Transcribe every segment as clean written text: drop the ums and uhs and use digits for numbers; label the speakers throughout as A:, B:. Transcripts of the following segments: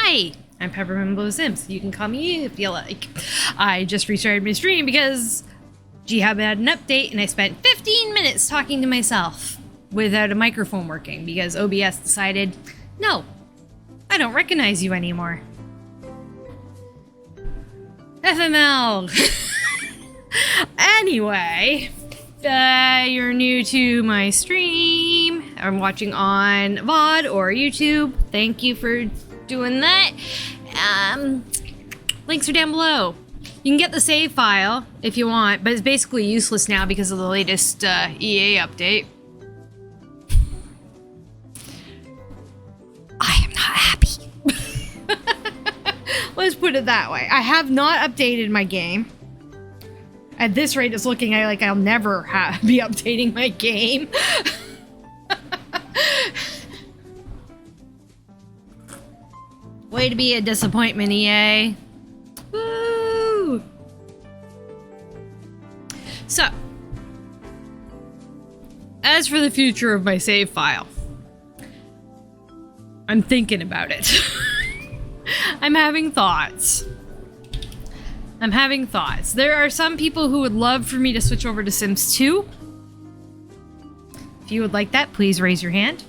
A: Hi, I'm Peppermint Blue Sims. You can call me if you like. I just restarted my stream because G-Hub had an update and I spent 15 minutes talking to myself without a microphone working because OBS decided, no, I don't recognize you anymore. FML. Anyway, you're new to my stream. I'm watching on VOD or YouTube. Thank you for doing that. Links are down below. You can get the save file if you want, but it's basically useless now because of the latest EA update. I am not happy. Let's put it that way. I have not updated my game. At this rate, it's looking like I'll never be updating my game. Way to be a disappointment, EA. Woo! So, as for the future of my save file, I'm thinking about it. I'm having thoughts. There are some people who would love for me to switch over to Sims 2. If you would like that, please raise your hand.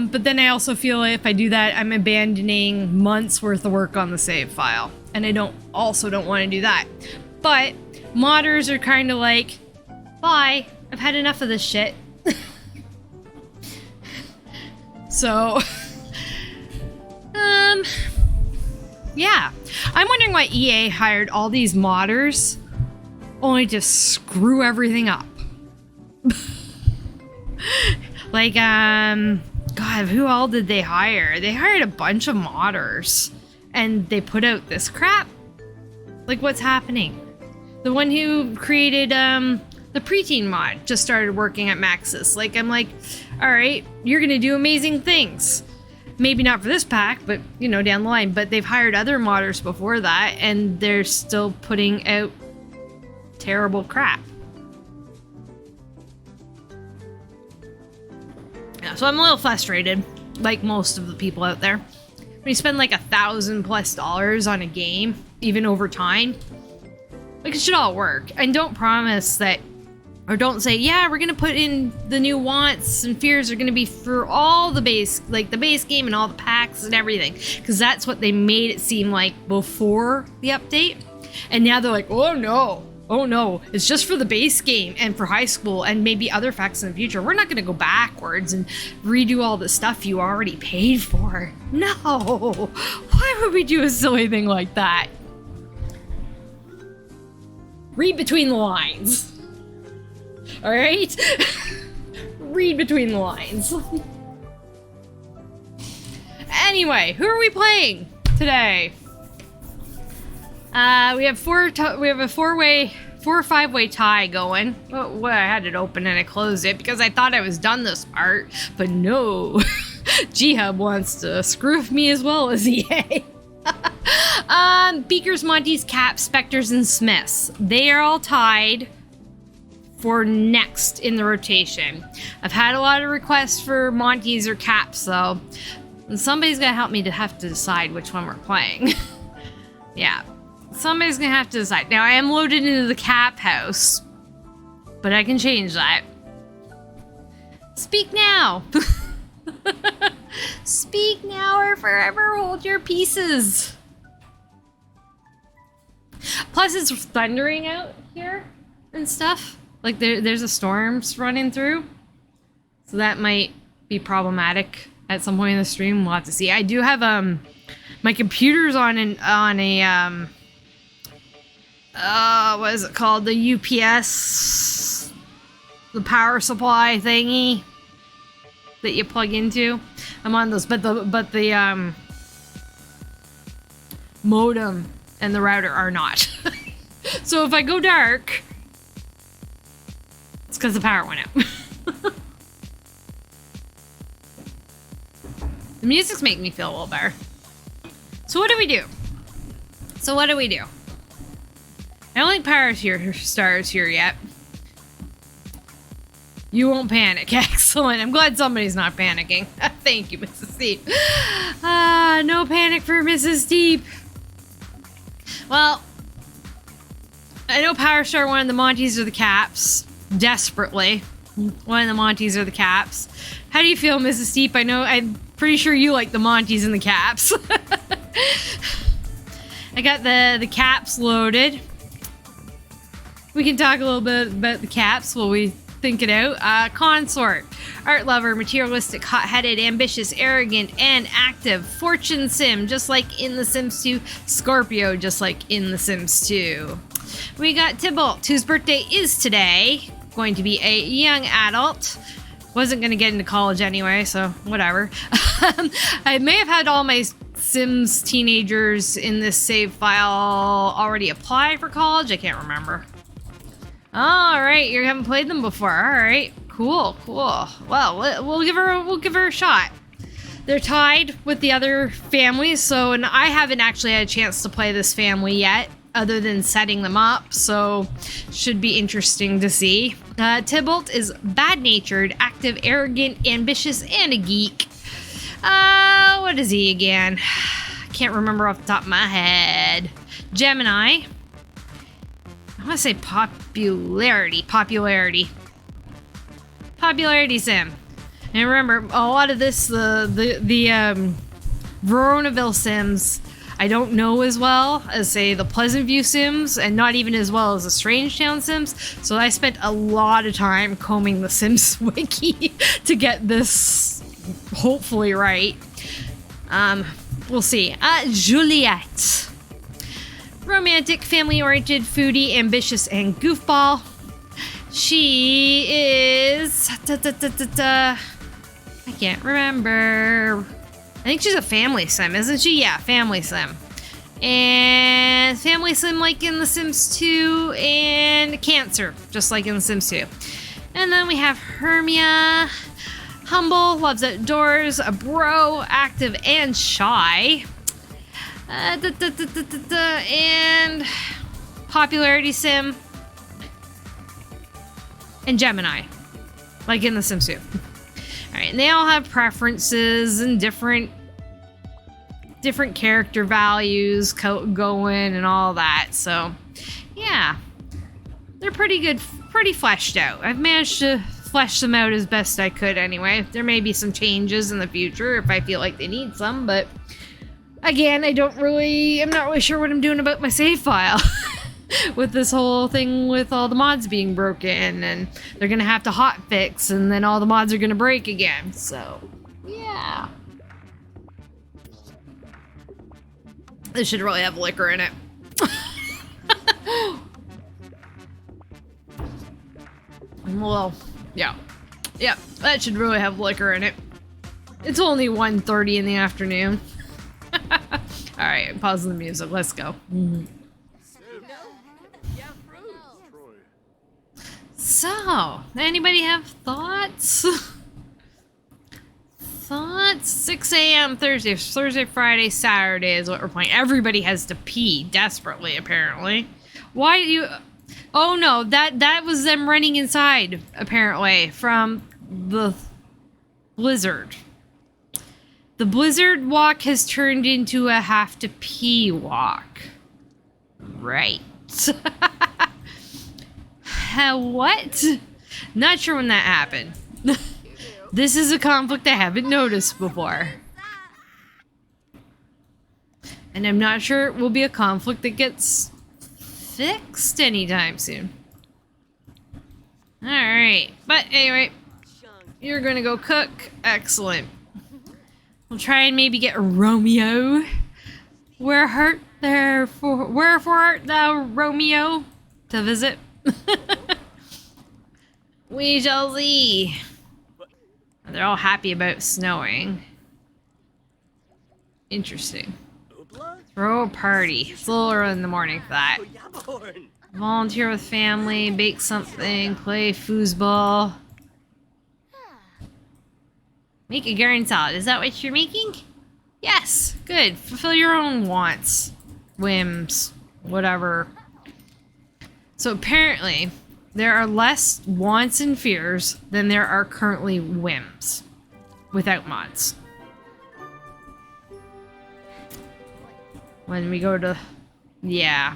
A: But then I also feel like if I do that, I'm abandoning months worth of work on the save file. And I don't want to do that. But modders are kind of like, bye, I've had enough of this shit. So, yeah. I'm wondering why EA hired all these modders only to screw everything up. Like, God, who all did they hire? They hired a bunch of modders and they put out this crap. Like, what's happening? The one who created, the preteen mod just started working at Maxis. Like, I'm like, all right, you're gonna do amazing things. Maybe not for this pack, but, you know, down the line. But they've hired other modders before that, and they're still putting out terrible crap. Yeah, so I'm a little frustrated, like most of the people out there. When you spend like $1,000+ on a game, even over time, like, it should all work. And don't promise that, or don't say, yeah, we're gonna put in the new wants and fears are gonna be for all the base, like the base game and all the packs and everything. Because that's what they made it seem like before the update. And now they're like, oh no, it's just for the base game and for high school and maybe other packs in the future. We're not gonna go backwards and redo all the stuff you already paid for. No, why would we do a silly thing like that? Read between the lines. All right? Read between the lines. Anyway, who are we playing today? We have a four or five way tie going. Well, I had it open and I closed it because I thought I was done this part, but no. G-Hub wants to screw with me as well as EA. Beakers, Monties, Capp, Spectres, and Smiths. They are all tied for next in the rotation. I've had a lot of requests for Monties or Capps, though. And somebody's gonna help me to have to decide which one we're playing. Yeah. Somebody's gonna have to decide. Now, I am loaded into the Capp house, but I can change that. Speak now! Speak now or forever hold your pieces. Plus, it's thundering out here and stuff. Like, there's a storms running through. So that might be problematic at some point in the stream. We'll have to see. I do have, my computer's on a, what is it called? The UPS, the power supply thingy that you plug into. I'm on those, but the modem and the router are not. So if I go dark, it's because the power went out. The music's making me feel a little better. So what do we do? I don't think Power Stars here yet. You won't panic. Excellent. I'm glad somebody's not panicking. Thank you, Mrs. Deep. No panic for Mrs. Deep. Well, I know Power Star wanted the Monties or the Capps. Desperately. One of the Monties or the Capps. How do you feel, Mrs. Deep? I'm pretty sure you like the Monties and the Capps. I got the Capps loaded. We can talk a little bit about the Capps while we think it out. Consort. Art lover, materialistic, hot-headed, ambitious, arrogant, and active. Fortune sim, just like in The Sims 2. Scorpio, just like in The Sims 2. We got Tybalt, whose birthday is today. Going to be a young adult. Wasn't going to get into college anyway, so whatever. I may have had all my Sims teenagers in this save file already apply for college. I can't remember. All right, you haven't played them before. All right, cool. Well, we'll give her a shot. They're tied with the other families, and I haven't actually had a chance to play this family yet, other than setting them up. So, should be interesting to see. Tybalt is bad-natured, active, arrogant, ambitious, and a geek. What is he again? Can't remember off the top of my head. Gemini. I want to say popularity sim. And remember, a lot of this, the Veronaville Sims, I don't know as well as, say, the Pleasant View Sims, and not even as well as the Strange Town Sims. So I spent a lot of time combing the Sims wiki to get this hopefully right. We'll see. Juliette. Romantic, family-oriented, foodie, ambitious, and goofball. She is... I can't remember. I think she's a family sim, isn't she? Yeah, family sim. And family sim like in The Sims 2, and Cancer, just like in The Sims 2. And then we have Hermia. Humble, loves outdoors, a bro, active, and shy. And popularity sim. And Gemini, like in The Sims 2. Alright, and they all have preferences and different character values going and all that. So, yeah. They're pretty good, pretty fleshed out. I've managed to flesh them out as best I could anyway. There may be some changes in the future if I feel like they need some, but again, I'm not really sure what I'm doing about my save file. With this whole thing with all the mods being broken, and they're gonna have to hotfix, and then all the mods are gonna break again. So, yeah. This should really have liquor in it. Well, yeah. Yeah, that should really have liquor in it. It's only 1:30 in the afternoon. Alright, pause the music. Let's go. So, anybody have thoughts? Thoughts? 6 a.m. Thursday, Friday, Saturday is what we're playing. Everybody has to pee desperately, apparently. Why do you... Oh no, that was them running inside, apparently, from the blizzard. The blizzard walk has turned into a have to pee walk. Right. What? Not sure when that happened. This is a conflict I haven't noticed before. And I'm not sure it will be a conflict that gets fixed anytime soon. Alright. But anyway, you're gonna go cook. Excellent. We'll try and maybe get Romeo. Wherefore art thou, Romeo, to visit? We shall see. They're all happy about snowing. Interesting. Throw a party. It's a little early in the morning for that. Volunteer with family, bake something, play foosball. Make a garden salad. Is that what you're making? Yes. Good. Fulfill your own wants. Whims. Whatever. So apparently, There are less wants and fears than there are currently whims without mods. When we go to... Yeah.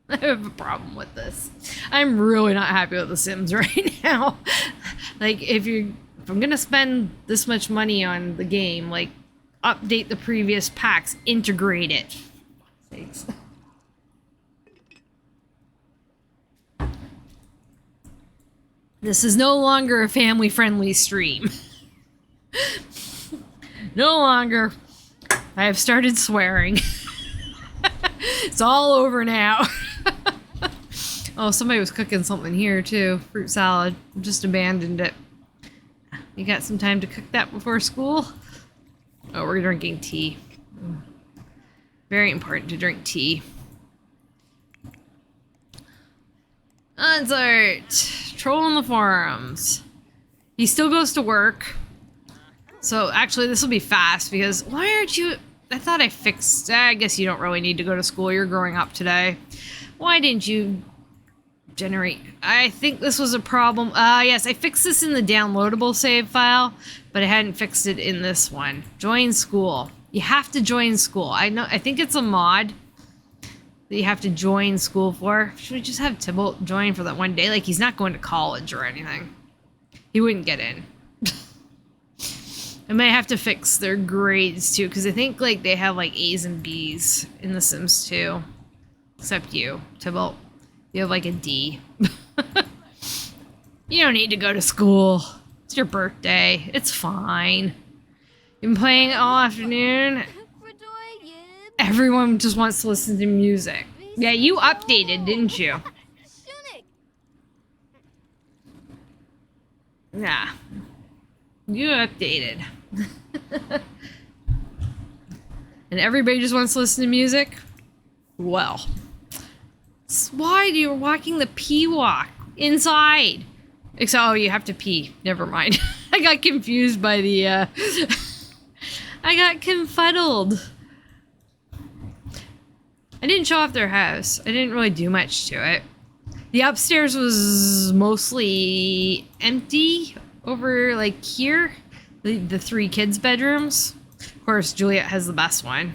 A: I have a problem with this. I'm really not happy with The Sims right now. Like, if I'm gonna spend this much money on the game, like, update the previous packs, integrate it. Thanks. This is no longer a family-friendly stream. No longer. I have started swearing. It's all over now. Oh, somebody was cooking something here too. Fruit salad. Just abandoned it. You got some time to cook that before school? Oh, we're drinking tea. Very important to drink tea. Art. Trolling the forums. He still goes to work. So actually this will be fast because why aren't you... I thought I fixed... I guess you don't really need to go to school. You're growing up today. Why didn't you generate... I think this was a problem. Yes, I fixed this in the downloadable save file, but I hadn't fixed it in this one. Join school. You have to join school. I think it's a mod that you have to join school for. Should we just have Tybalt join for that one day? Like, he's not going to college or anything. He wouldn't get in. I might have to fix their grades too, because I think like they have like A's and B's in The Sims 2. Except you, Tybalt. You have like a D. You don't need to go to school. It's your birthday. It's fine. You've been playing all afternoon. Everyone just wants to listen to music. Yeah, you updated, didn't you? Yeah. You updated. And everybody just wants to listen to music? Well. That's why you're walking the pee walk inside. Except, oh, you have to pee. Never mind. I got confused by the, I got confuddled. I didn't show off their house. I didn't really do much to it. The upstairs was mostly empty over, like, here. The three kids' bedrooms. Of course, Juliette has the best one.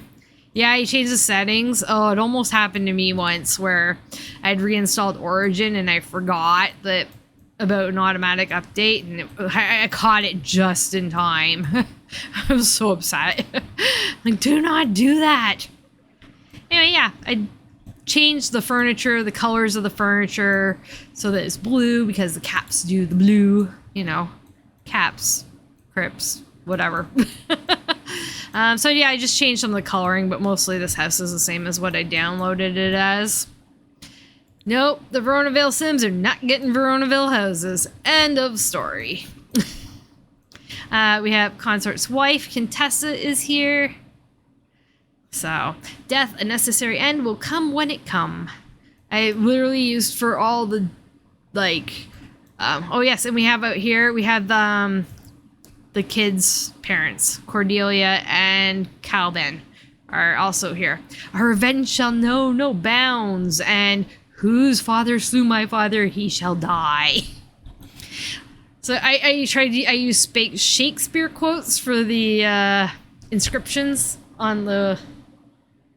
A: Yeah, he changed the settings. Oh, it almost happened to me once where I'd reinstalled Origin and I forgot that about an automatic update, and I caught it just in time. I was so upset. Like, do not do that. Anyway, yeah, I changed the furniture, the colors of the furniture, so that it's blue because the Capps do the blue, you know, Capps, Crips, whatever. So yeah, I just changed some of the coloring, but mostly this house is the same as what I downloaded it as. Nope, the Veronaville Sims are not getting Veronaville houses. End of story. We have Consort's wife, Contessa, is here. So, death, a necessary end, will come when it come. I literally used for all the, like, oh yes, and we have out here, we have the kids' parents, Cordelia and Calvin, are also here. Our revenge shall know no bounds, and whose father slew my father, he shall die. So I use Shakespeare quotes for the inscriptions on the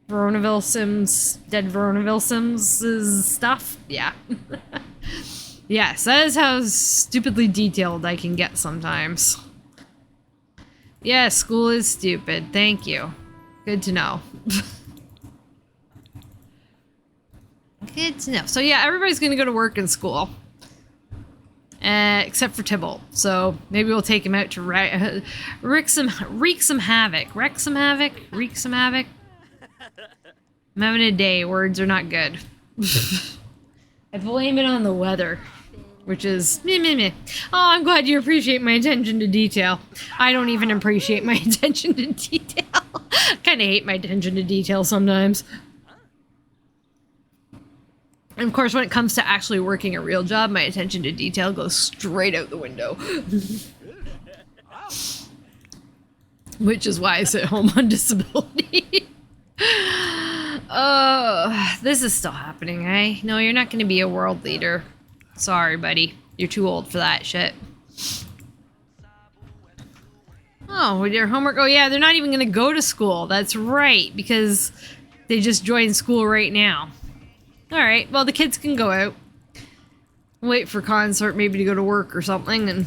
A: Veronaville Sims, dead Veronaville Sims' stuff. Yeah. Yes, that is how stupidly detailed I can get sometimes. Yeah, school is stupid. Thank you. Good to know. Good to know. So yeah, everybody's gonna go to work and school. Except for Tybalt. So maybe we'll take him out to wreak some havoc. Wreak some havoc? Wreak some havoc? I'm having a day. Words are not good. I blame it on the weather. Which is meh. Oh, I'm glad you appreciate my attention to detail. I don't even appreciate my attention to detail. I kind of hate my attention to detail sometimes. And of course, when it comes to actually working a real job, my attention to detail goes straight out the window. Which is why I sit home on disability. Oh, this is still happening, eh? No, you're not going to be a world leader. Sorry, buddy. You're too old for that shit. Oh, with your homework? Oh, yeah, they're not even going to go to school. That's right, because they just joined school right now. All right, well, the kids can go out. Wait for Consort maybe to go to work or something. And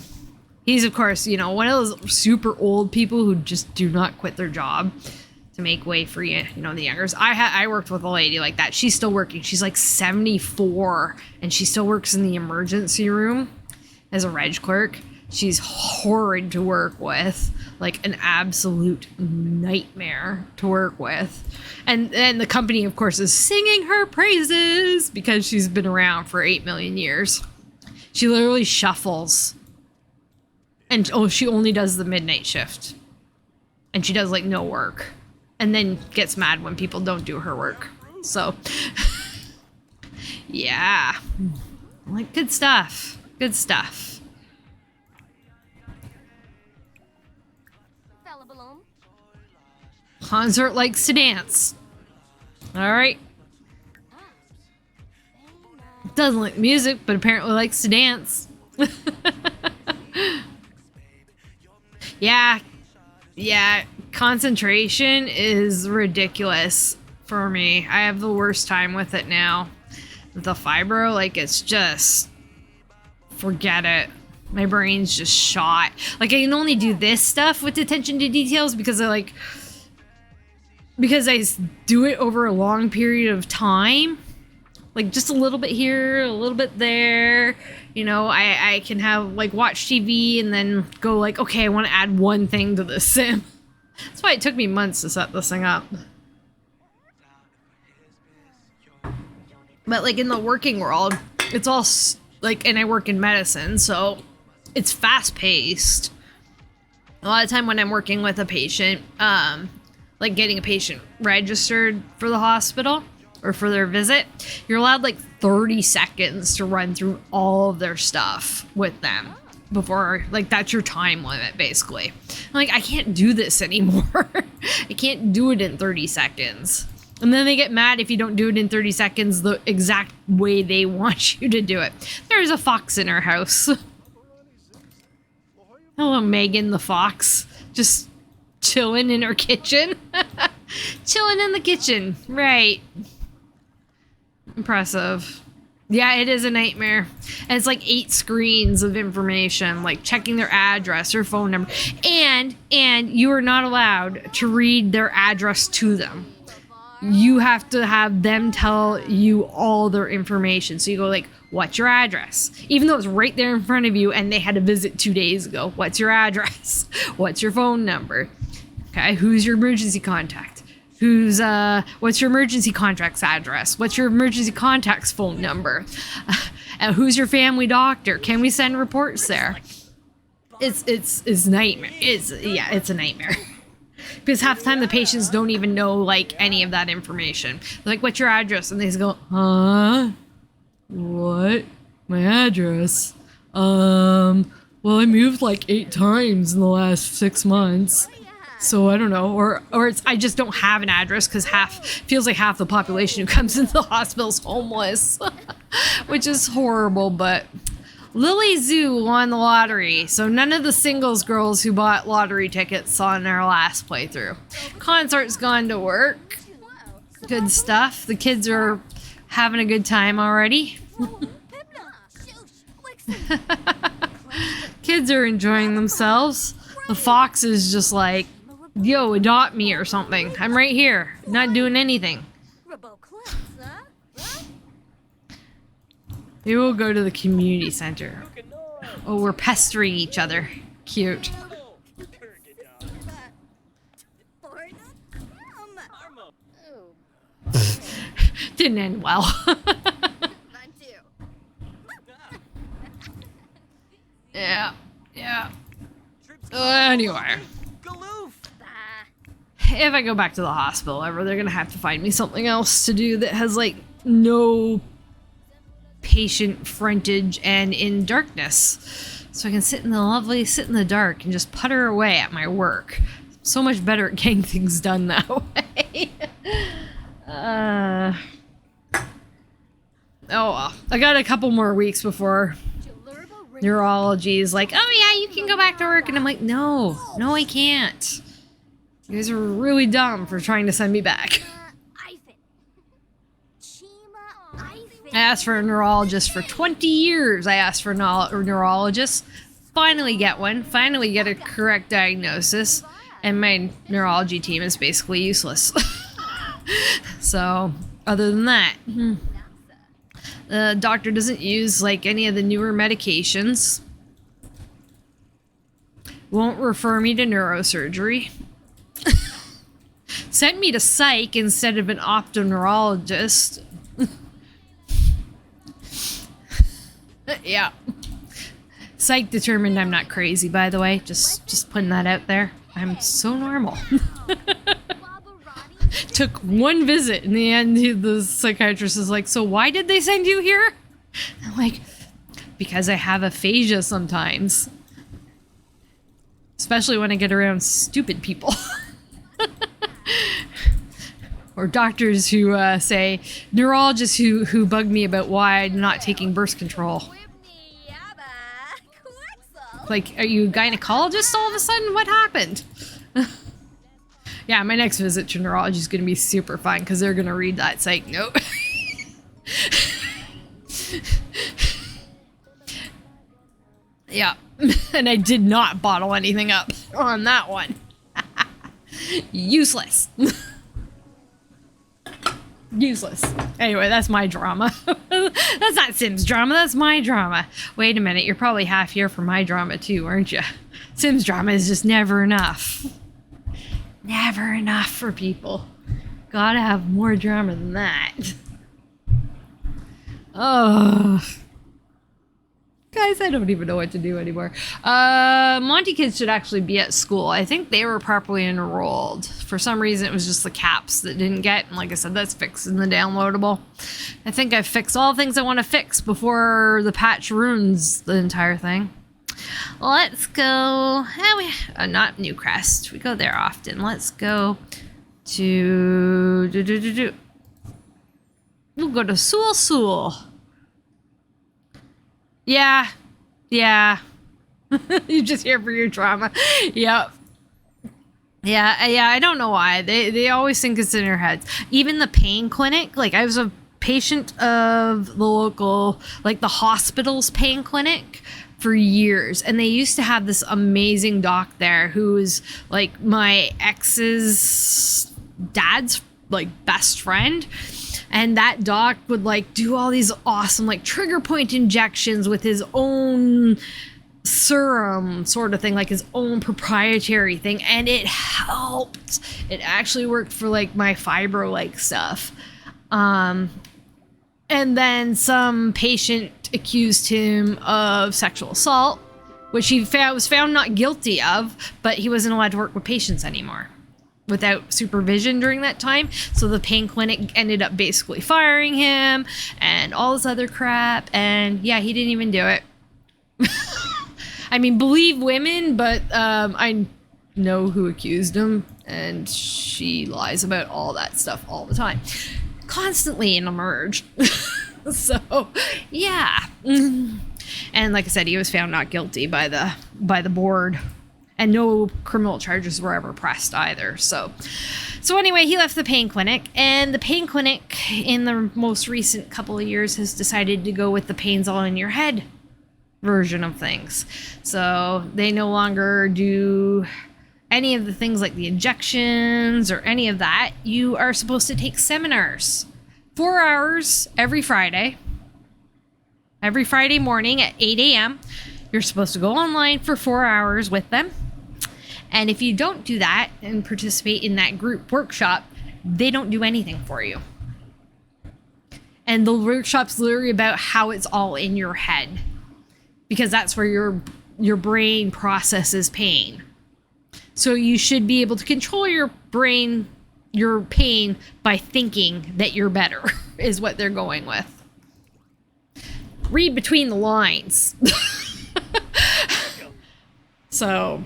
A: he's, of course, you know, one of those super old people who just do not quit their job to make way for, you know, the youngers. I worked with a lady like that. She's still working. She's like 74, and she still works in the emergency room as a reg clerk. She's horrid to work with, like an absolute nightmare to work with. And the company, of course, is singing her praises because she's been around for 8 million years. She literally shuffles. And she only does the midnight shift. And she does like no work. And then gets mad when people don't do her work. So, yeah. Like, good stuff. Good stuff. Consort likes to dance. Alright. Doesn't like music, but apparently likes to dance. Yeah. Yeah. Concentration is ridiculous for me. I have the worst time with it now. The fibro, like, it's just... Forget it. My brain's just shot. Like, I can only do this stuff with attention to details because I, like... Because I do it over a long period of time. Like, just a little bit here, a little bit there. You know, I can have, like, watch TV and then go, like, okay, I want to add one thing to the sim. That's why it took me months to set this thing up. But, like, in the working world, it's all, like, and I work in medicine, so it's fast-paced. A lot of time when I'm working with a patient, like getting a patient registered for the hospital or for their visit, you're allowed like 30 seconds to run through all of their stuff with them before, like, that's your time limit, basically. I'm like, I can't do this anymore. I can't do it in 30 seconds. And then they get mad if you don't do it in 30 seconds the exact way they want you to do it. There's a fox in our house. Hello, Megan the fox. Just chilling in her kitchen. Chilling in the kitchen. Right. Impressive. Yeah, it is a nightmare. And it's like 8 screens of information, like checking their address or phone number. And you are not allowed to read their address to them. You have to have them tell you all their information. So you go like, what's your address? Even though it's right there in front of you and they had a visit 2 days ago. What's your address? What's your phone number? Okay, who's your emergency contact? What's your emergency contact's address? What's your emergency contact's phone number? Who's your family doctor? Can we send reports there? It's nightmare. It's a nightmare. Because half the time the patients don't even know, like, any of that information. They're like, what's your address? And they just go, huh? What? My address? Well, I moved like 8 times in the last 6 months. So I don't know, or it's I just don't have an address because feels like half the population who comes into the hospital is homeless, which is horrible. But Lily Zoo won the lottery, so none of the singles girls who bought lottery tickets on their last playthrough. Consort's gone to work. Good stuff. The kids are having a good time already. Kids are enjoying themselves. The fox is just like, yo, adopt me or something. I'm right here, not doing anything. Maybe we'll go to the community center. Oh, we're pestering each other. Cute. Didn't end well. Yeah. Anyway. If I go back to the hospital ever, they're gonna have to find me something else to do that has, like, no patient frontage and in darkness. So I can sit in the dark and just putter away at my work. So much better at getting things done that way. Oh, well. I got a couple more weeks before neurology is like, oh yeah, you can go back to work. And I'm like, no, I can't. You guys are really dumb for trying to send me back. I asked for a neurologist for 20 years. I asked for a neurologist. Finally get one. Finally get a correct diagnosis. And my neurology team is basically useless. So, other than that, the doctor doesn't use like any of the newer medications. Won't refer me to neurosurgery. Sent me to psych instead of an optoneurologist. Yeah. Psych determined I'm not crazy, by the way. Just putting that out there. I'm so normal. Took one visit. In the end, the psychiatrist is like, so why did they send you here? I'm like, because I have aphasia sometimes. Especially when I get around stupid people. Or doctors who say, neurologists who bug me about why I'm not taking birth control. Like, are you a gynecologist all of a sudden? What happened? Yeah, my next visit to neurology is going to be super fun because they're going to read that psych note. Yeah, and I did not bottle anything up on that one. Useless. Useless. Anyway, that's my drama. That's not Sim's drama, that's my drama. Wait a minute, you're probably half here for my drama too, aren't you? Sim's drama is just never enough. Never enough for people. Gotta have more drama than that. Oh. Guys, I don't even know what to do anymore. Monty kids should actually be at school. I think they were properly enrolled. For some reason, it was just the Capps that didn't get. And like I said, that's fixed in the downloadable. I think I've fixed all the things I want to fix before the patch ruins the entire thing. Let's go. Not Newcrest. We go there often. Let's go to. We'll go to Sul. Yeah. You're just here for your drama. Yep. Yeah, I don't know why. They always think it's in their heads. Even the pain clinic, like I was a patient of the local, like the hospital's pain clinic for years. And they used to have this amazing doc there who was like my ex's dad's like best friend. And that doc would like do all these awesome like trigger point injections with his own serum sort of thing, like his own proprietary thing, and it helped. It actually worked for like my fibro like stuff. And then some patient accused him of sexual assault, which he was found not guilty of, but he wasn't allowed to work with patients anymore without supervision during that time. So the pain clinic ended up basically firing him and all this other crap. And yeah, he didn't even do it. I mean, believe women, but I know who accused him, and she lies about all that stuff all the time. Constantly in Emerge. So, yeah. And like I said, he was found not guilty by the board. And no criminal charges were ever pressed either. So anyway, he left the pain clinic. And the pain clinic in the most recent couple of years has decided to go with the pains all in your head version of things. So they no longer do any of the things like the injections or any of that. You are supposed to take seminars. 4 hours every Friday. Every Friday morning at 8 a.m. You're supposed to go online for 4 hours with them. And if you don't do that and participate in that group workshop, they don't do anything for you. And the workshop's literally about how it's all in your head. Because that's where your brain processes pain. So you should be able to control your brain, your pain, by thinking that you're better, is what they're going with. Read between the lines. So,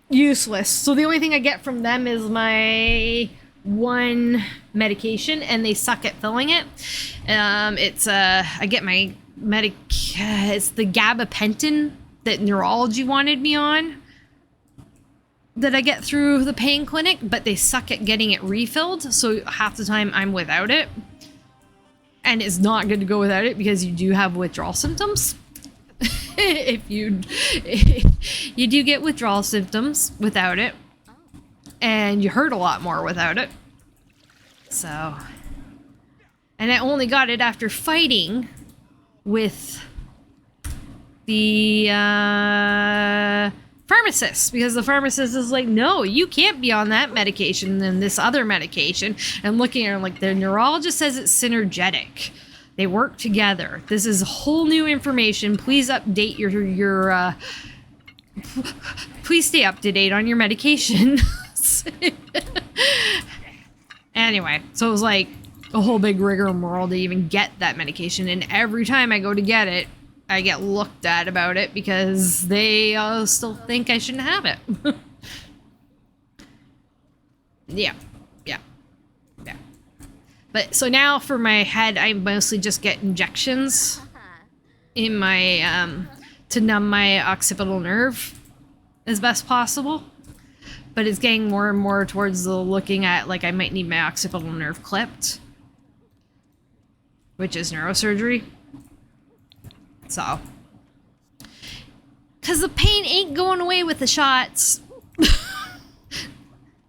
A: useless. So the only thing I get from them is my one medication and they suck at filling it. I get my it's the gabapentin that neurology wanted me on that I get through the pain clinic, but they suck at getting it refilled. So half the time I'm without it, and it's not good to go without it because you do have withdrawal symptoms. If you do get withdrawal symptoms without it, and you hurt a lot more without it. So, and I only got it after fighting with the pharmacist, because the pharmacist is like, no, you can't be on that medication and this other medication. And looking at her like, the neurologist says it's synergetic. They work together. This is whole new information. Please update your please stay up to date on your medication. Anyway, so it was like a whole big rigmarole to even get that medication. And every time I go to get it, I get looked at about it because they still think I shouldn't have it. Yeah. But so now for my head, I mostly just get injections in my, to numb my occipital nerve as best possible. But it's getting more and more towards the looking at, like, I might need my occipital nerve clipped, which is neurosurgery. So, because the pain ain't going away with the shots.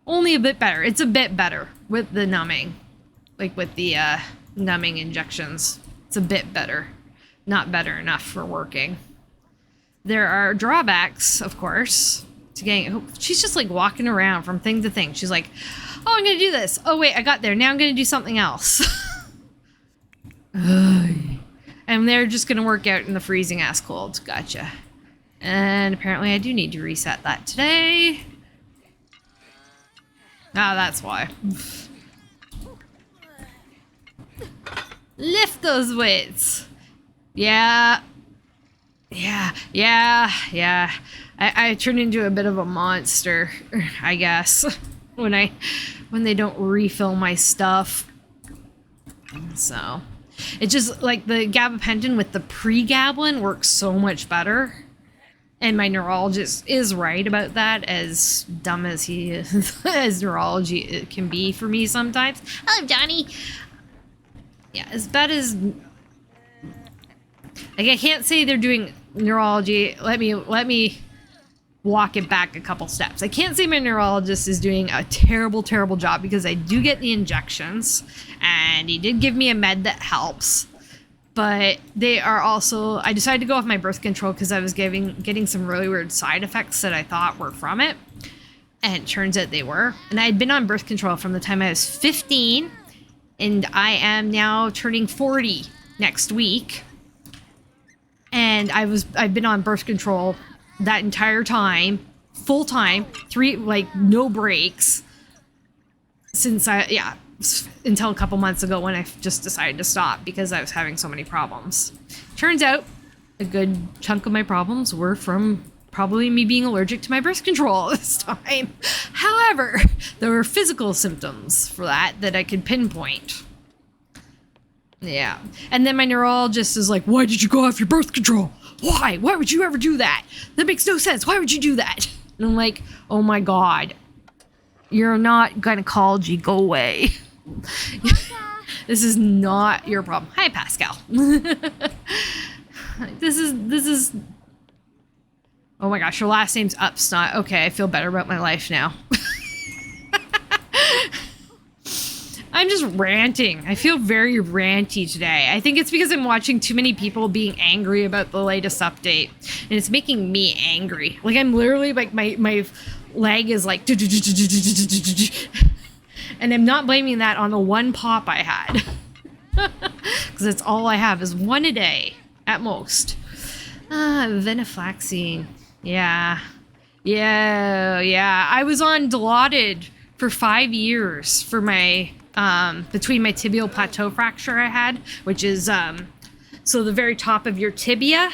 A: Only a bit better. It's a bit better with the numbing. Like with the numbing injections. It's a bit better. Not better enough for working. There are drawbacks, of course, to getting... She's just like walking around from thing to thing. She's like, oh, I'm going to do this. Oh, wait, I got there. Now I'm going to do something else. And they're just going to work out in the freezing ass cold. Gotcha. And apparently I do need to reset that today. Ah, that's why. Lift those weights. Yeah. I turn into a bit of a monster, I guess, when they don't refill my stuff. So, it's just like the gabapentin with the pregabalin works so much better. And my neurologist is right about that, as dumb as he is, as neurology can be for me sometimes. Hello, Johnny. Yeah, as bad as... Like, I can't say they're doing neurology. Let me walk it back a couple steps. I can't say my neurologist is doing a terrible, terrible job, because I do get the injections, and he did give me a med that helps. But they are also... I decided to go off my birth control because I was getting some really weird side effects that I thought were from it. And it turns out they were. And I had been on birth control from the time I was 15... And I am now turning 40 next week. And I've been on birth control that entire time, full time, no breaks, since until a couple months ago when I just decided to stop because I was having so many problems. Turns out a good chunk of my problems were from probably me being allergic to my birth control this time. However, there were physical symptoms for that I could pinpoint. Yeah. And then my neurologist is like, why did you go off your birth control? Why? Why would you ever do that? That makes no sense. Why would you do that? And I'm like, oh my God. You're not gynecology. Go away. This is not your problem. Hi, Pascal. This is... Oh my gosh, her last name's Upsnot. Okay, I feel better about my life now. I'm just ranting. I feel very ranty today. I think it's because I'm watching too many people being angry about the latest update. And it's making me angry. Like, I'm literally, like, my leg is like... And I'm not blaming that on the one pop I had. Because that's all I have is one a day, at most. Venlafaxine. Yeah. I was on Dilaudid for 5 years for my, between my tibial plateau fracture I had, which is, so the very top of your tibia,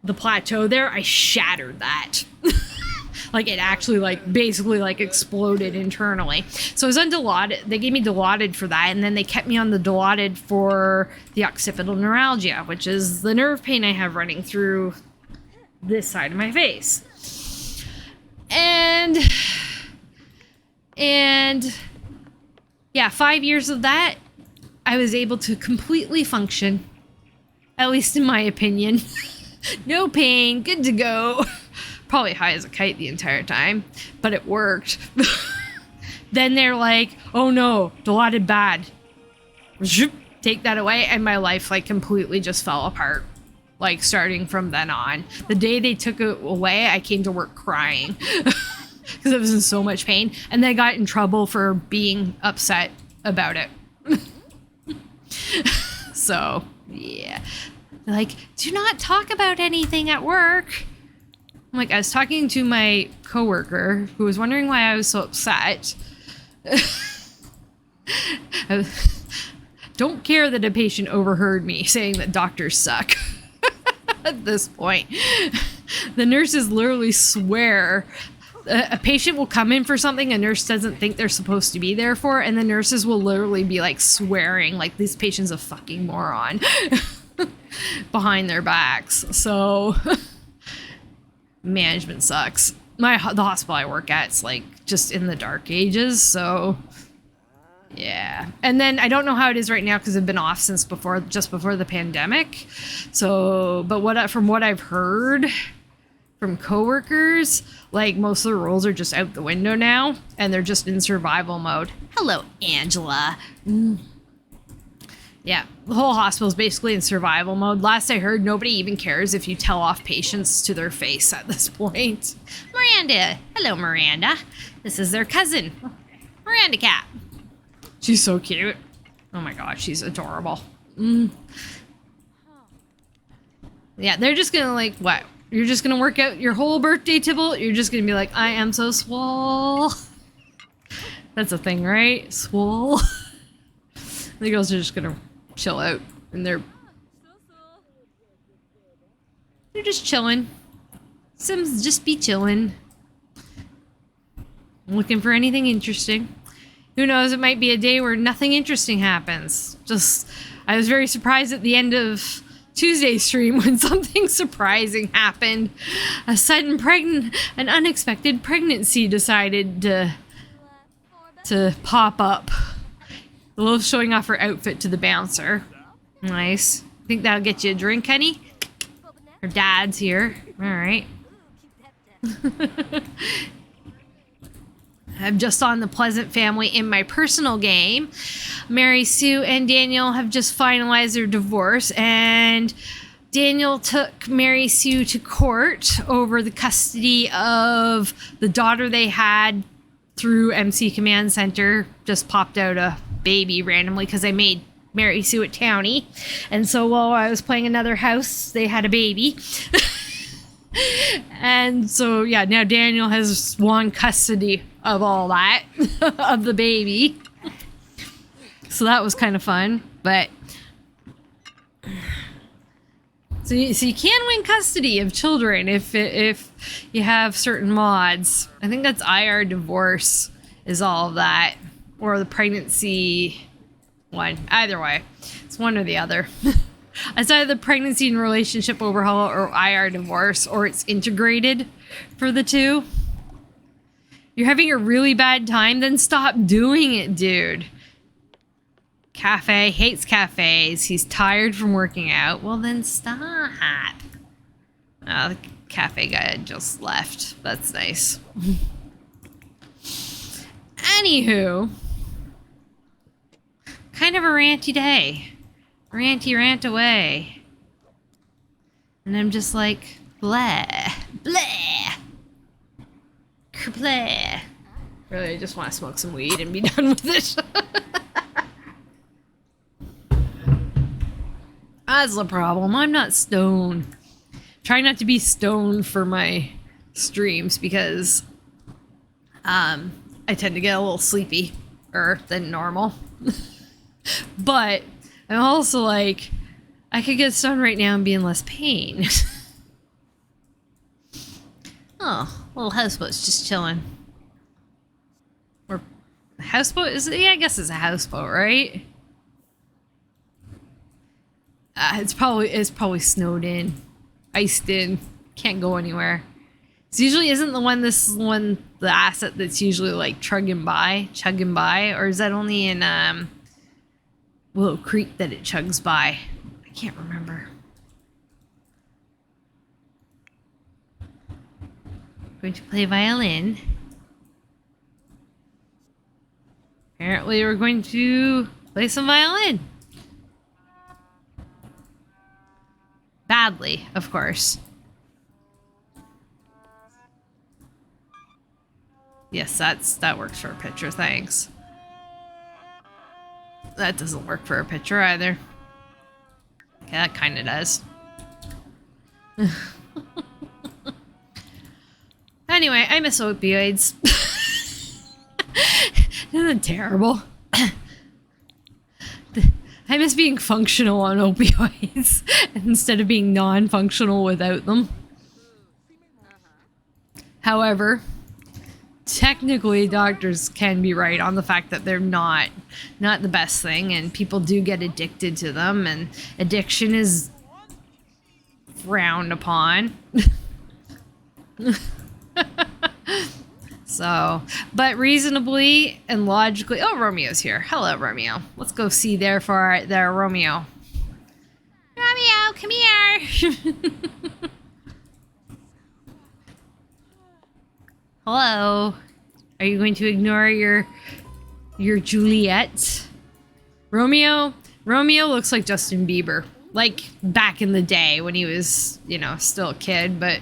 A: the plateau there, I shattered that. Like it actually like basically like exploded internally. So I was on Dilaudid. They gave me Dilaudid for that, and then they kept me on the Dilaudid for the occipital neuralgia, which is the nerve pain I have running through this side of my face. And yeah, 5 years of that, I was able to completely function, at least in my opinion. No pain, good to go. Probably high as a kite the entire time, but it worked. Then they're like, oh no, Dilaudid bad. Take that away, and my life like completely just fell apart. Like starting from then on. The day they took it away, I came to work crying. Because I was in so much pain. And they got in trouble for being upset about it. So, yeah. They're like, do not talk about anything at work. I'm like, I was talking to my coworker who was wondering why I was so upset. I don't care that a patient overheard me saying that doctors suck. At this point, the nurses literally swear. A patient will come in for something a nurse doesn't think they're supposed to be there for, and the nurses will literally be like swearing like this patient's a fucking moron behind their backs. So management sucks. The hospital I work at is like just in the dark ages, so yeah. And then I don't know how it is right now because I've been off since just before the pandemic. So, but from what I've heard from coworkers, like most of the roles are just out the window now and they're just in survival mode. Hello, Angela. Yeah, the whole hospital is basically in survival mode. Last I heard, nobody even cares if you tell off patients to their face at this point. Miranda. Hello, Miranda. This is their cousin, Miranda Capp. She's so cute. Oh my god, she's adorable. Yeah, they're just gonna like, what? You're just gonna work out your whole birthday, Tybalt? You're just gonna be like, I am so swole. That's a thing, right? Swole. The girls are just gonna chill out and they're just chilling. Sims just be chilling. Looking for anything interesting. Who knows, it might be a day where nothing interesting happens. I was very surprised at the end of Tuesday's stream when something surprising happened. A sudden an unexpected pregnancy decided to pop up. Love showing off her outfit to the bouncer. Nice. Think that'll get you a drink, honey? Her dad's here. All right. I'm just on the Pleasant family in my personal game. Mary Sue and Daniel have just finalized their divorce, and Daniel took Mary Sue to court over the custody of the daughter they had through MC Command Center. Just popped out a baby randomly because I made Mary Sue at Townie. And so while I was playing another house, they had a baby. And so, yeah, now Daniel has won custody of all that, of the baby. So that was kind of fun, but... So you can win custody of children if you have certain mods. I think that's IR divorce is all of that. Or the pregnancy one. Either way. It's one or the other. It's either the pregnancy and relationship overhaul or IR divorce, or it's integrated for the two. You're having a really bad time? Then stop doing it, dude. Cafe hates cafes. He's tired from working out. Well, then stop. Oh, the cafe guy just left. That's nice. Anywho, kind of a ranty day. Ranty rant away. And I'm just like, blah, blah, blah. Really, I just want to smoke some weed and be done with it. That's the problem. I'm not stoned. Try not to be stoned for my streams because I tend to get a little sleepy-er than normal. But I'm also like, I could get stoned right now and be in less pain. Oh, Little houseboat's just chilling. Or houseboat is it? Yeah, I guess it's a houseboat, right? It's probably snowed in, iced in, can't go anywhere. It usually isn't the one. This one, the asset that's usually like chugging by, or is that only in Willow Creek that it chugs by? I can't remember. Going to play violin. Apparently, we're going to play some violin. Badly, of course. Yes, that works for a picture, thanks. That doesn't work for a picture either. Yeah, that kind of does. Anyway, I miss opioids. Isn't that terrible? I miss being functional on opioids instead of being non-functional without them. However, technically doctors can be right on the fact that they're not the best thing, and people do get addicted to them, and addiction is frowned upon. So, but reasonably and logically... Oh, Romeo's here. Hello, Romeo. Let's go see there Romeo. Romeo, come here. Hello. Are you going to ignore your Juliette? Romeo looks like Justin Bieber. Like back in the day when he was, you know, still a kid, but,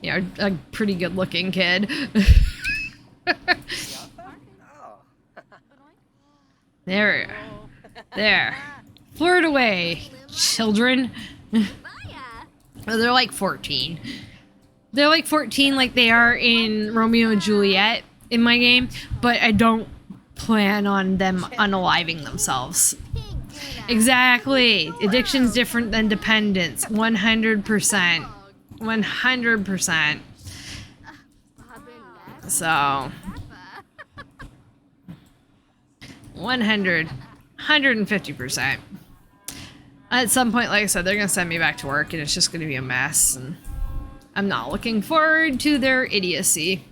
A: you know, a pretty good looking kid. There. Flirt away, children. Oh, they're like 14. They're like 14 like they are in Romeo and Juliette in my game, but I don't plan on them unaliving themselves. Exactly. Addiction's different than dependence. 100%. 100%. So 150%. At some point, like I said, they're gonna send me back to work and it's just gonna be a mess, and I'm not looking forward to their idiocy.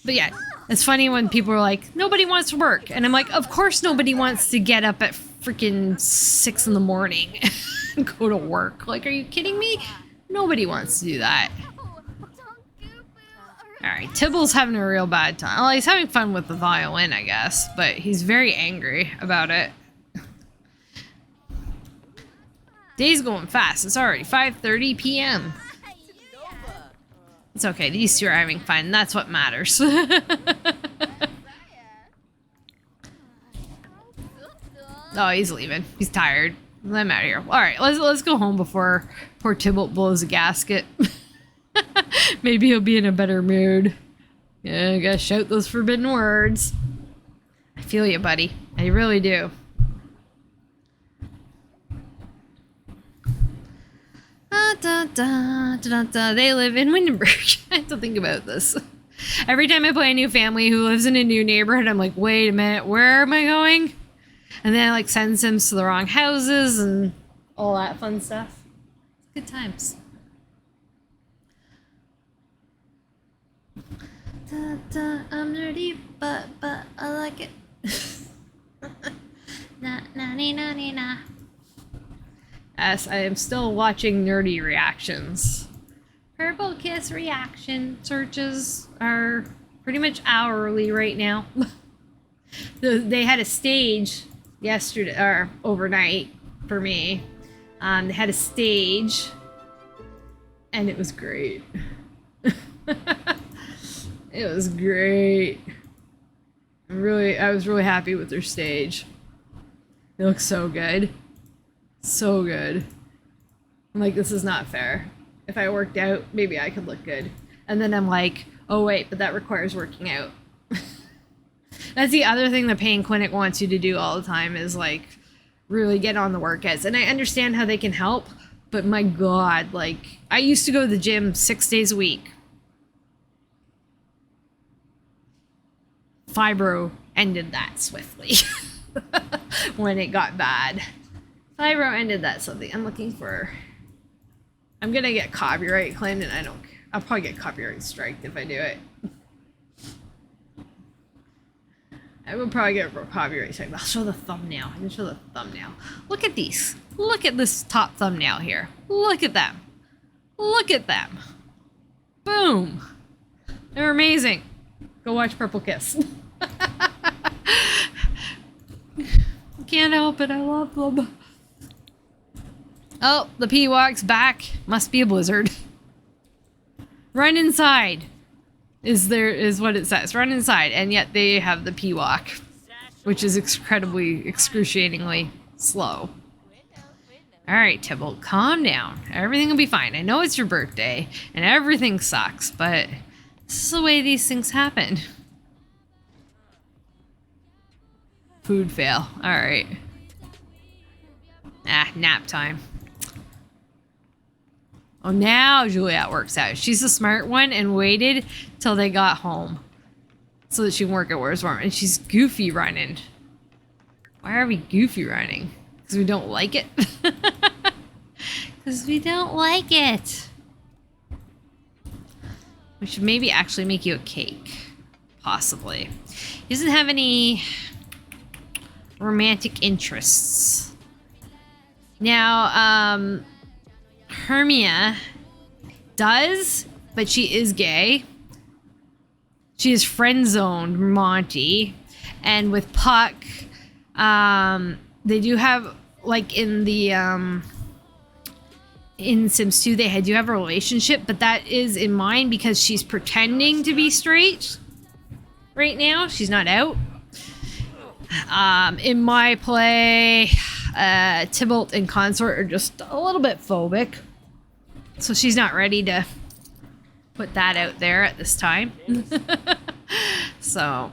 A: But yeah, it's funny when people are like, nobody wants to work, and I'm like, of course nobody wants to get up at freaking 6 in the morning and go to work. Like, are you kidding me? Nobody wants to do that. Alright, Tybalt's having a real bad time. Well, he's having fun with the violin, I guess, but he's very angry about it. Day's going fast. It's already 5:30 p.m. It's okay, these two are having fun. That's what matters. Oh, he's leaving. He's tired. I'm out of here. Alright, let's go home before poor Tybalt blows a gasket. Maybe he'll be in a better mood. Yeah, I gotta shout those forbidden words. I feel you, buddy. I really do. They live in Windenburg. I have to think about this. Every time I play a new family who lives in a new neighborhood, I'm like, wait a minute, where am I going? And then I like send Sims to the wrong houses and all that fun stuff. Good times. I'm nerdy, but I like it. Na. Yes, I am still watching nerdy reactions. Purple Kiss reaction searches are pretty much hourly right now. They had a stage yesterday, or overnight for me. They had a stage, and it was great. It was great. I was really happy with their stage. It looks so good. So good. I'm like, this is not fair. If I worked out, maybe I could look good. And then I'm like, oh wait, but that requires working out. That's the other thing the pain clinic wants you to do all the time, is like really get on the workouts. And I understand how they can help, But my God, like, I used to go to the gym 6 days a week. Fibro ended that swiftly when it got bad. Fibro ended that swiftly. I'm looking for... I'm gonna get copyright claimed, and I'll probably get copyright striked if I do it. I will probably get copyright strike. I'll show the thumbnail. I'm gonna show the thumbnail. Look at these. Look at this top thumbnail here. Look at them. Look at them. Boom. They're amazing. Go watch Purple Kiss. Can't help it. I love them. Oh, the P-Walk's back. Must be a blizzard. Run inside is what it says. Run inside. And yet they have the P-Walk, which is excruciatingly slow. All right, Tybalt, calm down. Everything will be fine. I know it's your birthday and everything sucks, but this is the way these things happen. Food fail. All right. Nap time. Oh, now Juliette works out. She's the smart one and waited till they got home so that she can work out where it's warm. And she's goofy running. Why are we goofy running? Because we don't like it? Because we don't like it. We should maybe actually make you a cake. Possibly. He doesn't have any romantic interests. Now, Hermia does, but she is gay. She is friend-zoned Monty. And with Puck, they do have, like in the, in Sims 2, they do have a relationship, but that is in mind because she's pretending to be straight right now. She's not out. In my play, Tybalt and Consort are just a little bit phobic. So she's not ready to put that out there at this time. So,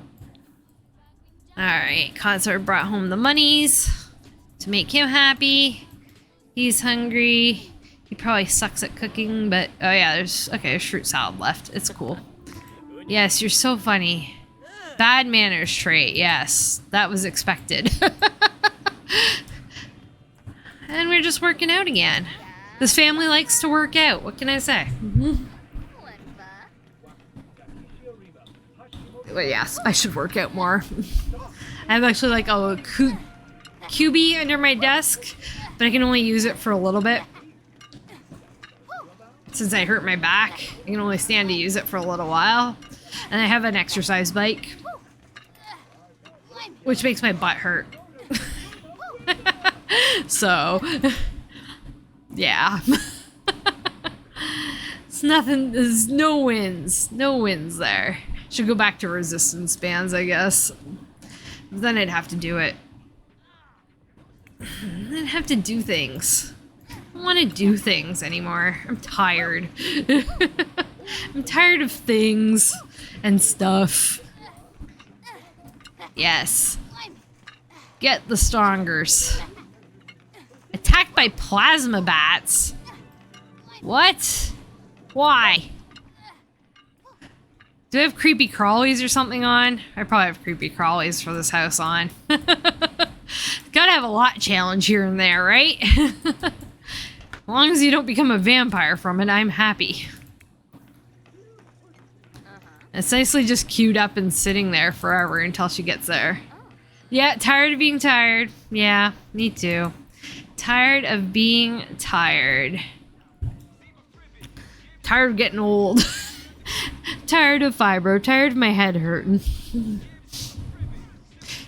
A: alright, Consort brought home the monies to make him happy. He's hungry. He probably sucks at cooking, but oh yeah, there's fruit salad left. It's cool. Yes, you're so funny. Bad manners trait, yes. That was expected. And we're just working out again. This family likes to work out. What can I say? Well, yes, I should work out more. I have actually like a QB under my desk, but I can only use it for a little bit. Since I hurt my back, I can only stand to use it for a little while. And I have an exercise bike, which makes my butt hurt. So, yeah. It's nothing, there's no wins. No wins there. Should go back to resistance bands, I guess. But then I'd have to do it. I'd have to do things. I don't want to do things anymore. I'm tired. I'm tired of things and stuff. Yes. Get the strongers. Attacked by plasma bats? What? Why? Do I have creepy crawlies or something on? I probably have creepy crawlies for this house on. Gotta have a lot challenge here and there, right? As long as you don't become a vampire from it, I'm happy. It's nicely just queued up and sitting there forever until she gets there. Yeah, tired of being tired. Yeah, me too. Tired of being tired. Tired of getting old. Tired of fibro. Tired of my head hurting. Can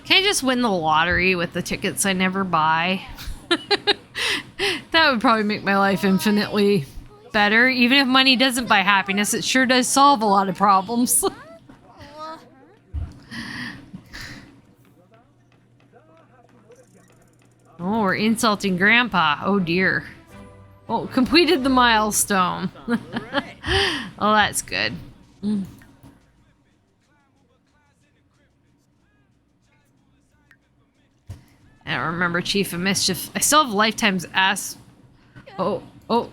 A: I just win the lottery with the tickets I never buy? That would probably make my life infinitely better. Even if money doesn't buy happiness, it sure does solve a lot of problems. Oh, we're insulting Grandpa. Oh dear. Oh, completed the milestone. Oh, that's good. I don't remember Chief of Mischief. I still have Lifetime's ass. Oh, Oh.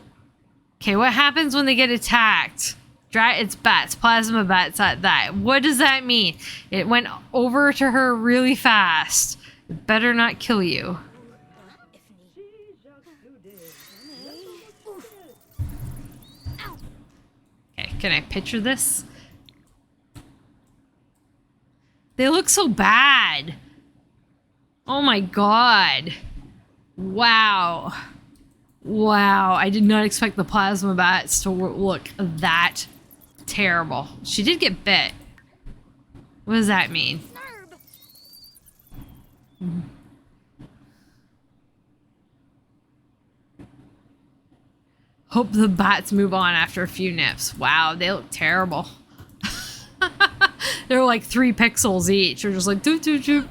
A: Okay, what happens when they get attacked? It's bats, plasma bats at that. What does that mean? It went over to her really fast. It better not kill you. Okay, can I picture this? They look so bad. Oh my god. Wow. Wow, I did not expect the plasma bats to look that terrible. She did get bit. What does that mean? Hope the bats move on after a few nips. Wow, they look terrible. They're like 3 pixels each. They're just like doop doop doop.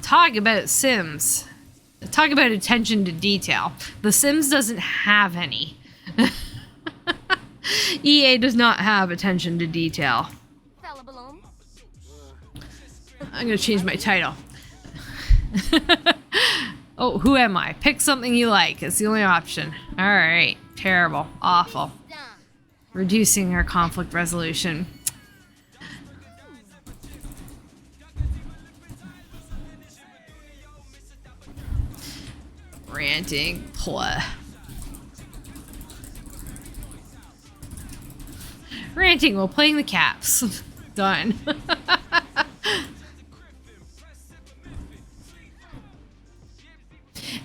A: Talk about Sims. Talk about attention to detail. The Sims doesn't have any. EA does not have attention to detail. I'm gonna change my title. Oh, who am I? Pick something you like. It's the only option. Alright. Terrible. Awful. Reducing our conflict resolution. Ranting. Play. Ranting while playing the Capps. Done.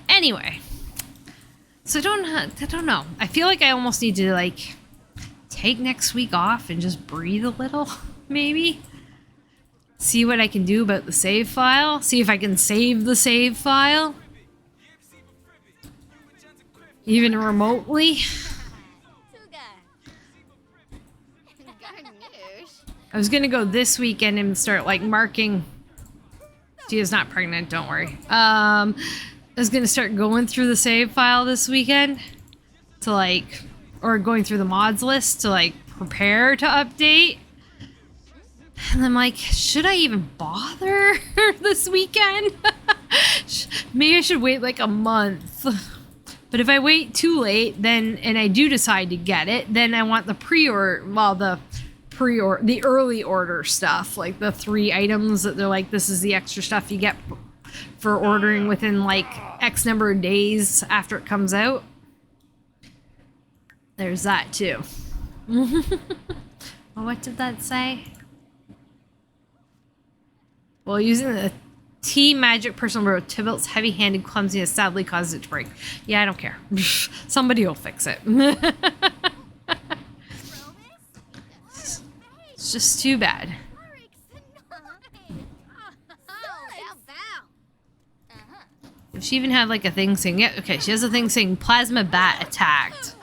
A: Anyway. So I don't know. I feel like I almost need to like take next week off and just breathe a little, maybe. See what I can do about the save file. See if I can save the save file. Even remotely. I was gonna go this weekend and start like marking. She is not pregnant, don't worry. I was gonna start going through the save file this weekend to like, or going through the mods list to like prepare to update. And I'm like, should I even bother this weekend? Maybe I should wait like a month. But if I wait too late, then, and I do decide to get it, then I want the the early order stuff, like the 3 items that they're like, this is the extra stuff you get for ordering within like X number of days after it comes out. There's that too. Well, what did that say? Well, using the T magic personal road, Tybalt's heavy-handed clumsiness sadly caused it to break. Yeah, I don't care. Somebody will fix it. It's just too bad. Does she even have like a thing saying, yeah, okay, she has a thing saying plasma bat attacked.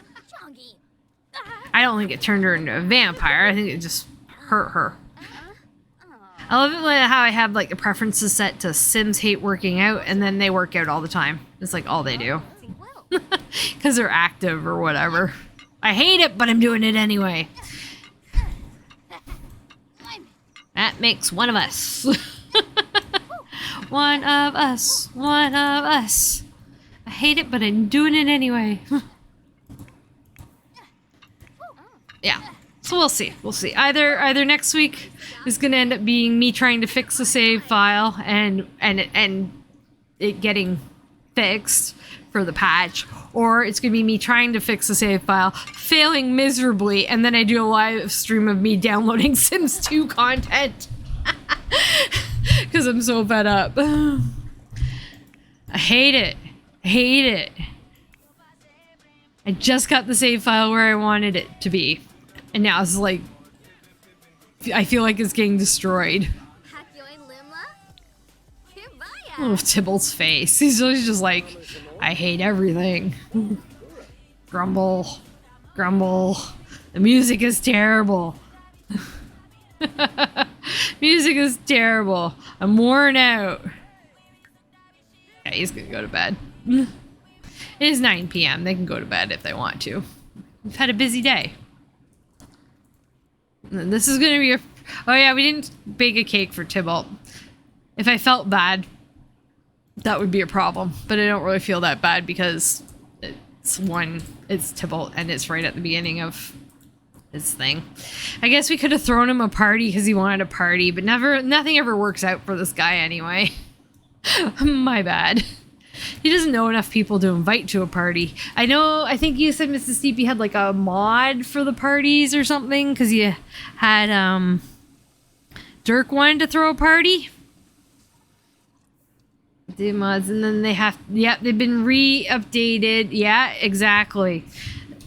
A: I don't think it turned her into a vampire. I think it just hurt her. I love it how I have like the preferences set to Sims hate working out and then they work out all the time. It's like all they do. Because they're active or whatever. I hate it, but I'm doing it anyway. That makes one of us. One of us. One of us. I hate it, but I'm doing it anyway. Yeah. So we'll see. We'll see. Either next week is going to end up being me trying to fix the save file and it getting fixed for the patch, or it's going to be me trying to fix the save file, failing miserably, and then I do a live stream of me downloading Sims 2 content. Because I'm so fed up. I hate it. I hate it. I just got the save file where I wanted it to be. And now it's like, I feel like it's getting destroyed. Oh, Tybalt's face. He's just like, I hate everything. Grumble. Grumble. The music is terrible. Music is terrible. I'm worn out. Yeah, he's gonna go to bed. It is 9 p.m. They can go to bed if they want to. We've had a busy day. This is gonna be a... Oh yeah, we didn't bake a cake for Tybalt. If I felt bad that would be a problem. But I don't really feel that bad because it's Tybalt and it's right at the beginning of his thing. I guess we could have thrown him a party because he wanted a party, but nothing ever works out for this guy anyway. My bad. He doesn't know enough people to invite to a party. I think you said Mrs. Steepy had like a mod for the parties or something because you had Dirk wanted to throw a party. The mods, and then they've been re-updated. Yeah, exactly.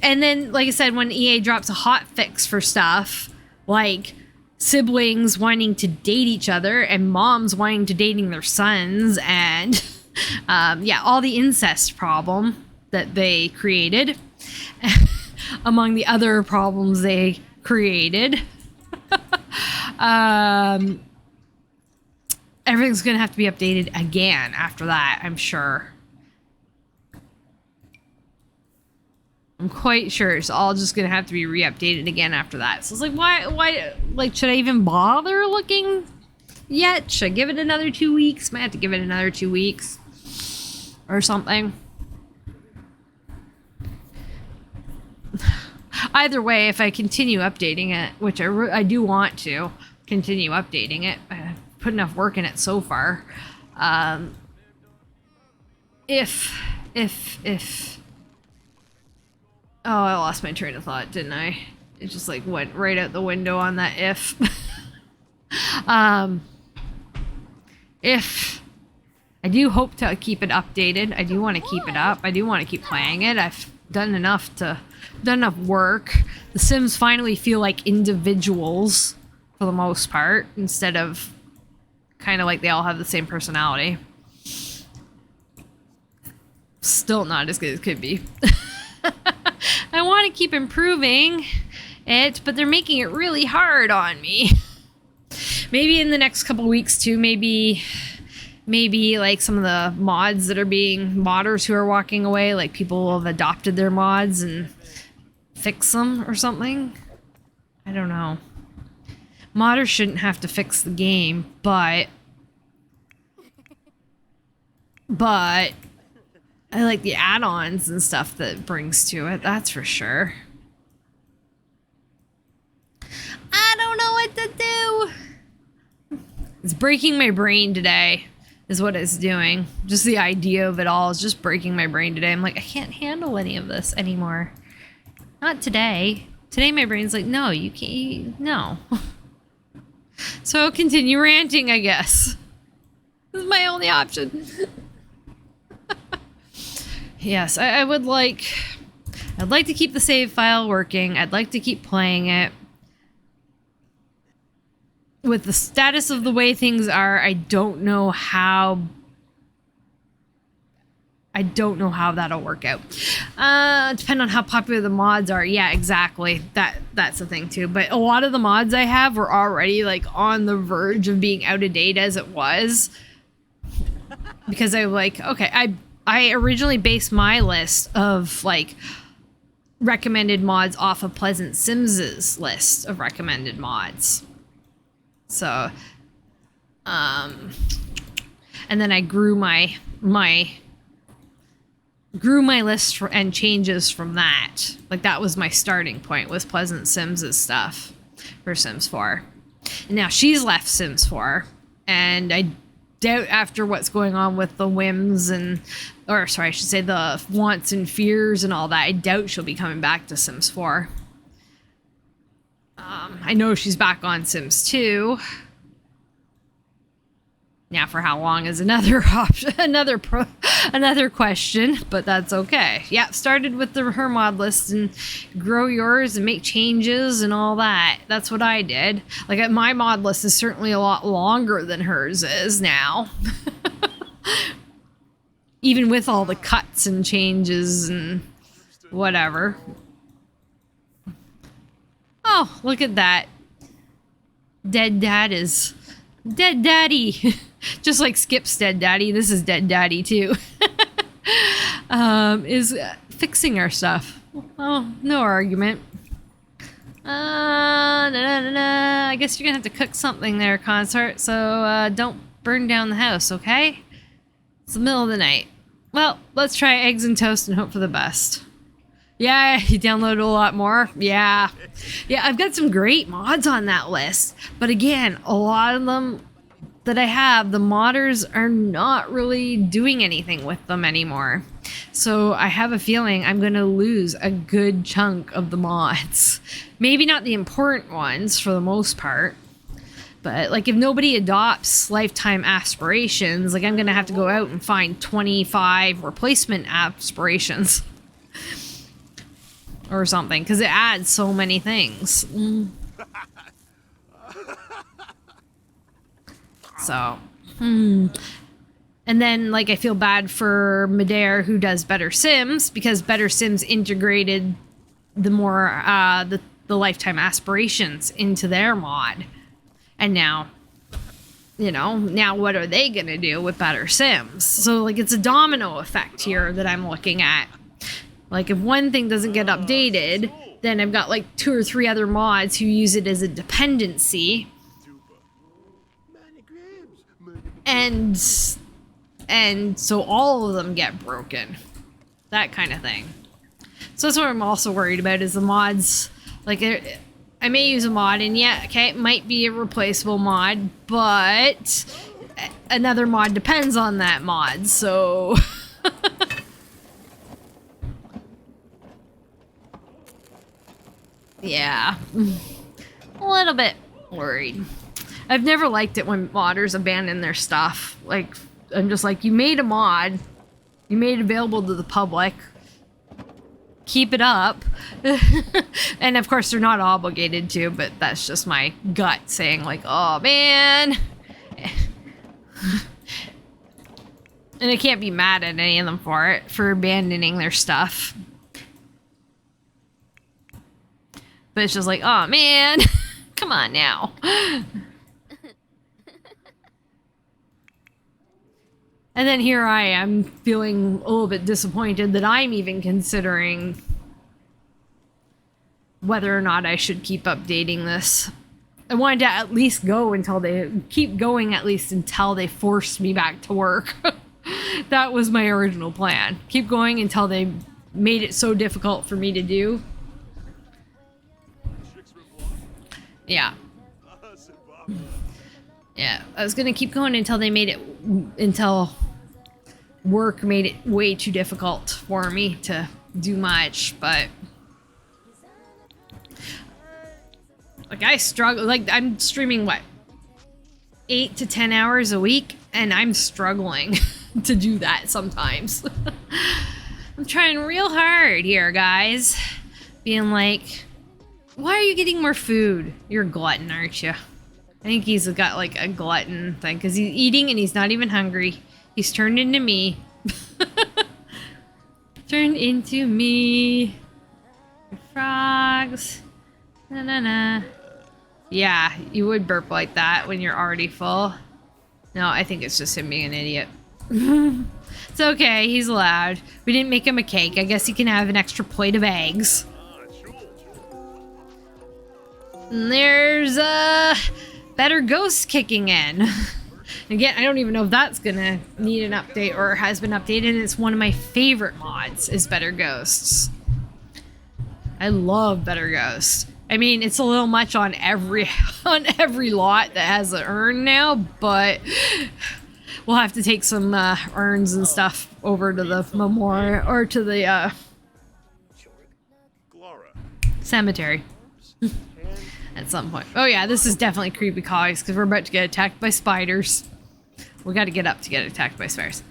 A: And then, like I said, when EA drops a hot fix for stuff, like siblings wanting to date each other and moms wanting to dating their sons, and all the incest problem that they created, among the other problems they created. Everything's gonna have to be updated again after that, I'm sure. I'm quite sure it's all just gonna have to be re-updated again after that. So it's like, why, like, should I even bother looking yet? Should I give it another 2 weeks? Might have to give it another 2 weeks or something. Either way, if I continue updating it, which I do want to continue updating it, put enough work in it so far. If oh, I lost my train of thought, didn't I? It just like went right out the window on that if. If I do hope to keep it updated, I do want to keep it up. I do want to keep playing it. I've done enough work. The Sims finally feel like individuals for the most part, instead of kind of like they all have the same personality. Still not as good as it could be. I want to keep improving it, but they're making it really hard on me. Maybe in the next couple weeks too, maybe like some of the mods that are modders who are walking away, like people will have adopted their mods and fix them or something. I don't know. Modders shouldn't have to fix the game, but I like the add-ons and stuff that it brings to it, that's for sure. I don't know what to do. It's breaking my brain today, is what it's doing. Just the idea of it all is just breaking my brain today. I'm like, I can't handle any of this anymore. Not today. Today my brain's like, no, you can't, no. So I'll continue ranting, I guess. This is my only option. Yes, I'd like to keep the save file working. I'd like to keep playing it. With the status of the way things are, I don't know how that'll work out. Depending on how popular the mods are. Yeah, exactly. That's the thing too. But a lot of the mods I have were already like on the verge of being out of date as it was. Because I like, okay, I originally based my list of like recommended mods off of Pleasant Sims's list of recommended mods. So, and then I grew my list and changes from that. Like that was my starting point, was Pleasant Sims's stuff for Sims 4. And now she's left Sims 4, and I doubt after what's going on with the whims I should say the wants and fears and all that, I doubt she'll be coming back to Sims 4. I know she's back on Sims 2. Now, for how long is another option, another question, but that's okay. Yeah, started with her mod list and grow yours and make changes and all that. That's what I did. Like, my mod list is certainly a lot longer than hers is now. Even with all the cuts and changes and whatever. Oh, look at that. Dead Dad is... Dead Daddy. Just like Skip's Dead Daddy, this is Dead Daddy too. Is fixing our stuff. Oh, no argument. I guess you're gonna have to cook something there, consort, so don't burn down the house, okay? It's the middle of the night. Well, let's try eggs and toast and hope for the best. Yeah, you download a lot more. Yeah. Yeah, I've got some great mods on that list. But again, a lot of them that I have, the modders are not really doing anything with them anymore. So I have a feeling I'm going to lose a good chunk of the mods. Maybe not the important ones for the most part. But like if nobody adopts lifetime aspirations, like I'm going to have to go out and find 25 replacement aspirations. Or something, because it adds so many things. So, and then like I feel bad for Madare who does Better Sims, because Better Sims integrated the more the lifetime aspirations into their mod, and now, you know, now what are they gonna do with Better Sims? So like it's a domino effect here that I'm looking at. Like if one thing doesn't get updated, then I've got like 2 or 3 other mods who use it as a dependency. And so all of them get broken. That kind of thing. So that's what I'm also worried about is the mods. Like I may use a mod and yeah, okay, it might be a replaceable mod, but another mod depends on that mod, so... Yeah, a little bit worried. I've never liked it when modders abandon their stuff. Like, I'm just like, you made a mod, you made it available to the public, keep it up. And of course they're not obligated to, but that's just my gut saying like, oh man. And I can't be mad at any of them for it, for abandoning their stuff. But it's just like, oh man, come on now. And then here I am feeling a little bit disappointed that I'm even considering whether or not I should keep updating this. I wanted to at least go until they keep going, at least until they forced me back to work. That was my original plan. Keep going until they made it so difficult for me to do. Yeah. Yeah, I was gonna keep going until they made it, until work made it way too difficult for me to do much, but like I struggle, like I'm streaming what, 8 to 10 hours a week, and I'm struggling to do that sometimes. I'm trying real hard here, guys, being like, why are you getting more food? You're a glutton, aren't you? I think he's got like a glutton thing because he's eating and he's not even hungry. He's turned into me. Turned into me. Frogs. Na na na. Yeah, you would burp like that when you're already full. No, I think it's just him being an idiot. It's okay, he's allowed. We didn't make him a cake. I guess he can have an extra plate of eggs. And there's Better Ghosts kicking in. Again, I don't even know if that's gonna need an update or has been updated. It's one of my favorite mods is Better Ghosts. I love Better Ghosts. I mean, it's a little much on every lot that has an urn now, but we'll have to take some urns and stuff over to the memorial or to the cemetery. At some point. Oh yeah, this is definitely creepy comics because we're about to get attacked by spiders. We got to get up to get attacked by spiders.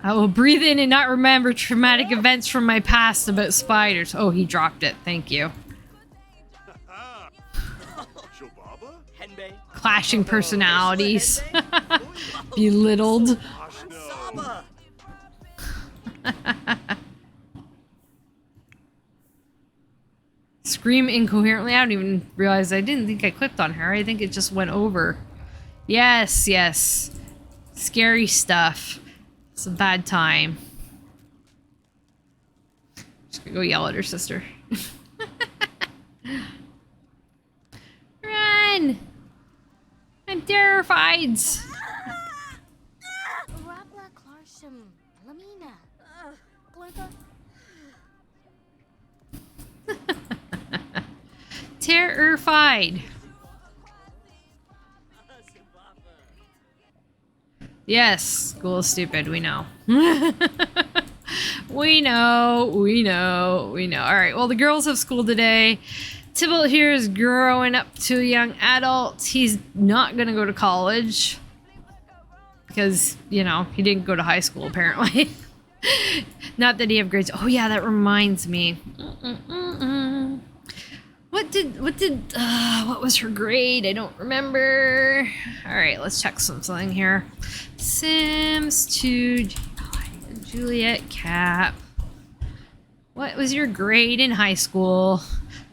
A: I will breathe in and not remember traumatic events from my past about spiders. Oh, he dropped it. Thank you. Clashing personalities. Belittled. Scream incoherently. I don't even realize I didn't think I clicked on her. I think it just went over. Yes, yes. Scary stuff. It's a bad time. Just gonna go yell at her sister. Run! I'm terrified. Terrified. Yes, school is stupid, we know. We know. Alright, well the girls have school today. Tybalt here is growing up to a young adult. He's not gonna go to college. Because, you know, he didn't go to high school apparently. Not that he have grades. Oh yeah, that reminds me. What was her grade? I don't remember. All right, let's check something here. Sims 2, Juliette Capp. What was your grade in high school?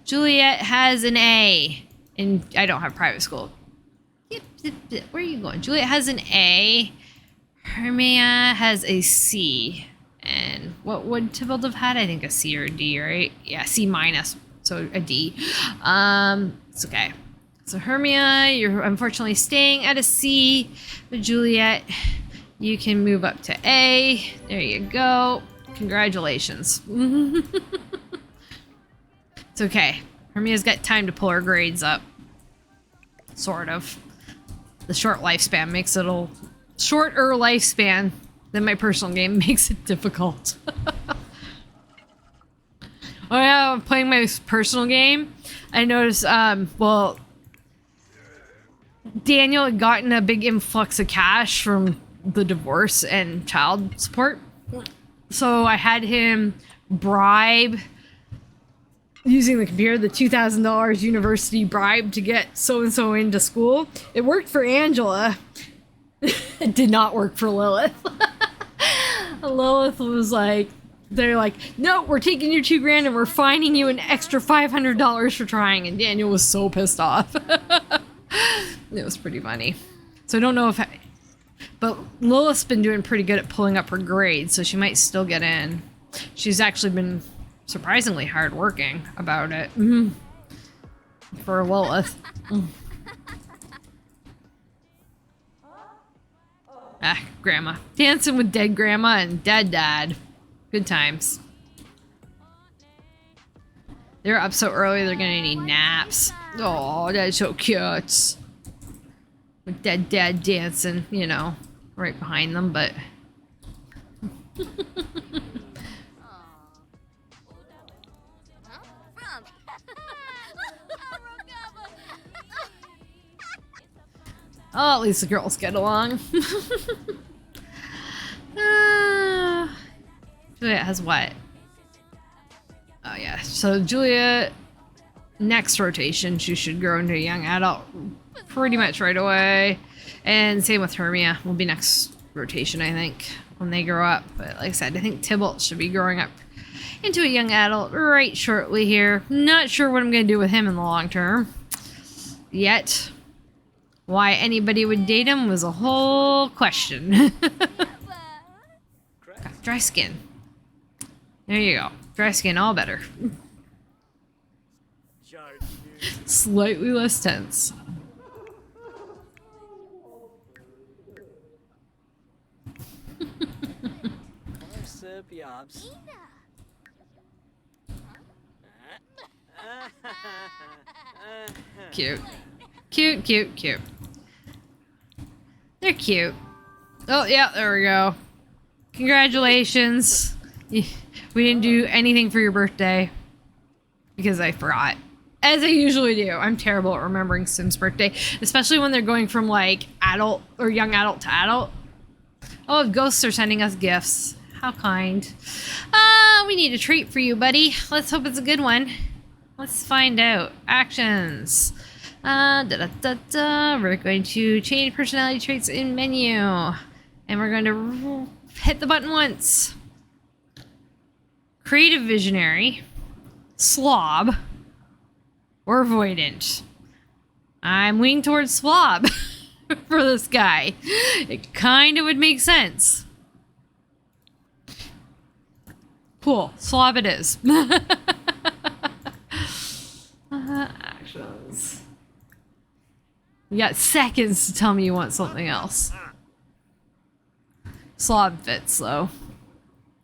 A: Juliette has an A, and I don't have private school. Where are you going? Juliette has an A. Hermia has a C. And what would Tybalt have had? I think a C or a D, right? Yeah, C minus. So a D. It's okay. So Hermia, you're unfortunately staying at a C. But Juliette, you can move up to A. There you go. Congratulations. It's okay. Hermia's got time to pull her grades up. Sort of. The short lifespan makes it a shorter lifespan than my personal game makes it difficult. Oh yeah, I'm playing my personal game. I noticed, well, Daniel had gotten a big influx of cash from the divorce and child support. So I had him bribe, using the computer, the $2,000 university bribe to get so-and-so into school. It worked for Angela. It did not work for Lilith. Lilith was like, they're like, no, we're taking your $2,000 and we're fining you an extra $500 for trying. And Daniel was so pissed off. It was pretty funny. So I don't know if, but Lilith's been doing pretty good at pulling up her grades, so she might still get in. She's actually been surprisingly hardworking about it. For Lilith. Ah, grandma. Dancing with dead grandma and dead dad. Good times. They're up so early, they're gonna need naps. Oh, that's so cute. With dead dad dancing, you know, right behind them, but... Oh, at least the girls get along. Juliet has what? Oh yeah, so Juliet, next rotation, she should grow into a young adult pretty much right away. And same with Hermia, will be next rotation, I think, when they grow up. But like I said, I think Tybalt should be growing up into a young adult right shortly here. Not sure what I'm going to do with him in the long term yet. Why anybody would date him was a whole question. Dry skin. There you go. Dry skin, all better. Slightly less tense. Cute. Cute, cute, cute. They're cute. Oh, yeah, there we go. Congratulations. We didn't do anything for your birthday. Because I forgot. As I usually do. I'm terrible at remembering Sim's birthday. Especially when they're going from, like, adult or young adult to adult. Oh, ghosts are sending us gifts. How kind. We need a treat for you, buddy. Let's hope it's a good one. Let's find out. Actions. We're going to change personality traits in menu. And we're going to hit the button once. Creative visionary. Slob. Or avoidant. I'm leaning towards slob for this guy. It kind of would make sense. Cool. Slob it is. Actions. You got seconds to tell me you want something else. Slob fits though.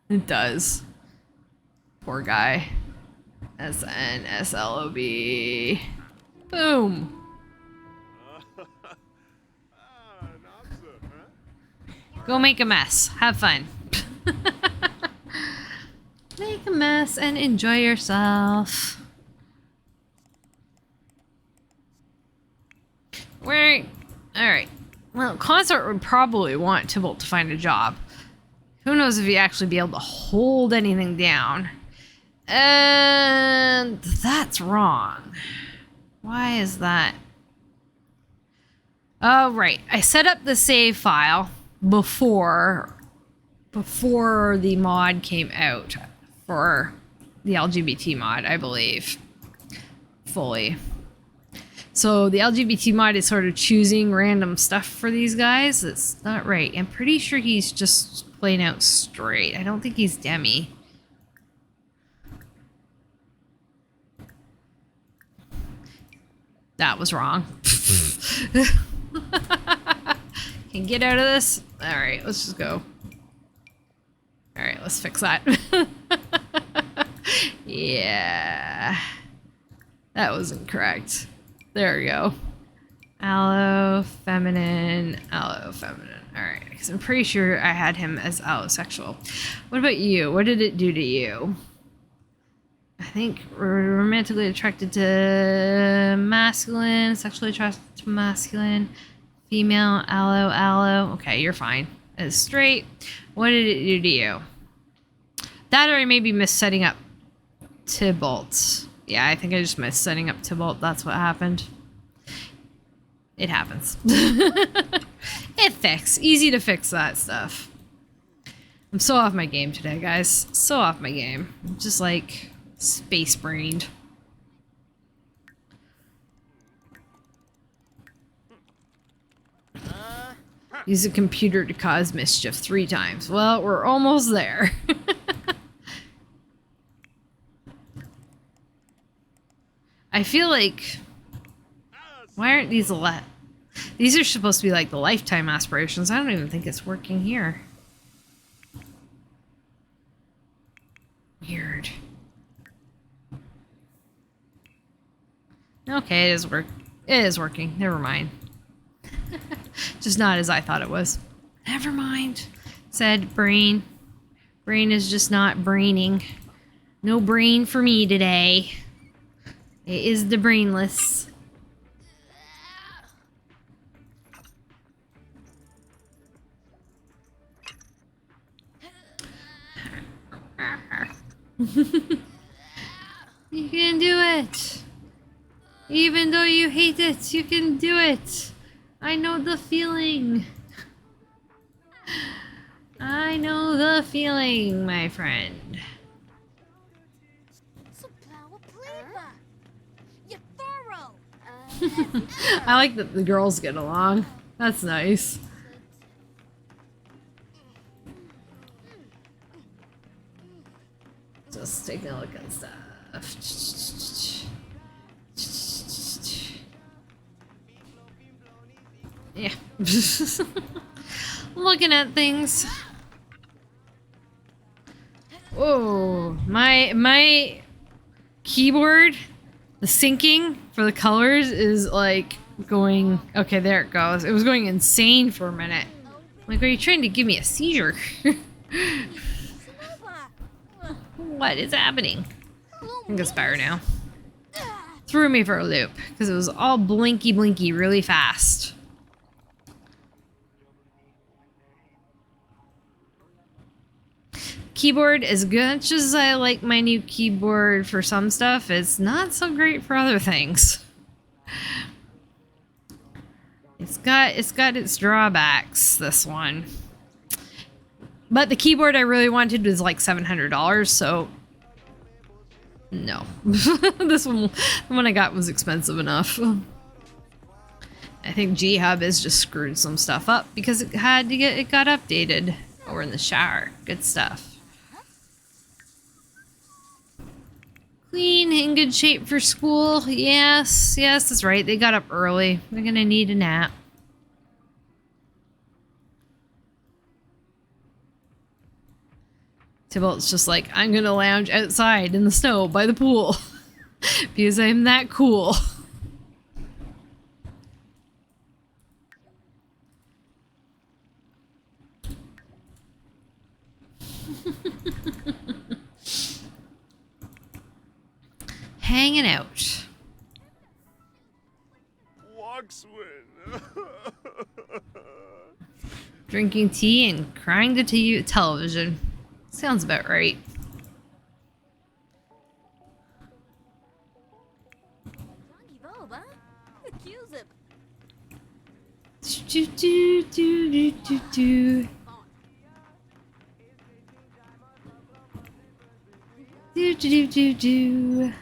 A: It does. Poor guy. SNSLOB. Boom. Go make a mess. Have fun. Make a mess and enjoy yourself. Alright. Well, Consort would probably want Tybalt to find a job. Who knows if he'd actually be able to hold anything down. And that's wrong. Why is that? Oh, right. I set up the save file before the mod came out for the LGBT mod, I believe. Fully. So the LGBT mod is sort of choosing random stuff for these guys. It's not right. I'm pretty sure he's just plain out straight. I don't think he's demi. That was wrong. Can get out of this? Alright, let's just go. Alright, let's fix that. Yeah. That was incorrect. There we go. Allo, feminine, allo, feminine. Alright, because I'm pretty sure I had him as allosexual. What about you? What did it do to you? I think we're romantically attracted to masculine, sexually attracted to masculine, female, allo. Okay, you're fine. As straight. What did it do to you? That or I maybe missed setting up Tybalt. Yeah, I think I just missed setting up Tybalt. That's what happened. It happens. It fixed. Easy to fix that stuff. I'm so off my game today, guys. So off my game. I'm just like space brained. Use a computer to cause mischief 3 times. Well, we're almost there. I feel like... Why aren't these These are supposed to be like the lifetime aspirations. I don't even think it's working here. Weird. Okay, it is working. Never mind. Just not as I thought it was. Never mind. Said brain. Brain is just not braining. No brain for me today. It is the brainless. You can do it. Even though you hate it, you can do it. I know the feeling. I know the feeling, my friend. I like that the girls get along. That's nice. Just taking a look at stuff. Yeah. Looking at things. Whoa. My keyboard, the syncing for the colors is like going... Okay, there it goes. It was going insane for a minute. Like, are you trying to give me a seizure? What is happening? I think it's better now. Threw me for a loop because it was all blinky really fast. Keyboard, as much as I like my new keyboard for some stuff, it's not so great for other things. It's got its drawbacks, this one. But the keyboard I really wanted was like $700, so no. This one, the one I got was expensive enough. I think G-Hub has just screwed some stuff up because it got updated. Oh, we're in the shower. Good stuff. Clean, in good shape for school. Yes, that's right. They got up early. They're gonna need a nap. Tybalt's just like, I'm gonna lounge outside in the snow by the pool because I'm that cool. Hanging out. Drinking tea and crying to television. Sounds about right. Do, do, do, do, do, do. Do, do, do, do, do.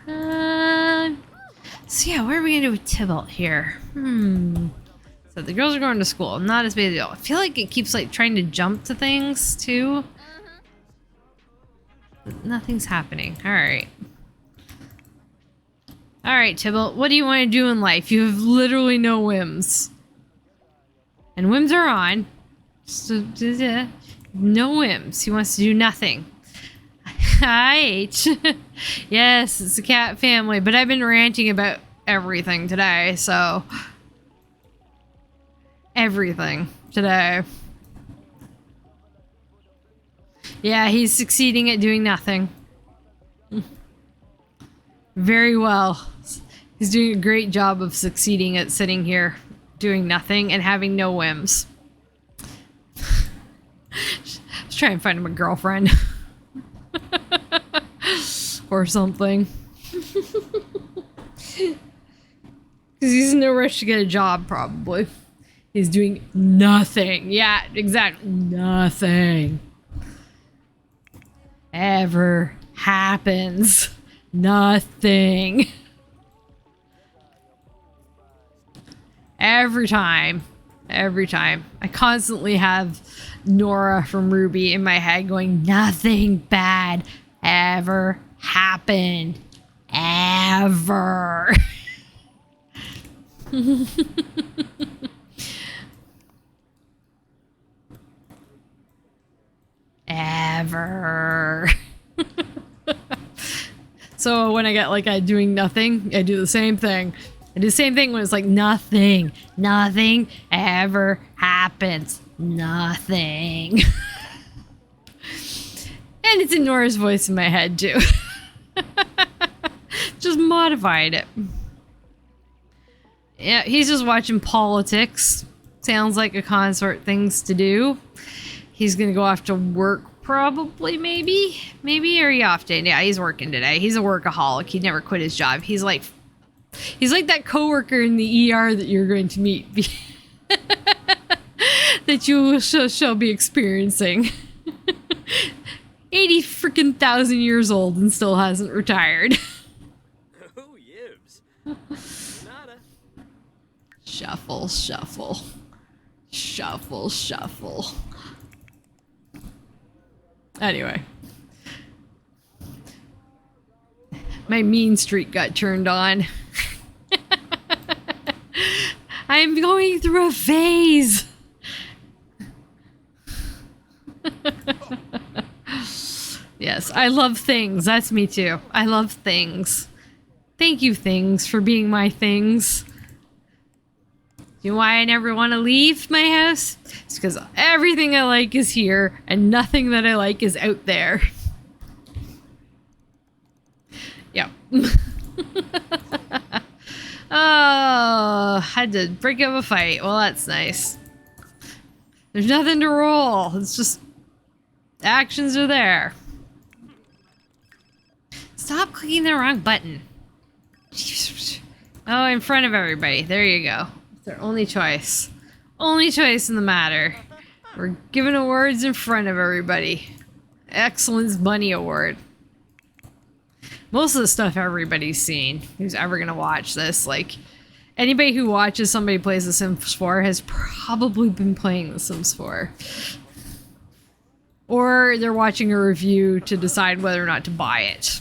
A: So yeah, what are we gonna do with Tybalt here? So the girls are going to school. Not as big a deal. I feel like it keeps like trying to jump to things too. But nothing's happening. Alright. Alright, Tybalt, what do you want to do in life? You have literally no whims. And whims are on. So, no whims. He wants to do nothing. Hi. Yes, it's a cat family, but I've been ranting about everything today, so... Everything today. Yeah, he's succeeding at doing nothing. Very well. He's doing a great job of succeeding at sitting here, doing nothing, and having no whims. Let's try and find him a girlfriend. Or something. Because he's in no rush to get a job, probably. He's doing nothing. Yeah, exactly. Nothing. Ever happens. Nothing. Every time. Every time. I constantly have Nora from Ruby in my head going, nothing bad ever happened. Ever. Ever. So when I get like a doing nothing, I do the same thing. I do the same thing when it's like nothing. Nothing ever happens. Nothing. And it's in Nora's voice in my head too. Just modified it. Yeah, he's just watching politics. Sounds like a consort things to do. He's gonna go off to work probably, maybe? Maybe, or he off day? Yeah, he's working today. He's a workaholic. He never quit his job. He's like that coworker in the ER that you're going to meet. That you shall be experiencing. 80 freaking thousand years old and still hasn't retired.
B: Oh, yibs. Nada.
A: Shuffle, shuffle. Shuffle, shuffle. Anyway. My mean streak got turned on. I'm going through a phase. Yes, I love things. That's me too. I love things. Thank you, things, for being my things. You know why I never want to leave my house? It's because everything I like is here, and nothing that I like is out there. Yeah. Oh, had to break up a fight. Well, that's nice. There's nothing to roll. It's just actions are there. Stop clicking the wrong button. Oh, in front of everybody. There you go. It's their only choice. Only choice in the matter. We're giving awards in front of everybody. Excellence Bunny Award. Most of the stuff everybody's seen who's ever gonna watch this. Like, anybody who watches somebody plays The Sims 4 has probably been playing The Sims 4. Or they're watching a review to decide whether or not to buy it.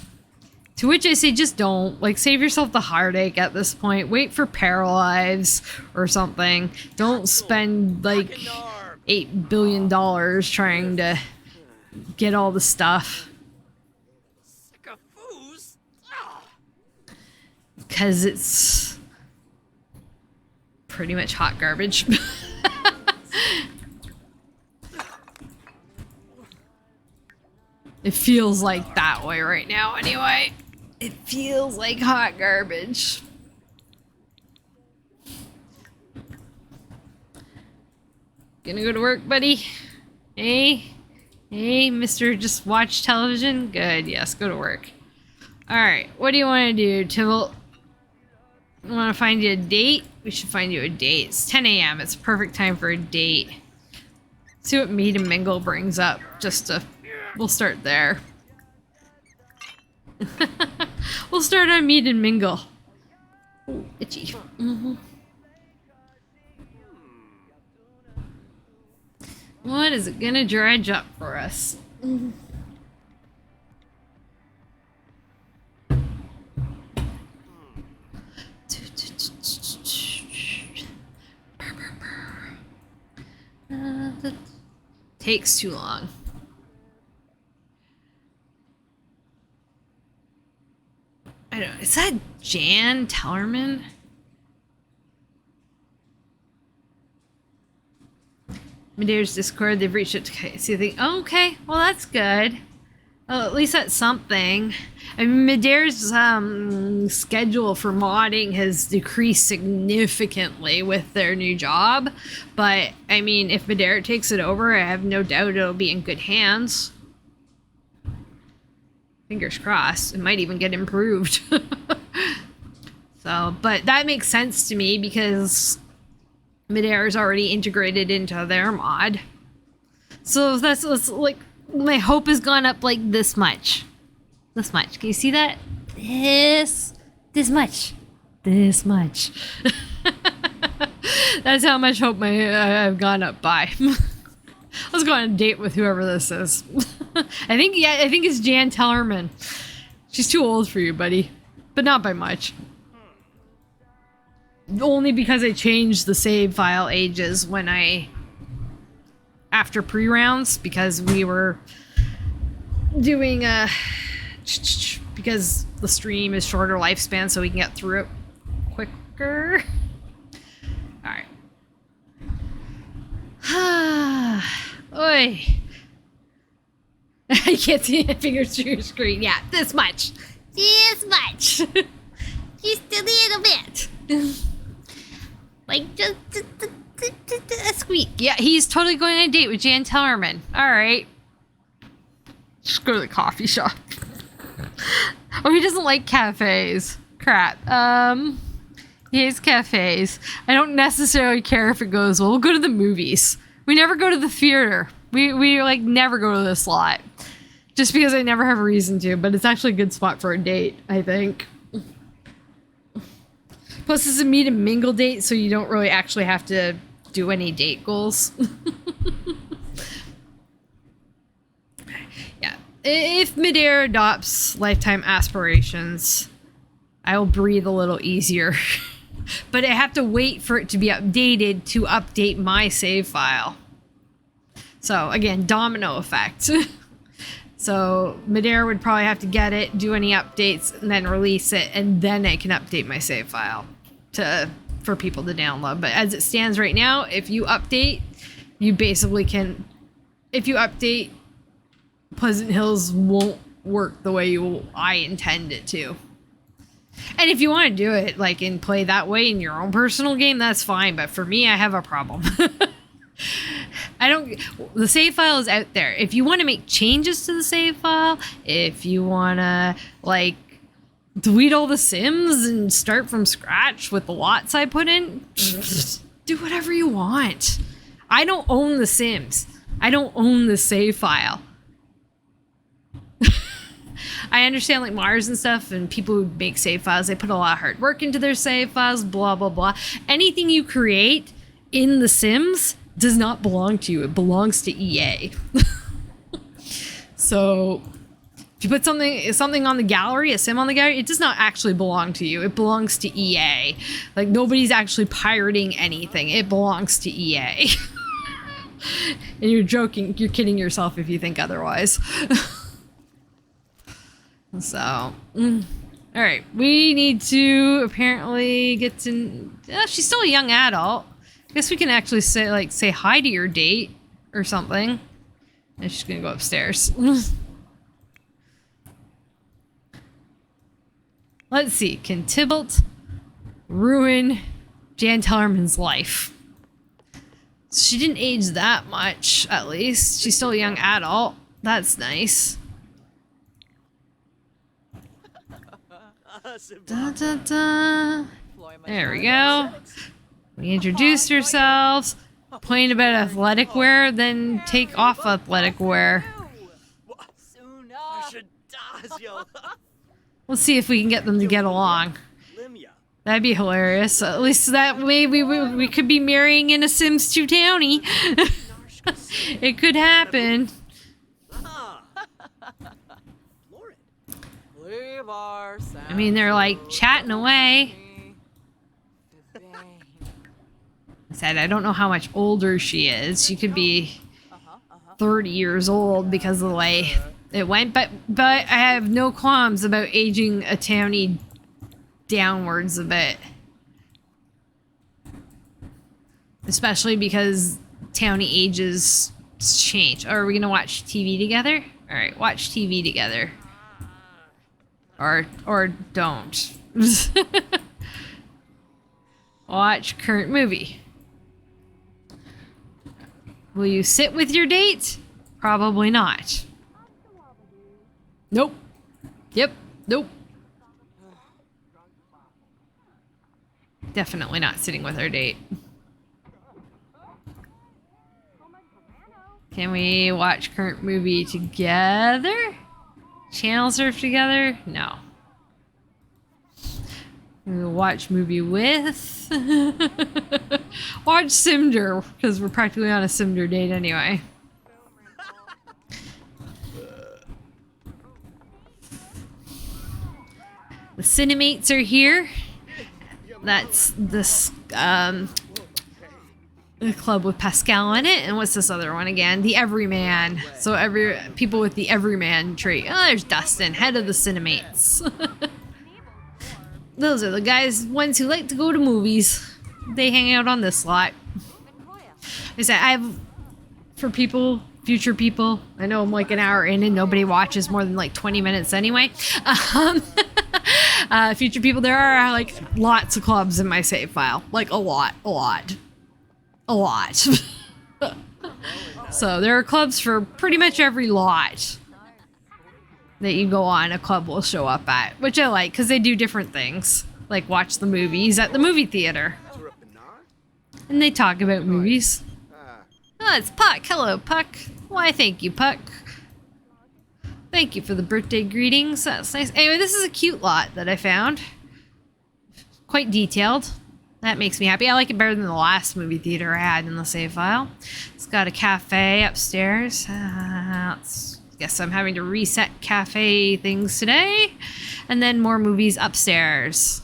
A: To which I say, just don't. Like, save yourself the heartache at this point. Wait for Paralives or something. Don't spend, like, $8 billion trying to get all the stuff.
B: Sycophants. Ah.
A: Because it's pretty much hot garbage. It feels like that way right now anyway. It feels like hot garbage. Gonna go to work, buddy? Hey? Hey, Mr. Just Watch Television? Good, yes, go to work. Alright, what do you want to do, Tybalt? Want to find you a date? We should find you a date. It's 10 a.m. It's a perfect time for a date. See what Meet and Mingle brings up. We'll start there. We'll start on Meet and Mingle. Ooh, itchy. Mm-hmm. What is it gonna dredge up for us? Mm-hmm. That takes too long. I don't know. Is that Jan Tellerman? Medeiros Discord, they've reached out to see the thing. Oh, okay, well that's good. Well, at least that's something. I mean, Medeiros' schedule for modding has decreased significantly with their new job. But, I mean, if Medeiros takes it over, I have no doubt it'll be in good hands. Fingers crossed. It might even get improved. So, but that makes sense to me because Medeiros already integrated into their mod. So that's like, my hope has gone up like this much. This much. Can you see that? This much. This much. That's how much hope I've gone up by. Let's go on a date with whoever this is. I think it's Jan Tellerman. She's too old for you, buddy. But not by much. Only because I changed the save file ages after pre-rounds, because we were doing because the stream is shorter lifespan, so we can get through it quicker. Alright. Oi. I can't see my fingers through your screen. Yeah, this much. This much. Just a little bit. Like, just a squeak. Yeah, he's totally going on a date with Jan Tellerman. Alright. Just go to the coffee shop. Oh, he doesn't like cafes. Crap. He hates cafes. I don't necessarily care if it goes well. We'll go to the movies. We never go to the theater. We like never go to this lot. Just because I never have a reason to, but it's actually a good spot for a date, I think. Plus, it's a meet and mingle date, so you don't really actually have to do any date goals. Yeah. If Medeiros adopts lifetime aspirations, I will breathe a little easier. But I have to wait for it to be updated to update my save file. So, again, domino effect. So, Medeiros would probably have to get it, do any updates, and then release it, and then I can update my save file for people to download. But as it stands right now, if you update, you basically can... If you update, Pleasant Hills won't work the way I intend it to. And if you want to do it, like, and play that way in your own personal game, that's fine. But for me, I have a problem. The save file is out there. If you want to make changes to the save file, if you want to, like, delete all the Sims and start from scratch with the lots I put in, do whatever you want. I don't own the Sims. I don't own the save file. I understand, like, Mars and stuff, and people who make save files, they put a lot of hard work into their save files, blah, blah, blah. Anything you create in The Sims does not belong to you. It belongs to EA. So, if you put something on the gallery, a sim on the gallery, it does not actually belong to you. It belongs to EA. Like, nobody's actually pirating anything. It belongs to EA. And you're joking, you're kidding yourself if you think otherwise. So, alright, we need to apparently get to... she's still a young adult. I guess we can actually say hi to your date or something. And she's gonna go upstairs. Let's see, can Tybalt ruin Jan Tellerman's life? She didn't age that much, at least. She's still a young adult. That's nice. Da, da, da. There we go. We introduced ourselves. Complain about athletic wear, then take off athletic wear. Let's see if we can get them to get along. That'd be hilarious. At least that way we could be marrying in a Sims 2 townie. It could happen. I mean, they're like chatting away. I said, I don't know how much older she is. She could be 30 years old because of the way it went. But I have no qualms about aging a townie downwards a bit. Especially because townie ages change. Oh, are we going to watch TV together? Alright, watch TV together. Or don't. Watch current movie. Will you sit with your date? Probably not. Nope. Yep. Nope. Definitely not sitting with our date. Can we watch current movie together? Channel surf together? No. We'll watch movie with. Watch Simder, because we're practically on a Simder date anyway. The Cinemates are here. That's this the club with Pascal in it. And what's this other one again? The Everyman. So people with the Everyman trait. Oh, there's Dustin, head of the Cinemates. Those are the ones who like to go to movies. They hang out on this lot. I said, for future people, I know I'm like an hour in and nobody watches more than like 20 minutes anyway. Future people, there are like lots of clubs in my save file. Like a lot. So there are clubs for pretty much every lot that you go on, a club will show up at, which I like because they do different things, like watch the movies at the movie theater, and they talk about movies. Oh, it's Puck. Hello, Puck. Why, thank you, Puck. Thank you for the birthday greetings. That's nice. Anyway, this is a cute lot that I found. Quite detailed. That makes me happy. I like it better than the last movie theater I had in the save file. It's got a cafe upstairs. Guess I'm having to reset cafe things today. And then more movies upstairs.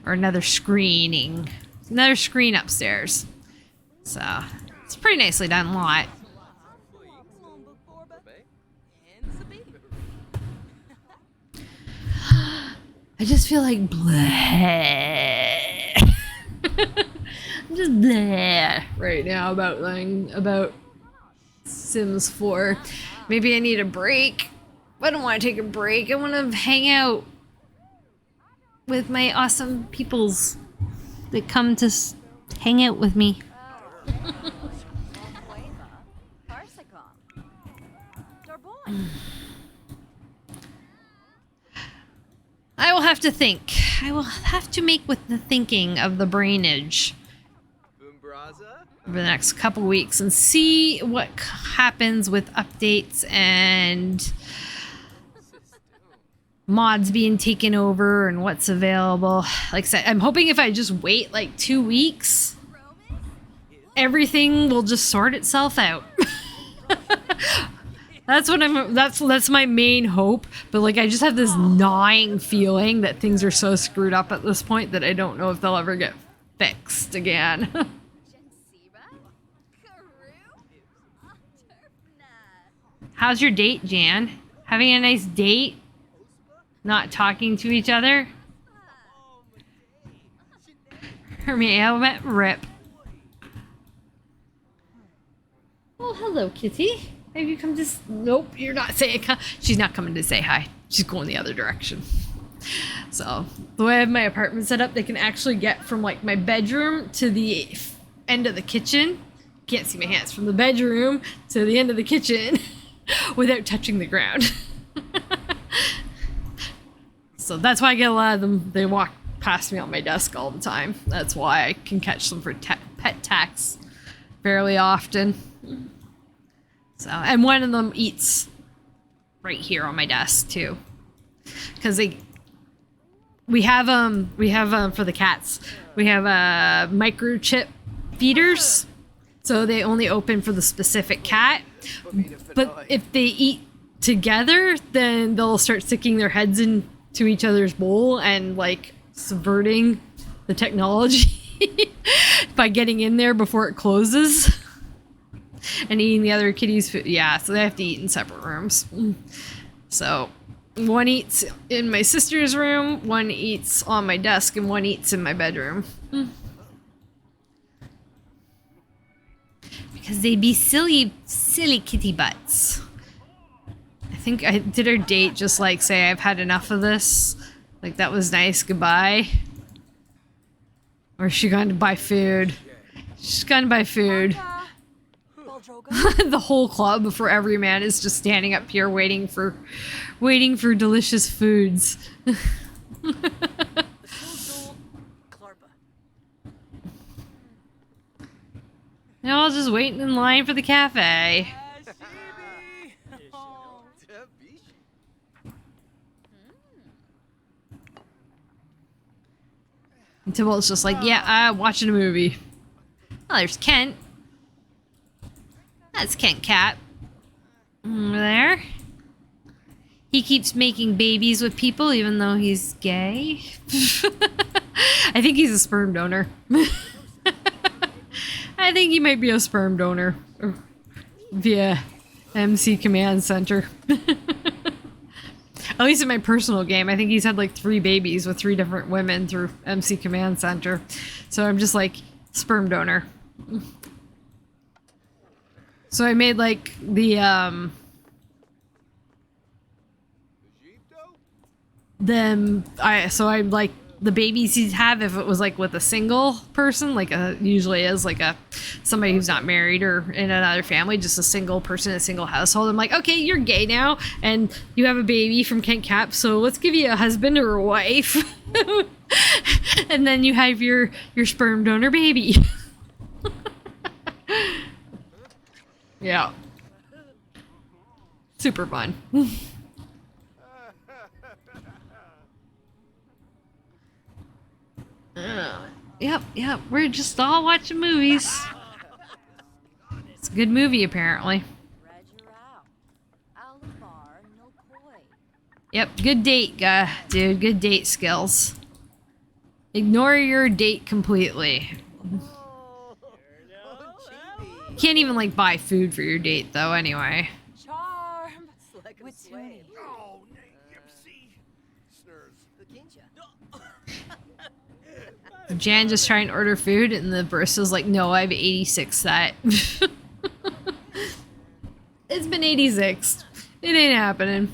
A: Or another screening. Another screen upstairs. So, it's a pretty nicely done lot. I just feel like bleh. I'm just bleh right now about Sims 4. Maybe I need a break. I don't want to take a break. I want to hang out with my awesome peoples that come to hang out with me. I will have to think. I will have to make with the thinking of the brainage over the next couple weeks and see what happens with updates and mods being taken over and what's available. Like I said, I'm hoping if I just wait like 2 weeks, everything will just sort itself out. That's my main hope, but like I just have this gnawing feeling that things are so screwed up at this point that I don't know if they'll ever get fixed again. How's your date, Jan? Having a nice date? Not talking to each other? Romeo went rip. Oh, hello, kitty. Have you come to... Nope, you're not saying... She's not coming to say hi. She's going the other direction. So, the way I have my apartment set up, they can actually get from, like, my bedroom to the end of the kitchen. Can't see my hands. From the bedroom to the end of the kitchen without touching the ground. So that's why I get a lot of them. They walk past me on my desk all the time. That's why I can catch them for pet tax fairly often. So, and one of them eats right here on my desk too, because we have for the cats. We have microchip feeders, so they only open for the specific cat. But if they eat together, then they'll start sticking their heads into each other's bowl and like subverting the technology by getting in there before it closes and eating the other kitty's food. Yeah, so they have to eat in separate rooms. So one eats in my sister's room, one eats on my desk, and one eats in my bedroom. Because they be silly kitty butts. I think I did her date just like say, I've had enough of this. Like, that was nice, goodbye. Or is she gone to buy food? She's gone to buy food. The whole club for every man is just standing up here waiting for delicious foods. They're all just waiting in line for the cafe. And Tybalt's just like, yeah, watching a movie. Oh, there's Kent. That's Kent Capp. Over there. He keeps making babies with people even though he's gay. I think he's a sperm donor. I think he might be a sperm donor via MC Command Center. At least in my personal game, I think he's had like 3 babies with 3 different women through MC Command Center. So I'm just like, sperm donor. So I made like the I like the babies he'd have if it was like with a single person, like usually is like somebody who's not married or in another family, just a single person in a single household. I'm like, okay, you're gay now and you have a baby from Kent Capp, so let's give you a husband or a wife. And then you have your sperm donor baby. Yeah. Super fun. Yep, we're just all watching movies. It's a good movie, apparently. Yep, good date, dude. Good date skills. Ignore your date completely. Can't even, like, buy food for your date, though, anyway. Jan just trying to order food, and the barista's like, no, I have 86 set. It's been 86. It ain't happening.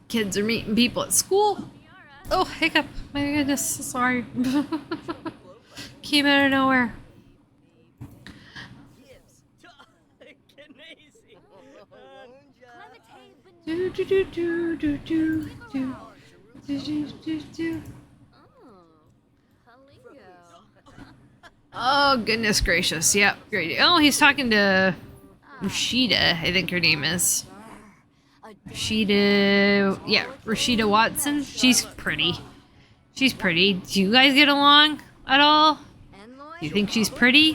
A: Kids are meeting people at school. Oh, hiccup. My goodness, sorry. Came out of nowhere. Do do do do do do do. Oh, goodness gracious. Yep, great. Oh, he's talking to Rashida, I think her name is. Rashida, yeah, Rashida Watson. She's pretty. She's pretty. Do you guys get along at all? Do you think she's pretty?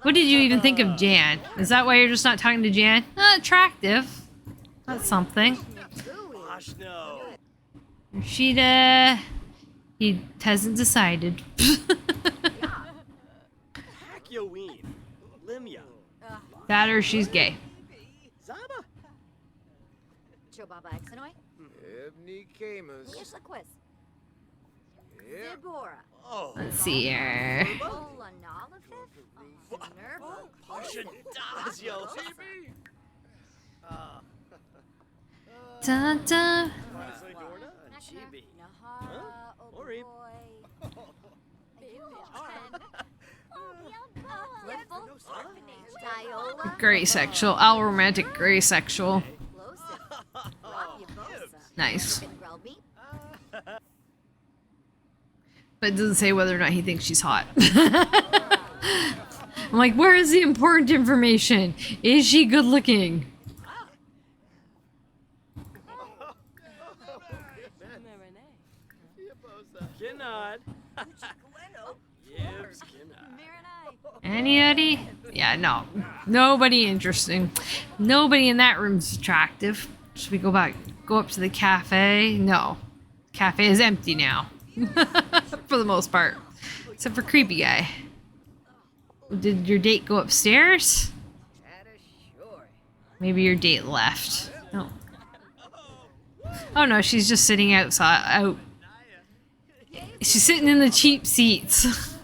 A: What did you even think of Jan? Is that why you're just not talking to Jan? Attractive. That's something. Rashida, he hasn't decided. That or she's gay.
B: Zaba.
C: Chobaba Exanoi?
D: Ebony Camus.
C: Yishlaquis.
D: Yeah.
C: Zibora.
B: Oh.
A: Let's see here.
C: Olanolifif? Nervo?
B: Pashandazio.
A: Dun, dun.
B: Dorna and Chibi.
C: Nahara,
B: Ori.
C: Diola?
A: Gray sexual. All romantic gray sexual. Nice. But it doesn't say whether or not he thinks she's hot. I'm like, where is the important information? Is she good looking?
B: Kinnad. Yibs Kinnad.
A: Anybody? Yeah, no. Nobody interesting. Nobody in that room's attractive. Should we go back? Go up to the cafe? No. Cafe is empty now. For the most part. Except for creepy guy. Did your date go upstairs? Maybe your date left. No. Oh no, she's just sitting outside. She's sitting in the cheap seats.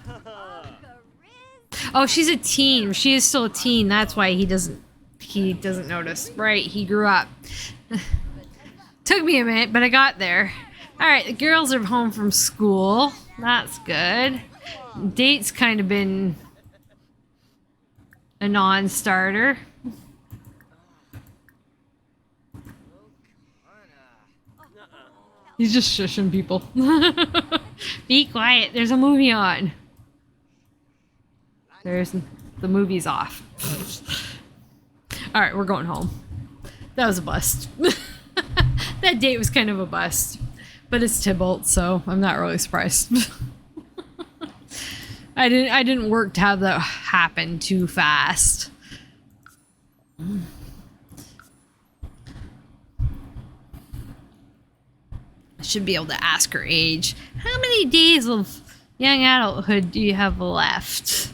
A: Oh, she's a teen. She is still a teen. That's why he doesn't notice. Right, he grew up. Took me a minute, but I got there. All right, the girls are home from school. That's good. Date's kind of been a non-starter. He's just shushing people. Be quiet. There's a movie on. The movie's off. All right, we're going home. That was a bust. That date was kind of a bust, but it's Tybalt, so I'm not really surprised. I didn't work to have that happen too fast. I should be able to ask her age. How many days of young adulthood do you have left?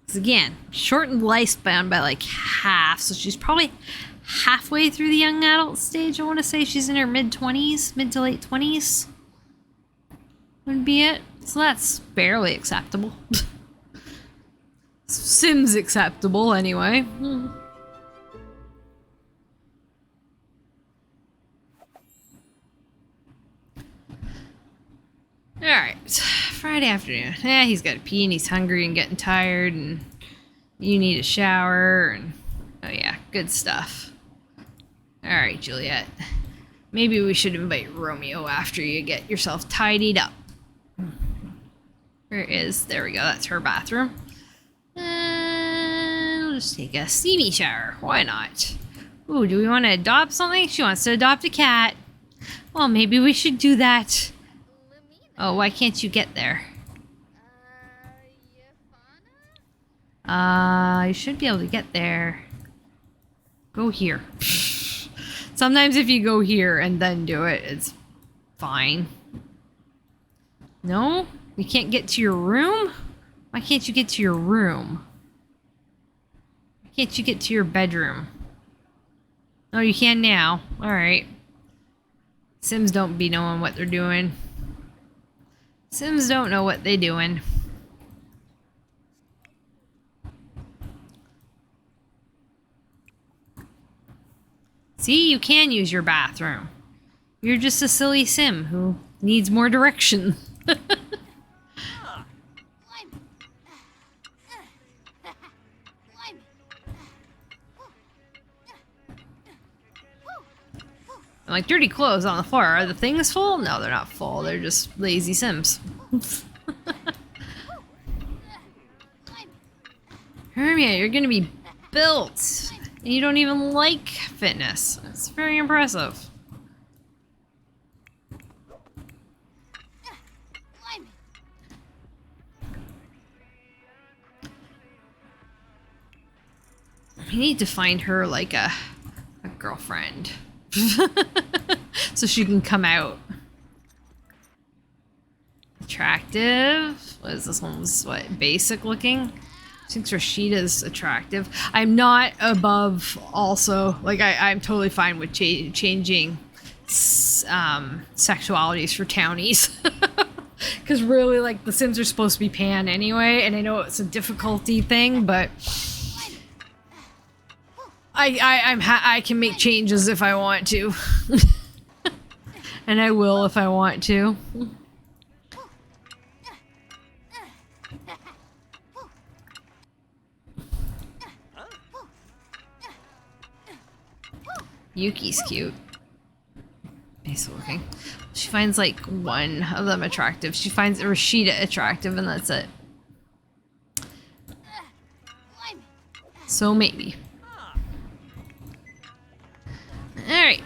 A: Because again, shortened lifespan by like half, so she's probably halfway through the young adult stage. I want to say she's in her mid-20s, mid to late 20s. Would be it. So that's barely acceptable. Sims acceptable anyway. Alright, Friday afternoon. Yeah, he's got to pee and he's hungry and getting tired and you need a shower and oh yeah, good stuff. Alright, Juliette. Maybe we should invite Romeo after you get yourself tidied up. There we go, that's her bathroom. And we'll just take a steamy shower. Why not? Ooh, do we want to adopt something? She wants to adopt a cat. Well, maybe we should do that. Oh, why can't you get there? You should be able to get there. Go here. Sometimes if you go here and then do it, it's fine. No? You can't get to your room? Why can't you get to your room? Why can't you get to your bedroom? Oh, you can now. Alright. Sims don't be knowing what they're doing. Sims don't know what they doing. See, you can use your bathroom. You're just a silly Sim who needs more direction. I'm like, dirty clothes on the floor. Are the things full? No, they're not full. They're just lazy Sims. Hermia, you're gonna be built. And you don't even like fitness. It's very impressive. We need to find her like a girlfriend. So she can come out. attractive. What is this one's what? Basic looking. I think Rashida's attractive. I'm not above also. Like I'm totally fine with changing sexualities for townies. Because really, like, the Sims are supposed to be pan anyway, and I know it's a difficulty thing, but I can make changes if I want to. And I will if I want to. Yuki's cute. Nice looking. She finds like one of them attractive. She finds Rashida attractive and that's it. So maybe. Alright.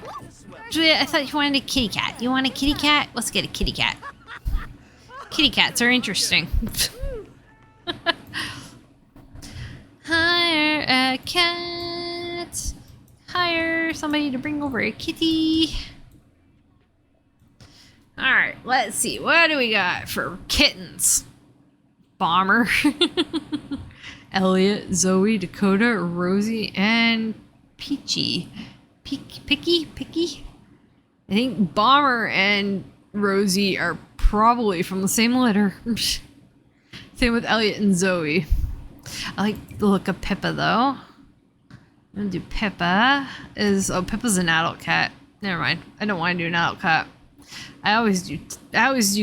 A: Julia, I thought you wanted a kitty cat. You want a kitty cat? Let's get a kitty cat. Kitty cats are interesting. Hire a cat. Hire somebody to bring over a kitty. Alright, let's see. What do we got for kittens? Bomber. Elliot, Zoe, Dakota, Rosie, and Peachy. Picky? I think Bomber and Rosie are probably from the same litter. Same with Elliot and Zoe. I like the look of Pippa though. I'm gonna do Pippa. Pippa's an adult cat. Never mind. I don't want to do an adult cat. I always do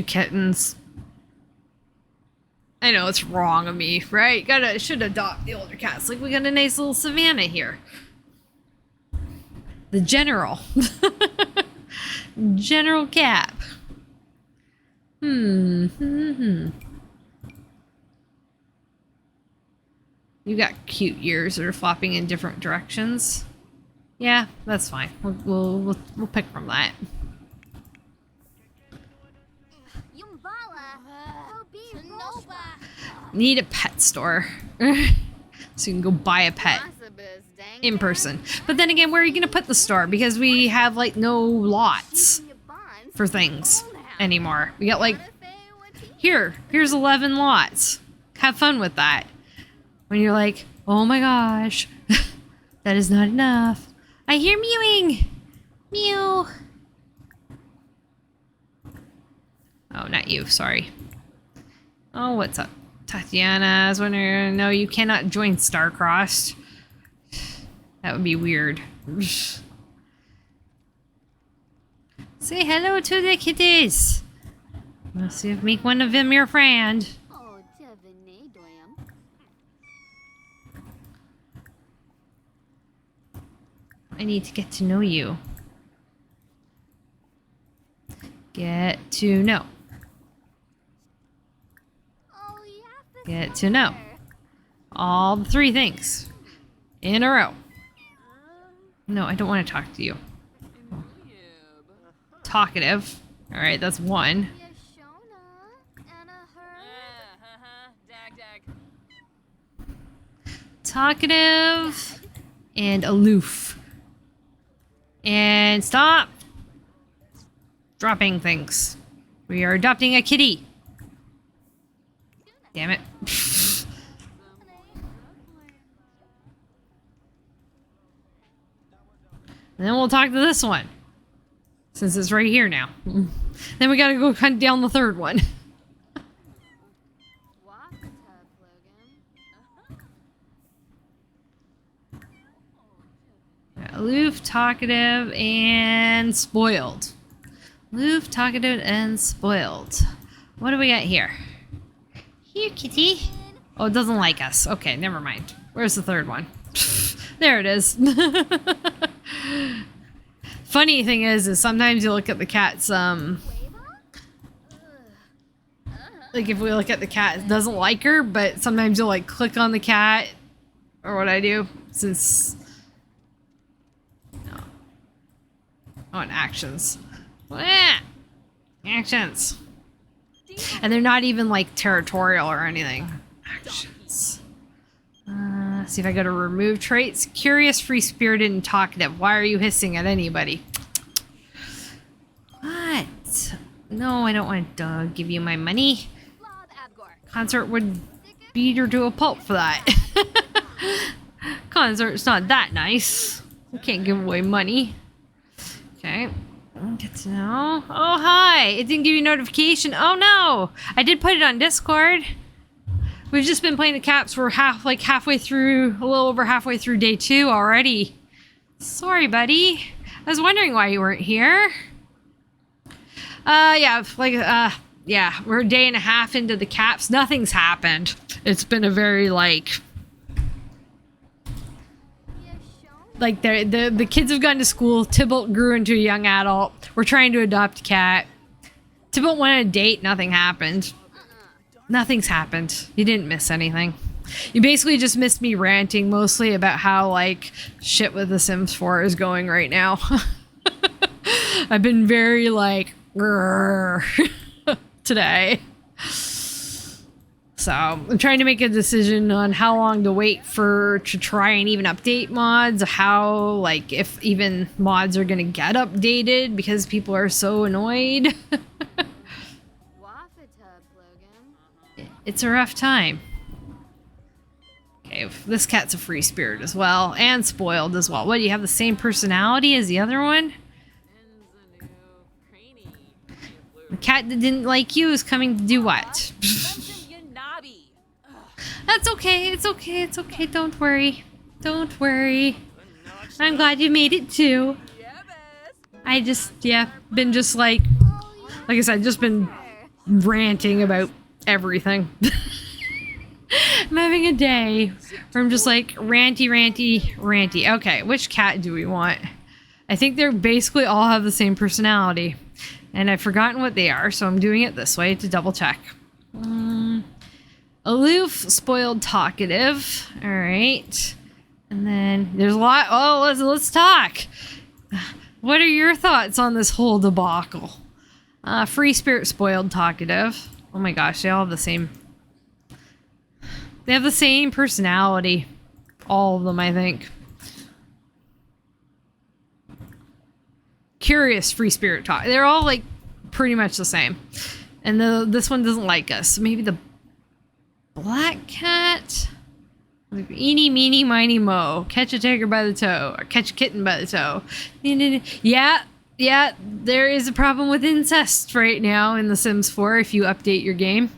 A: kittens. I know it's wrong of me, right? Should adopt the older cats. Like we got a nice little Savannah here. The General. General Capp. You got cute ears that are flopping in different directions. Yeah, that's fine. We'll pick from that. Need a pet store. So you can go buy a pet in person. But then again, where are you going to put the store? Because we have like no lots for things anymore. We got like, here's 11 lots. Have fun with that. When you're like, oh my gosh, that is not enough. I hear mewing. Mew. Oh, not you, sorry. Oh, what's up? Tatiana, I was wondering, no, you cannot join Starcrossed. That would be weird. Say hello to the kitties. Let's see if make one of them your friend. I need to get to know you. Get to know. Get to know. All the 3 things. In a row. No, I don't want to talk to you. Talkative. Alright, that's 1. Talkative. And aloof. And stop dropping things. We are adopting a kitty. Damn it. And then we'll talk to this one. Since it's right here now. Then we gotta go hunt down the 3rd one. Aloof, talkative, and spoiled. Aloof, talkative, and spoiled. What do we got here? Here, kitty. Oh, it doesn't like us. Okay, never mind. Where's the 3rd one? There it is. Funny thing is sometimes you look at the cat's, like if we look at the cat, it doesn't like her, but sometimes you'll like click on the cat, or what I do, since... On actions. Actions. And they're not even like territorial or anything. Actions. See if I go to remove traits. Curious, free-spirited, and talkative. Why are you hissing at anybody? What? No, I don't want to give you my money. Concert would beat her to a pulp for that. Concert's not that nice. We can't give away money. Okay. Get to know. Oh, hi. It didn't give you notification. Oh, no. I did put it on Discord. We've just been playing the Capps. We're halfway through, a little over halfway through day 2 already. Sorry, buddy. I was wondering why you weren't here. Yeah, we're a day and a half into the Capps. Nothing's happened. It's been a very, the kids have gone to school. Tybalt grew into a young adult. We're trying to adopt a cat. Tybalt went on a date. Nothing happened. Nothing's happened. You didn't miss anything. You basically just missed me ranting mostly about how, shit with The Sims 4 is going right now. I've been very, grrr today. So, I'm trying to make a decision on how long to wait to try and even update mods, how, if even mods are gonna get updated because people are so annoyed. It's a rough time. Okay, this cat's a free spirit as well, and spoiled as well. What, do you have the same personality as the other one? The cat that didn't like you is coming to do what? That's okay, it's okay, it's okay, don't worry. Don't worry. I'm glad you made it too. I just, been just like I said, just been ranting about everything. I'm having a day where I'm just ranty. Okay, which cat do we want? I think they're basically all have the same personality. And I've forgotten what they are, so I'm doing it this way to double check. Aloof, spoiled, talkative. Alright. And then there's a lot. Oh, let's talk. What are your thoughts on this whole debacle? Free spirit, spoiled, talkative. Oh my gosh, they all have the same. They have the same personality. All of them, I think. Curious, free spirit, talk. They're all pretty much the same. And this one doesn't like us. Maybe the black cat. Eeny, meeny, miny, mo. Catch a tiger by the toe. Or catch a kitten by the toe. Yeah, there is a problem with incest right now in The Sims 4 if you update your game.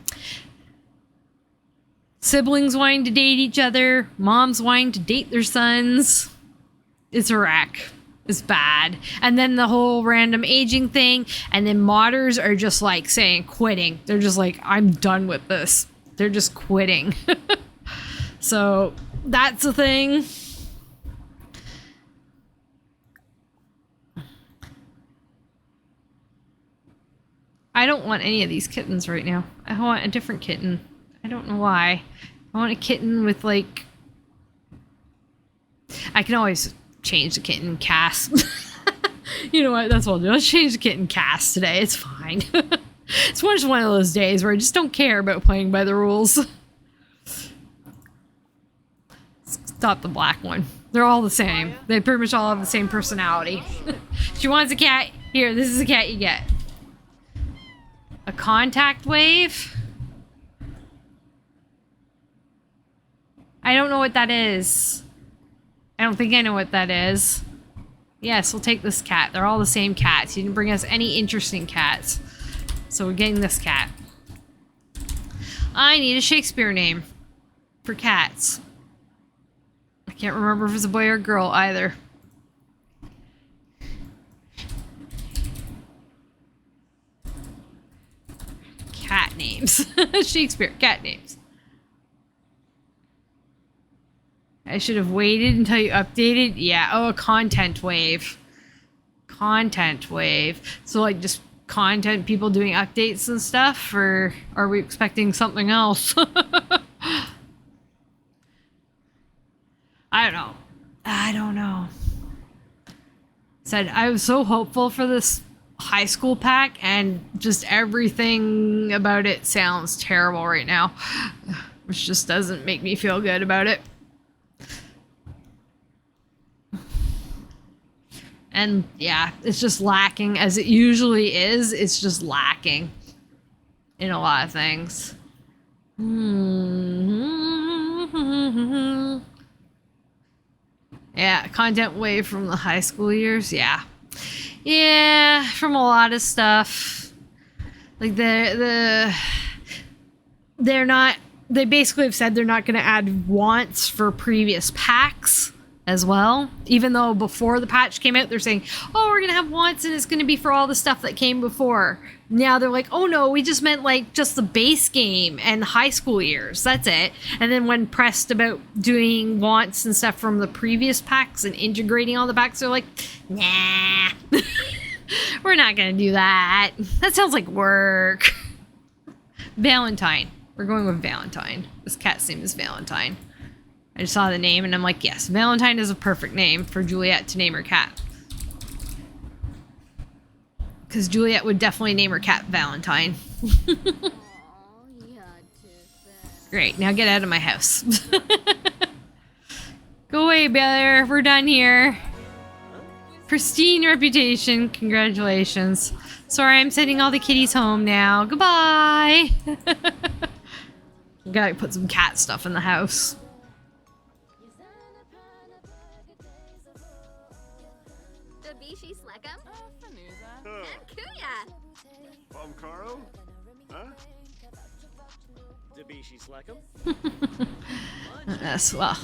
A: Siblings wanting to date each other. Moms wanting to date their sons. It's a wreck. It's bad. And then the whole random aging thing. And then modders are just saying quitting. They're just I'm done with this. They're just quitting. So that's the thing. I don't want any of these kittens right now. I want a different kitten. I don't know why. I want a kitten with I can always change the kitten Cass. You know what? That's what I'll do. Let's change the kitten Cass today. It's fine. It's just one of those days where I just don't care about playing by the rules. Stop the black one. They're all the same. They pretty much all have the same personality. She wants a cat. Here, this is a cat you get. A contact wave? I don't know what that is. I don't think I know what that is. Yes, we'll take this cat. They're all the same cats. You didn't bring us any interesting cats. So we're getting this cat. I need a Shakespeare name for cats. I can't remember if it's a boy or a girl either. Cat names. Shakespeare, cat names. I should have waited until you updated. Yeah, oh, a content wave. Content wave. So just content, people doing updates and stuff, or are we expecting something else? I don't know. Said I was so hopeful for this high school pack, and just everything about it sounds terrible right now, which just doesn't make me feel good about it. And yeah, it's just lacking, as it usually is. It's just lacking in a lot of things. Yeah, content away from the high school years. Yeah, from a lot of stuff. Like they're not. They basically have said they're not going to add wants for previous packs as well. Even though before the patch came out, they're saying, oh, we're going to have wants and it's going to be for all the stuff that came before. Now they're like, oh no, we just meant like just the base game and high school years. That's it. And then when pressed about doing wants and stuff from the previous packs and integrating all the packs, they're like, nah, we're not going to do that. That sounds like work. Valentine. We're going with Valentine. This cat's name is Valentine. I just saw the name and I'm like, yes, Valentine is a perfect name for Juliette to name her cat. Because Juliette would definitely name her cat Valentine. Great, now get out of my house. Go away, Bear. We're done here. Pristine reputation. Congratulations. Sorry, I'm sending all the kitties home now. Goodbye. Gotta put some cat stuff in the house. Yes, well,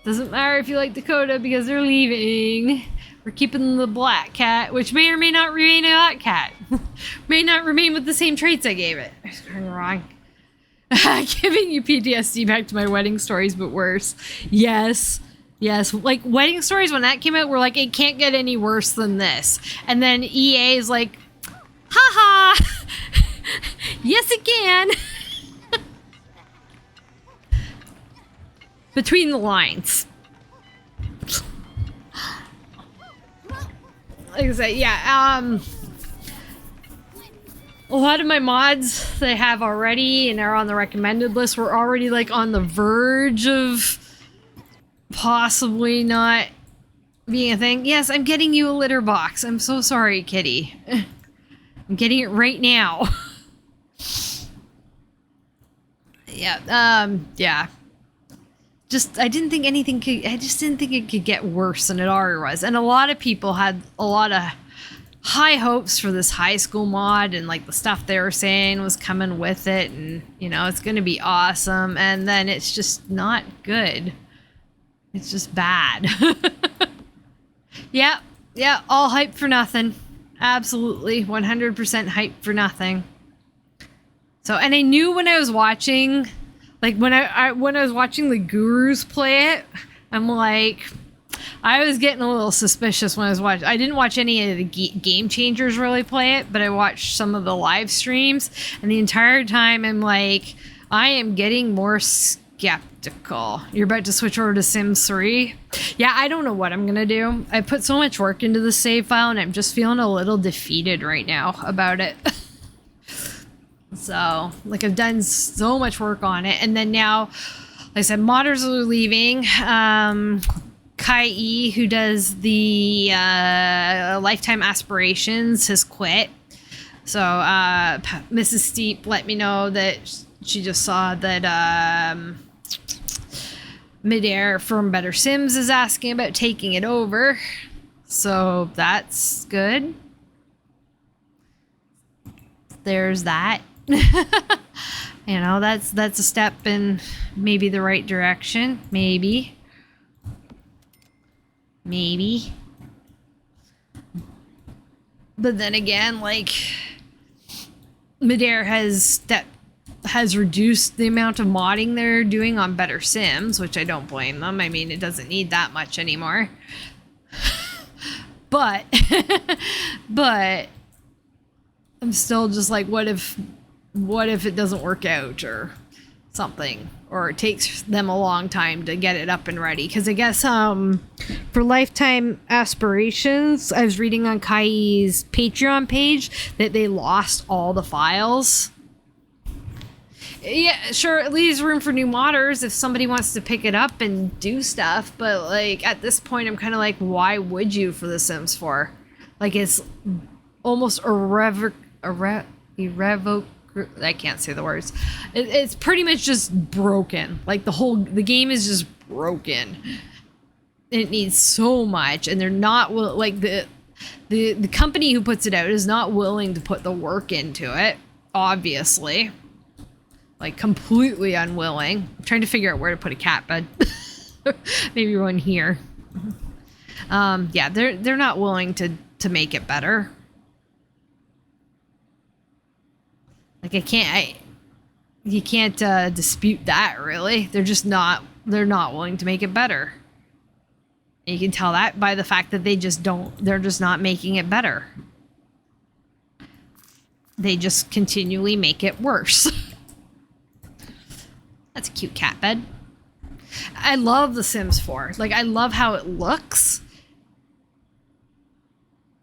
A: doesn't matter if you like Dakota because they're leaving. We're keeping the black cat, which may or may not remain a black cat. May not remain with the same traits I gave it. I was going wrong. Giving you PTSD back to my wedding stories, but worse. Yes. Like, wedding stories, when that came out, we're like, it can't get any worse than this. And then EA is like, haha, yes it can. Between the lines. Like I said, yeah, a lot of my mods that I have already and are on the recommended list were already like on the verge of possibly not being a thing. Yes, I'm getting you a litter box. I'm so sorry, kitty. I'm getting it right now. Yeah. I didn't think it could get worse than it already was. And a lot of people had a lot of high hopes for this high school mod, and like the stuff they were saying was coming with it, and you know, it's going to be awesome. And then it's just not good. It's just bad. Yeah, all hype for nothing. Absolutely, 100% hype for nothing. So, and I knew when I was watching, like when I was watching the gurus play it, I'm like, I was getting a little suspicious when I was watching. I didn't watch any of the game changers really play it, but I watched some of the live streams, and the entire time I'm like, I am getting more skeptical. You're about to switch over to Sims 3? Yeah, I don't know what I'm gonna do. I put so much work into the save file, and I'm just feeling a little defeated right now about it. So, like, I've done so much work on it, and then now, like I said, modders are leaving. Kai E, who does the Lifetime Aspirations, has quit. So, Mrs. Steep let me know that she just saw that Midair from Better Sims is asking about taking it over. So, that's good. There's that. You know, that's a step in maybe the right direction. Maybe. But then again, like, Midair has reduced the amount of modding they're doing on Better Sims, which I don't blame them. I mean, it doesn't need that much anymore. But I'm still just like, what if it doesn't work out or something, or it takes them a long time to get it up and ready? Because I guess for Lifetime Aspirations, I was reading on Kai's Patreon page that they lost all the files. Yeah, sure, it leaves room for new modders if somebody wants to pick it up and do stuff, but like at this point I'm kind of like, why would you for The Sims 4? Like it's almost I can't say the words. It's pretty much just broken. Like the game is just broken. It needs so much, and they're not like the company who puts it out is not willing to put the work into it, obviously. Like completely unwilling. I'm trying to figure out where to put a cat bed. Maybe one here. Yeah, they're not willing to make it better. Like you can't dispute that really. They're not willing to make it better. And you can tell that by the fact that they're just not making it better. They just continually make it worse. That's a cute cat bed. I love The Sims 4. Like, I love how it looks.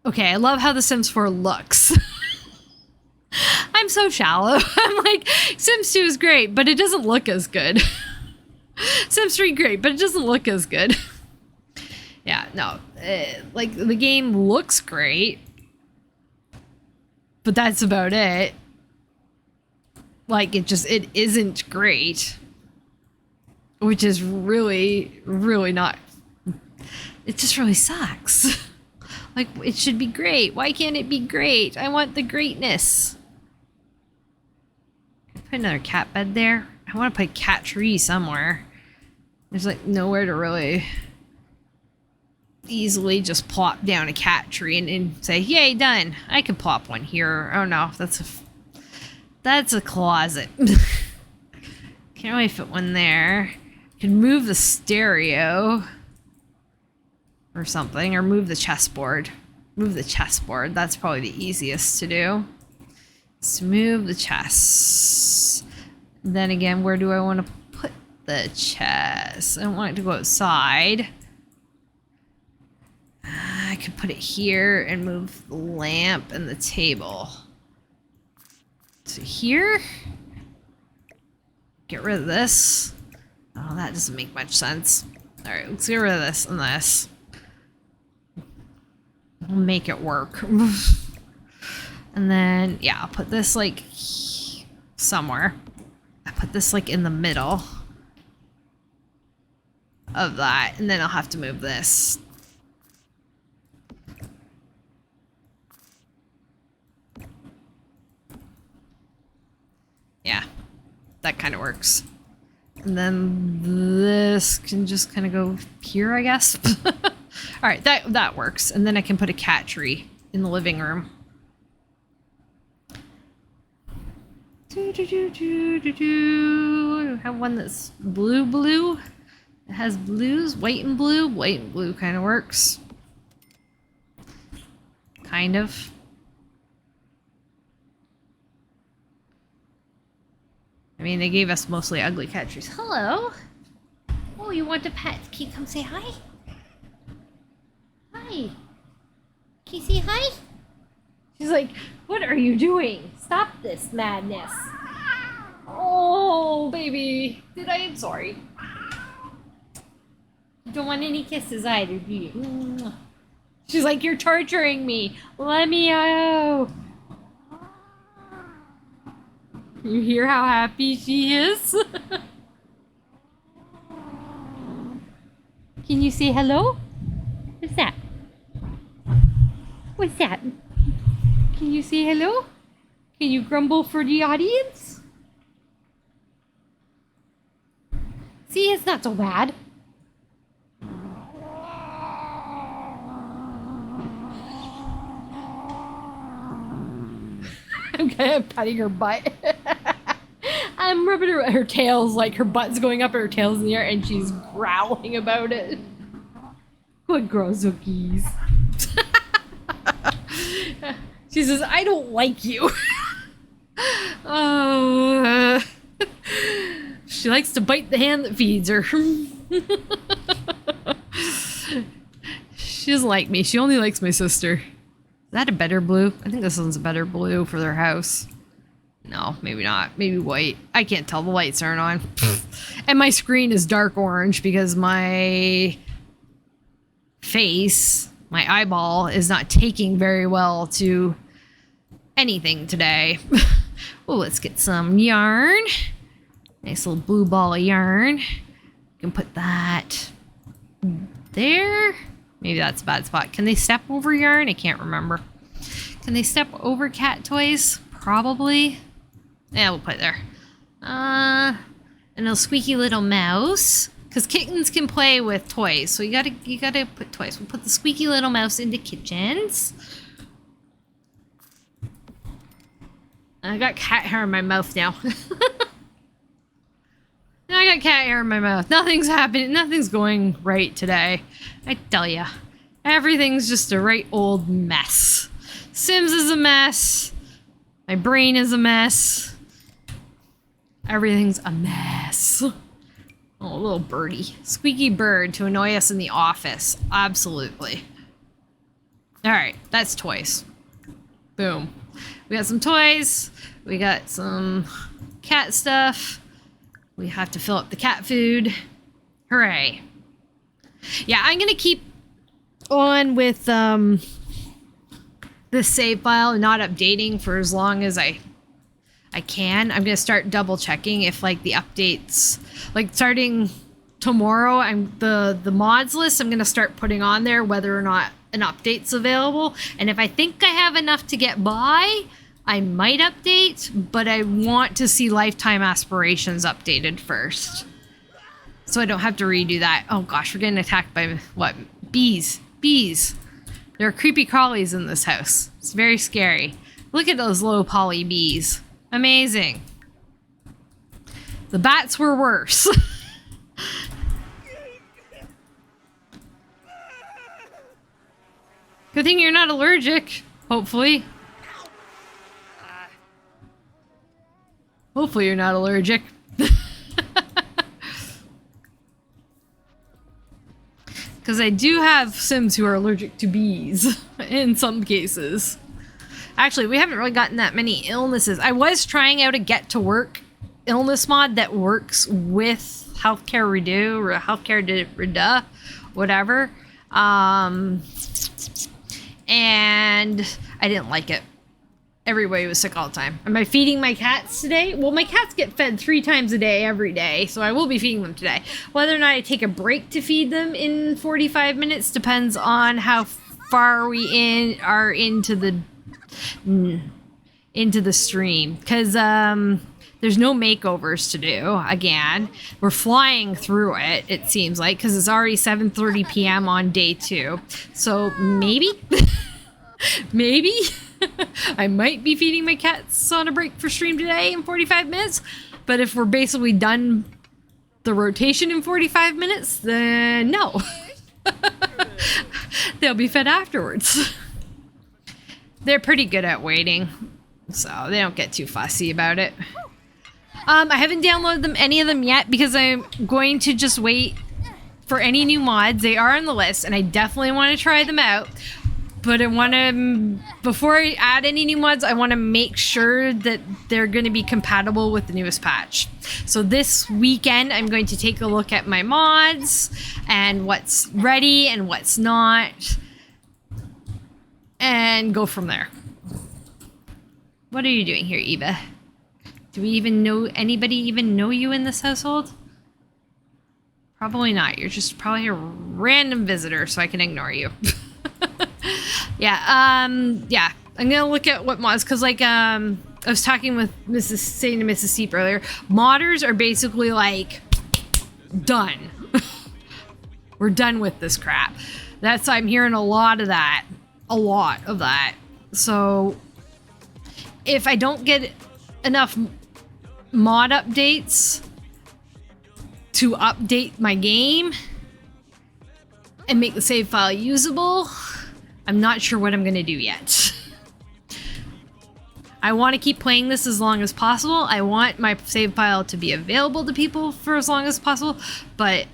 A: Okay, I love how The Sims 4 looks. I'm so shallow. I'm like, Sims 2 is great, but it doesn't look as good. Sims 3 great, but it doesn't look as good. Yeah, no. Like, the game looks great. But that's about it. Like, it isn't great. Which is really, really not. It just really sucks. Like, it should be great. Why can't it be great? I want the greatness. Put another cat bed there. I want to put a cat tree somewhere. There's like nowhere to really easily just plop down a cat tree and say, yay, done. I could plop one here. Oh no, that's a closet. Can't really fit one there. Can move the stereo or something, or move the chessboard. Move the chessboard. That's probably the easiest to do. Let's move the chess. Then again, where do I want to put the chess? I don't want it to go outside. I could put it here and move the lamp and the table to here. Get rid of this. Oh, that doesn't make much sense. All right, let's get rid of this and this. We'll make it work. And then, yeah, I'll put this like somewhere. I put this like in the middle of that, and then I'll have to move this. Yeah, that kind of works. And then this can just kind of go here, I guess. All right, that works. And then I can put a cat tree in the living room. I have one that's blue. It has blues, white and blue. White and blue kind of works. Kind of. I mean, they gave us mostly ugly cat trees. Hello. Oh, you want a pet? Can you come say hi? Hi. Can you say hi? She's like, what are you doing? Stop this madness. Oh, baby. I'm sorry. You don't want any kisses either, do you? She's like, you're torturing me. Let me out. You hear how happy she is? Can you say hello? What's that? What's that? Can you say hello? Can you grumble for the audience? See, it's not so bad. I'm kind of patting her butt. I'm rubbing her tail's like her butt's going up and her tail's in the air and she's growling about it. Good girl, Zookies. She says, I don't like you. She likes to bite the hand that feeds her. She doesn't like me. She only likes my sister. Is that a better blue? I think this one's a better blue for their house. No, maybe not. Maybe white. I can't tell. The lights aren't on. And my screen is dark orange because my face, my eyeball, is not taking very well to anything today. Oh, let's get some yarn. Nice little blue ball of yarn. You can put that there. Maybe that's a bad spot. Can they step over yarn? I can't remember. Can they step over cat toys? Probably. Yeah, we'll put it there. And a squeaky little mouse. Because kittens can play with toys. So you gotta put toys. We'll put the squeaky little mouse into kitchens. I got cat hair in my mouth now. I got cat hair in my mouth. Nothing's happening. Nothing's going right today. I tell ya. Everything's just a right old mess. Sims is a mess. My brain is a mess. Everything's a mess. Oh, little birdie. Squeaky bird to annoy us in the office. Absolutely. Alright, that's toys. Boom. We got some toys. We got some cat stuff. We have to fill up the cat food. Hooray. Yeah, I'm gonna keep on with this save file, not updating for as long as I can. I'm gonna start double checking if like the updates, like starting tomorrow, the mods list I'm gonna start putting on there whether or not an update's available. And if I think I have enough to get by, I might update, but I want to see lifetime aspirations updated first, so I don't have to redo that. Oh gosh, we're getting attacked by what? Bees. Bees. There are creepy crawlies in this house. It's very scary. Look at those low poly bees. Amazing. The bats were worse. Good thing you're not allergic, hopefully. Hopefully you're not allergic. Because I do have Sims who are allergic to bees in some cases. Actually, we haven't really gotten that many illnesses. I was trying out a get to work illness mod that works with Healthcare Redo or Healthcare Redo, whatever. And I didn't like it. Everybody was sick all the time. Am I feeding my cats today? Well, my cats get fed 3 times a day every day, so I will be feeding them today. Whether or not I take a break to feed them in 45 minutes depends on how far we are into the stream. Because there's no makeovers to do. Again, we're flying through it, it seems like, because it's already 7:30 p.m. on day 2. So maybe, maybe I might be feeding my cats on a break for stream today in 45 minutes. But if we're basically done the rotation in 45 minutes, then no. They'll be fed afterwards. They're pretty good at waiting, so they don't get too fussy about it. I haven't downloaded any of them yet because I'm going to just wait for any new mods. They are on the list, and I definitely want to try them out. But I want to, before I add any new mods, I want to make sure that they're going to be compatible with the newest patch. So this weekend, I'm going to take a look at my mods and what's ready and what's not, and go from there. What are you doing here, Eva? Do we even know, anybody even know you in this household? Probably not. You're just probably a random visitor, so I can ignore you. Yeah, I'm gonna look at what mods, because like I was talking with saying to Mrs. Seep earlier, modders are basically like done. We're done with this crap. I'm hearing a lot of that. So if I don't get enough mod updates to update my game and make the save file usable, I'm not sure what I'm gonna do yet. I want to keep playing this as long as possible. I want my save file to be available to people for as long as possible, but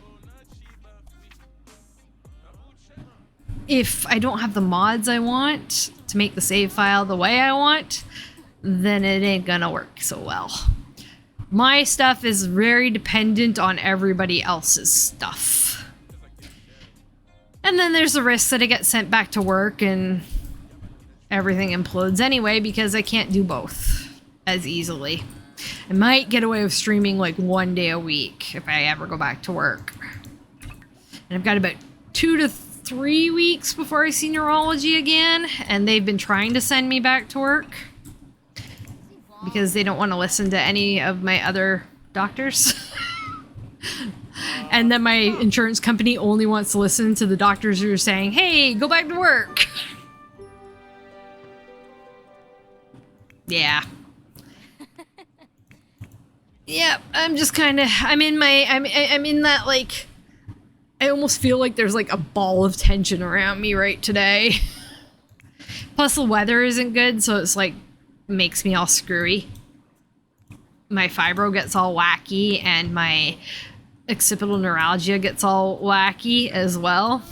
A: if I don't have the mods I want to make the save file the way I want, then it ain't gonna work so well. My stuff is very dependent on everybody else's stuff. And then there's the risk that I get sent back to work and everything implodes anyway because I can't do both as easily. I might get away with streaming like 1 day a week if I ever go back to work. And I've got about 2 to 3 weeks before I see neurology again, and they've been trying to send me back to work because they don't want to listen to any of my other doctors. And then my insurance company only wants to listen to the doctors who are saying, hey, go back to work. Yeah. Yep, I'm just kind of, I'm in that, like, I almost feel like there's like a ball of tension around me right today. Plus the weather isn't good, so it's like, makes me all screwy. My fibro gets all wacky and my occipital neuralgia gets all wacky as well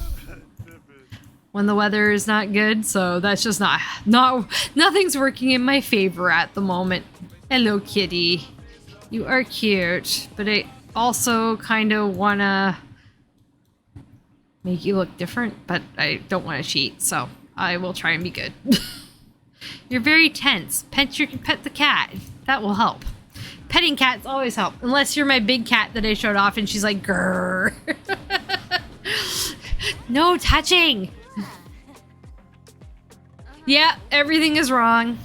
A: when the weather is not good, so that's just nothing's working in my favor at the moment. Hello, kitty. You are cute, but I also kind of want to make you look different, but I don't want to cheat, so I will try and be good. You're very tense. Pet the cat. That will help. Petting cats always help, unless you're my big cat that I showed off and she's like, grrr. No touching. Yeah, everything is wrong.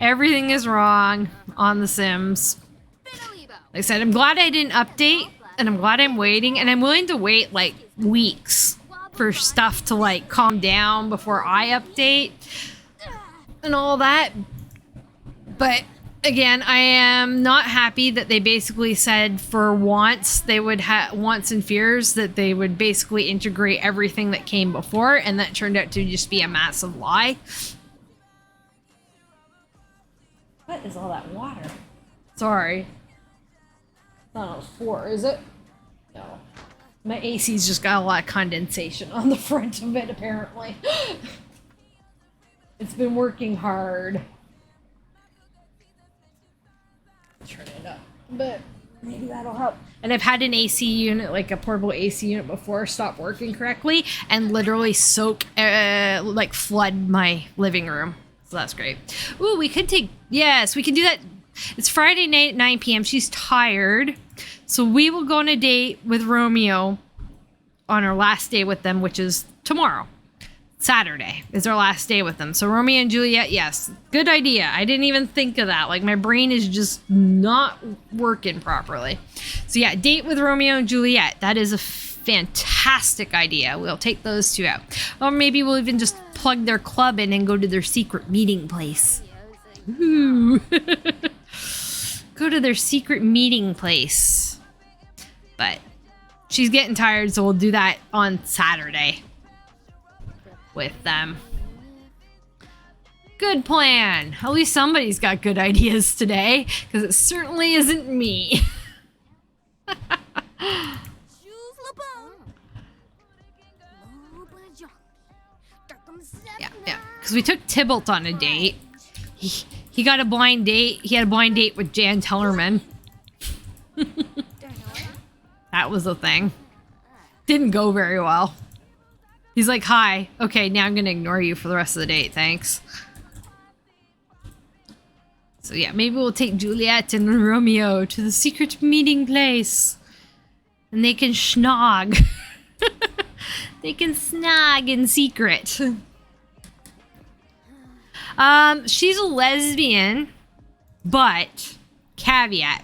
A: Everything is wrong on The Sims. Like I said, I'm glad I didn't update, and I'm glad I'm waiting, and I'm willing to wait like weeks for stuff to like calm down before I update and all that. But again, I am not happy that they basically said for once they would have wants and fears that they would basically integrate everything that came before, and that turned out to just be a massive lie. What is all that water? Sorry. It's not on the floor, is it? No. My AC's just got a lot of condensation on the front of it, apparently. It's been working hard. Turn it up, but maybe that'll help. And I've had an AC unit, like a portable AC unit before, stop working correctly and literally soak, like flood my living room. So that's great. Ooh, we could take, yes, we can do that. It's Friday night at 9 p.m. She's tired. So we will go on a date with Romeo on our last day with them, which is tomorrow. Saturday is our last day with them. So Romeo and Juliette, yes. Good idea. I didn't even think of that. Like, my brain is just not working properly. So yeah, date with Romeo and Juliette. That is a fantastic idea. We'll take those two out. Or maybe we'll even just plug their club in and go to their secret meeting place. Ooh. Go to their secret meeting place. But she's getting tired, so we'll do that on Saturday with them. Good plan. At least somebody's got good ideas today, because it certainly isn't me. Yeah. Because we took Tybalt on a date. He got a blind date. He had a blind date with Jan Tellerman. That was the thing. Didn't go very well. He's like, hi. Okay, now I'm going to ignore you for the rest of the date. Thanks. So yeah, maybe we'll take Juliette and Romeo to the secret meeting place. And they can schnog. They can snog in secret. She's a lesbian, but caveat.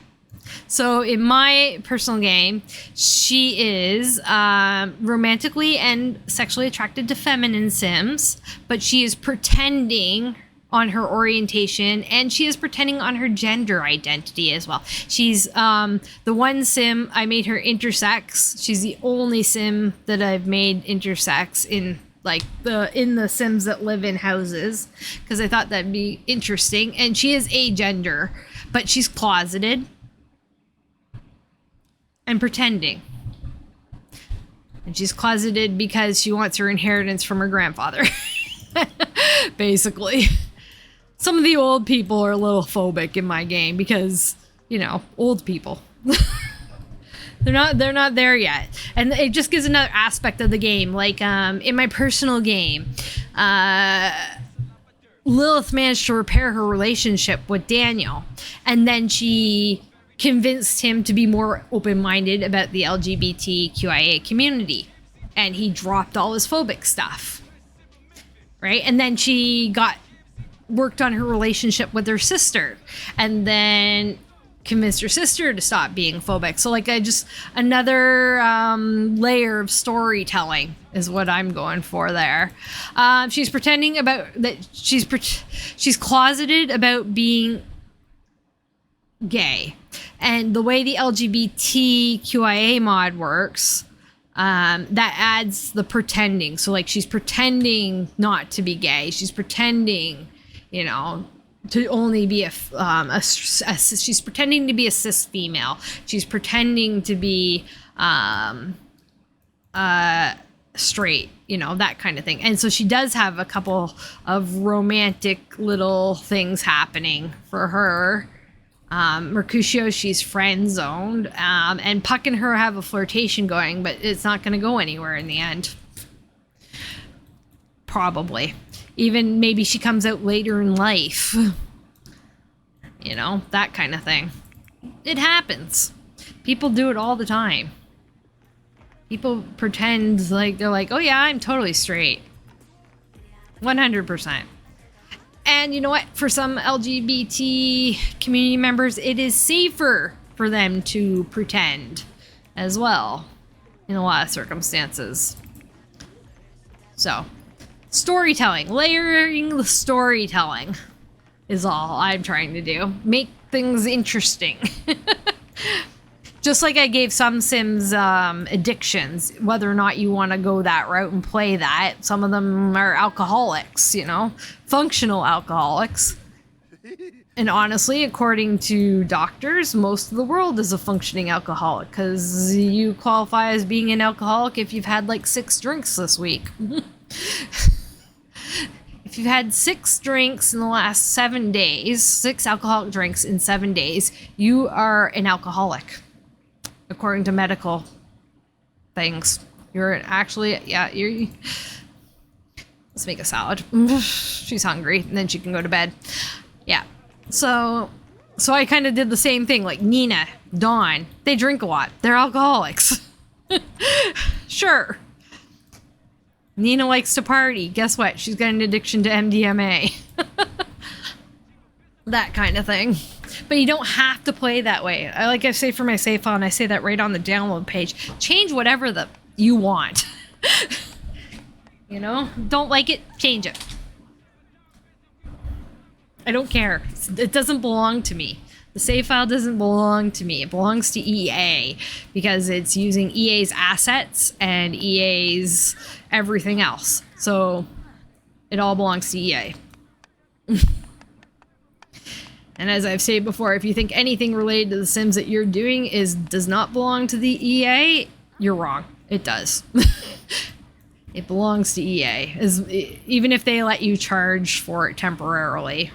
A: So in my personal game, she is romantically and sexually attracted to feminine Sims, but she is pretending on her orientation, and she is pretending on her gender identity as well. She's the one Sim I made her intersex. She's the only Sim that I've made intersex in the Sims that live in houses, because I thought that'd be interesting. And she is agender, but she's closeted and pretending. And she's closeted because she wants her inheritance from her grandfather. Basically. some of the old people are a little phobic in my game because, you know, old people. They're not there yet. And it just gives another aspect of the game. Like, in my personal game, Lilith managed to repair her relationship with Daniel. And then she convinced him to be more open-minded about the LGBTQIA community. And he dropped all his phobic stuff. Right? And then she worked on her relationship with her sister. And then convinced her sister to stop being phobic. So like another layer of storytelling is what I'm going for there. She's pretending about that she's closeted about being gay. And the way the LGBTQIA mod works, that adds the pretending. So like she's pretending not to be gay. She's pretending, you know, to only be she's pretending to be a cis female. She's pretending to be straight, you know, that kind of thing. And so she does have a couple of romantic little things happening for her. Mercutio, she's friend zoned, and Puck and her have a flirtation going, but it's not going to go anywhere in the end. Probably. Even maybe she comes out later in life. You know, that kind of thing. It happens. People do it all the time. People pretend like they're like, oh yeah, I'm totally straight. 100%. And you know what? For some LGBT community members, it is safer for them to pretend as well in a lot of circumstances. So, storytelling, layering the storytelling is all I'm trying to do. Make things interesting. Just like I gave some Sims addictions, whether or not you want to go that route and play that. Some of them are alcoholics, you know, functional alcoholics. And honestly, according to doctors, most of the world is a functioning alcoholic because you qualify as being an alcoholic if you've had like 6 drinks this week. If you've had 6 drinks in the last 7 days, 6 alcoholic drinks in 7 days, you are an alcoholic. According to medical things. You're actually, yeah, you're... Let's make a salad. She's hungry, and then she can go to bed. Yeah. So I kind of did the same thing. Like Nina, Dawn, they drink a lot. They're alcoholics. Sure. Nina likes to party. Guess what? She's got an addiction to MDMA. That kind of thing. But you don't have to play that way. Like I say for my save file, and I say that right on the download page. Change whatever you want. You know? Don't like it? Change it. I don't care. It doesn't belong to me. The save file doesn't belong to me. It belongs to EA because it's using EA's assets and EA's everything else. So it all belongs to EA. And as I've said before, if you think anything related to The Sims that you're doing does not belong to the EA, you're wrong. It does. It belongs to EA, even if they let you charge for it temporarily.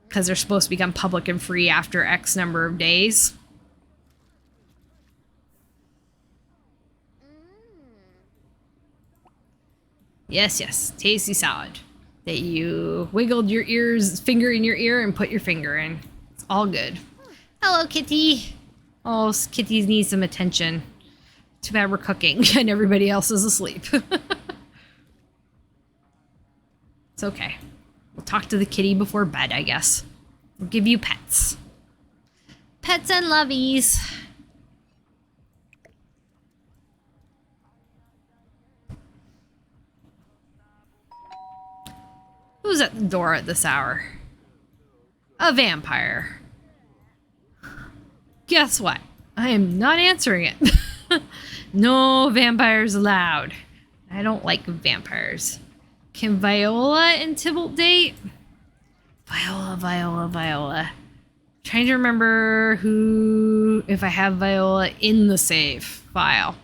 A: Because they're supposed to become public and free after X number of days. Yes, yes. Tasty salad. That you wiggled your finger in your ear and put your finger in. It's all good. Hello, Kitty. Oh, kitties need some attention. Too bad we're cooking and everybody else is asleep. It's okay. We'll talk to the kitty before bed, I guess. We'll give you pets. Pets and lovies. Who's at the door at this hour? A vampire. Guess what? I am not answering it. No vampires allowed. I don't like vampires. Can Viola and Tybalt date? Viola. Trying to remember if I have Viola in the save file.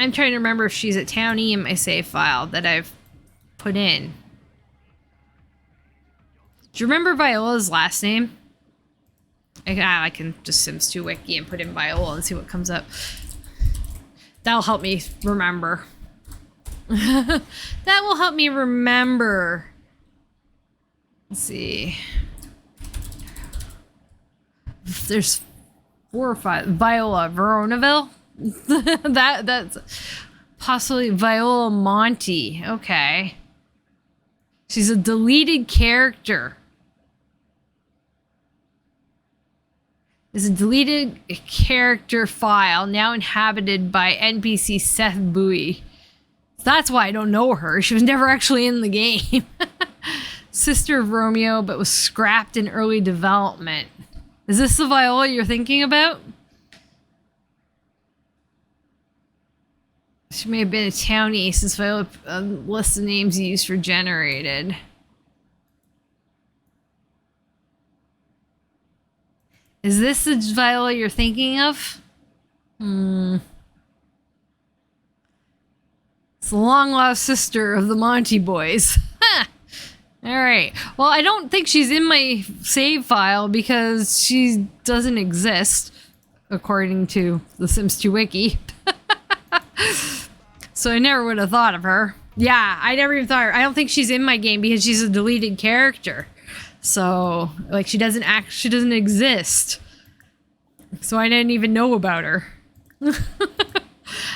A: I'm trying to remember if she's a townie in my save file that I've put in. Do you remember Viola's last name? I can just Sims 2 wiki and put in Viola and see what comes up. That'll help me remember. That will help me remember. Let's see. There's 4 or 5. Viola Veronaville? That's possibly Viola Monty. Okay. She's a deleted character. Is a deleted character file now inhabited by NPC Seth Bowie. That's why I don't know her. She was never actually in the game. Sister of Romeo, but was scrapped in early development. Is this the Viola you're thinking about? She may have been a townie since Viola lists the names used for generated. Is this the Viola you're thinking of? It's the long-lost sister of the Monty boys. Alright. Well, I don't think she's in my save file because she doesn't exist, according to the Sims 2 wiki. So I never would have thought of her. Yeah, I never even thought of her. I don't think she's in my game because she's a deleted character. So, like, she doesn't exist. So I didn't even know about her.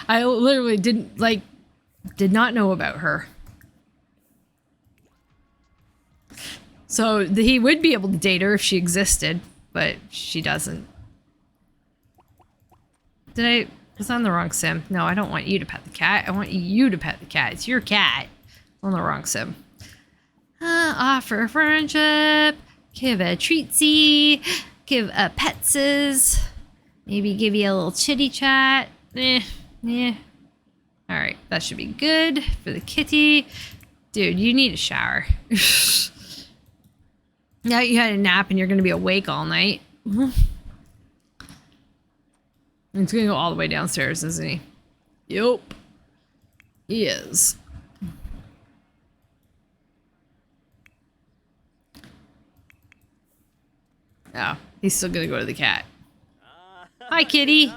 A: I literally did not know about her. So he would be able to date her if she existed, but she doesn't. Was I on the wrong sim? No, I don't want you to pet the cat. I want you to pet the cat. It's your cat. On the wrong sim. Offer friendship. Give a treatsy. Give a petses. Maybe give you a little chitty chat. Yeah. Alright, that should be good for the kitty. Dude, you need a shower. Now you had a nap and you're going to be awake all night. He's going to go all the way downstairs, isn't he? Yup. He is. Oh, he's still going to go to the cat. Hi, kitty.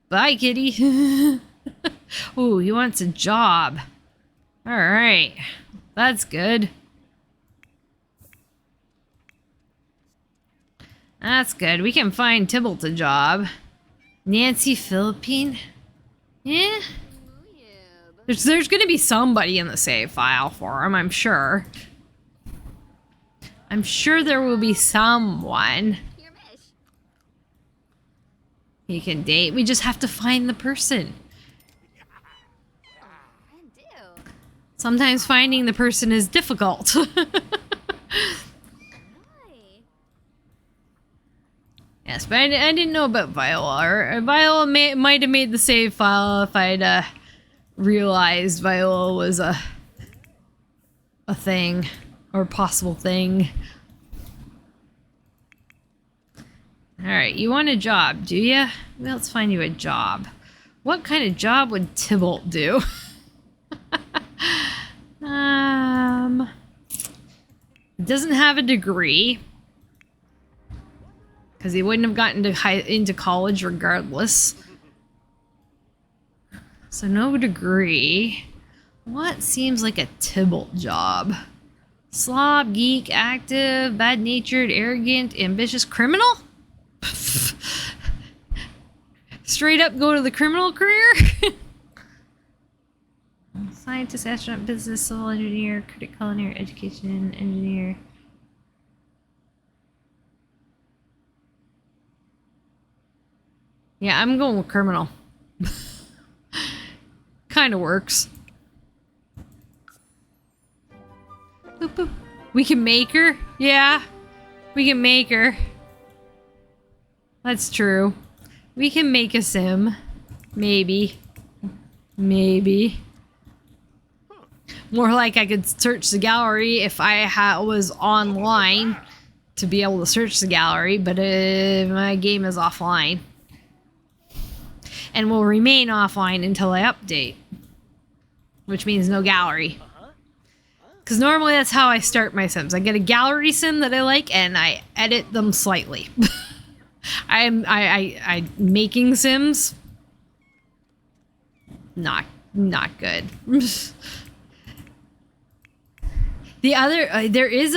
A: Bye, kitty. Ooh, he wants a job. All right. That's good. That's good. We can find Tybalt a job. Nancy Philippine? Yeah? There's going to be somebody in the save file for him, I'm sure. I'm sure there will be someone he can date. We just have to find the person. Sometimes finding the person is difficult. Yes, but I didn't know about Viola. Or Viola might have made the save file if I'd realized Viola was a thing. Or possible thing. Alright, you want a job, do ya? Well, let's find you a job. What kind of job would Tybalt do? Doesn't have a degree. Because he wouldn't have gotten into college regardless. So no degree. What seems like a Tybalt job? Slob, geek, active, bad-natured, arrogant, ambitious, criminal? Straight up go to the criminal career? Scientist, astronaut, business, civil engineer, critic, culinary, education, engineer. Yeah, I'm going with criminal. Kind of works. Boop, boop. We can make her? Yeah. We can make her. That's true. We can make a sim. Maybe. Maybe. More like I could search the gallery if I was online to be able to search the gallery, but my game is offline. and will remain offline until I update, which means no gallery. Because normally that's how I start my sims. I get a gallery sim that I like and I edit them slightly. I making sims, not good. The other there is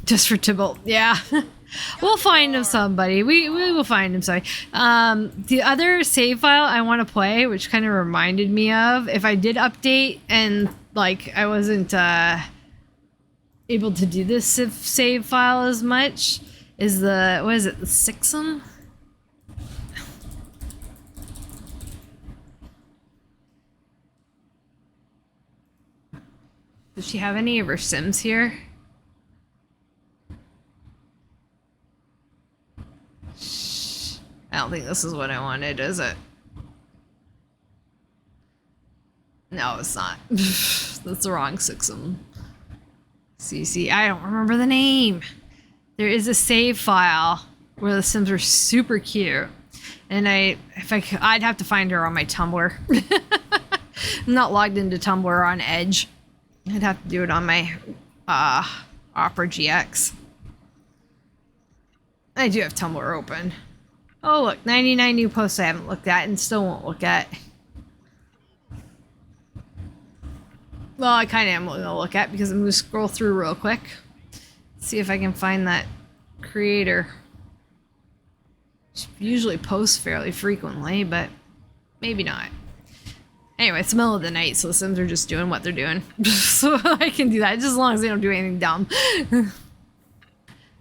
A: just for Tybalt, yeah. We'll find him somebody. We will find him somebody. The other save file I want to play, which kind of reminded me of if I did update and like I wasn't able to do this save file as much, is the what is it, the Sixum? Does she have any of her sims here? I don't think this is what I wanted, is it? No, it's not. That's the wrong Sixum. CC, I don't remember the name. There is a save file where the sims are super cute. And I'd have to find her on my Tumblr. I'm not logged into Tumblr on Edge. I'd have to do it on my Opera GX. I do have Tumblr open. Oh look, 99 new posts I haven't looked at and still won't look at. Well, I kind of am going to look at because I'm going to scroll through real quick. See if I can find that creator. She usually posts fairly frequently, but maybe not. Anyway, it's the middle of the night, so the Sims are just doing what they're doing. So I can do that, just as long as they don't do anything dumb.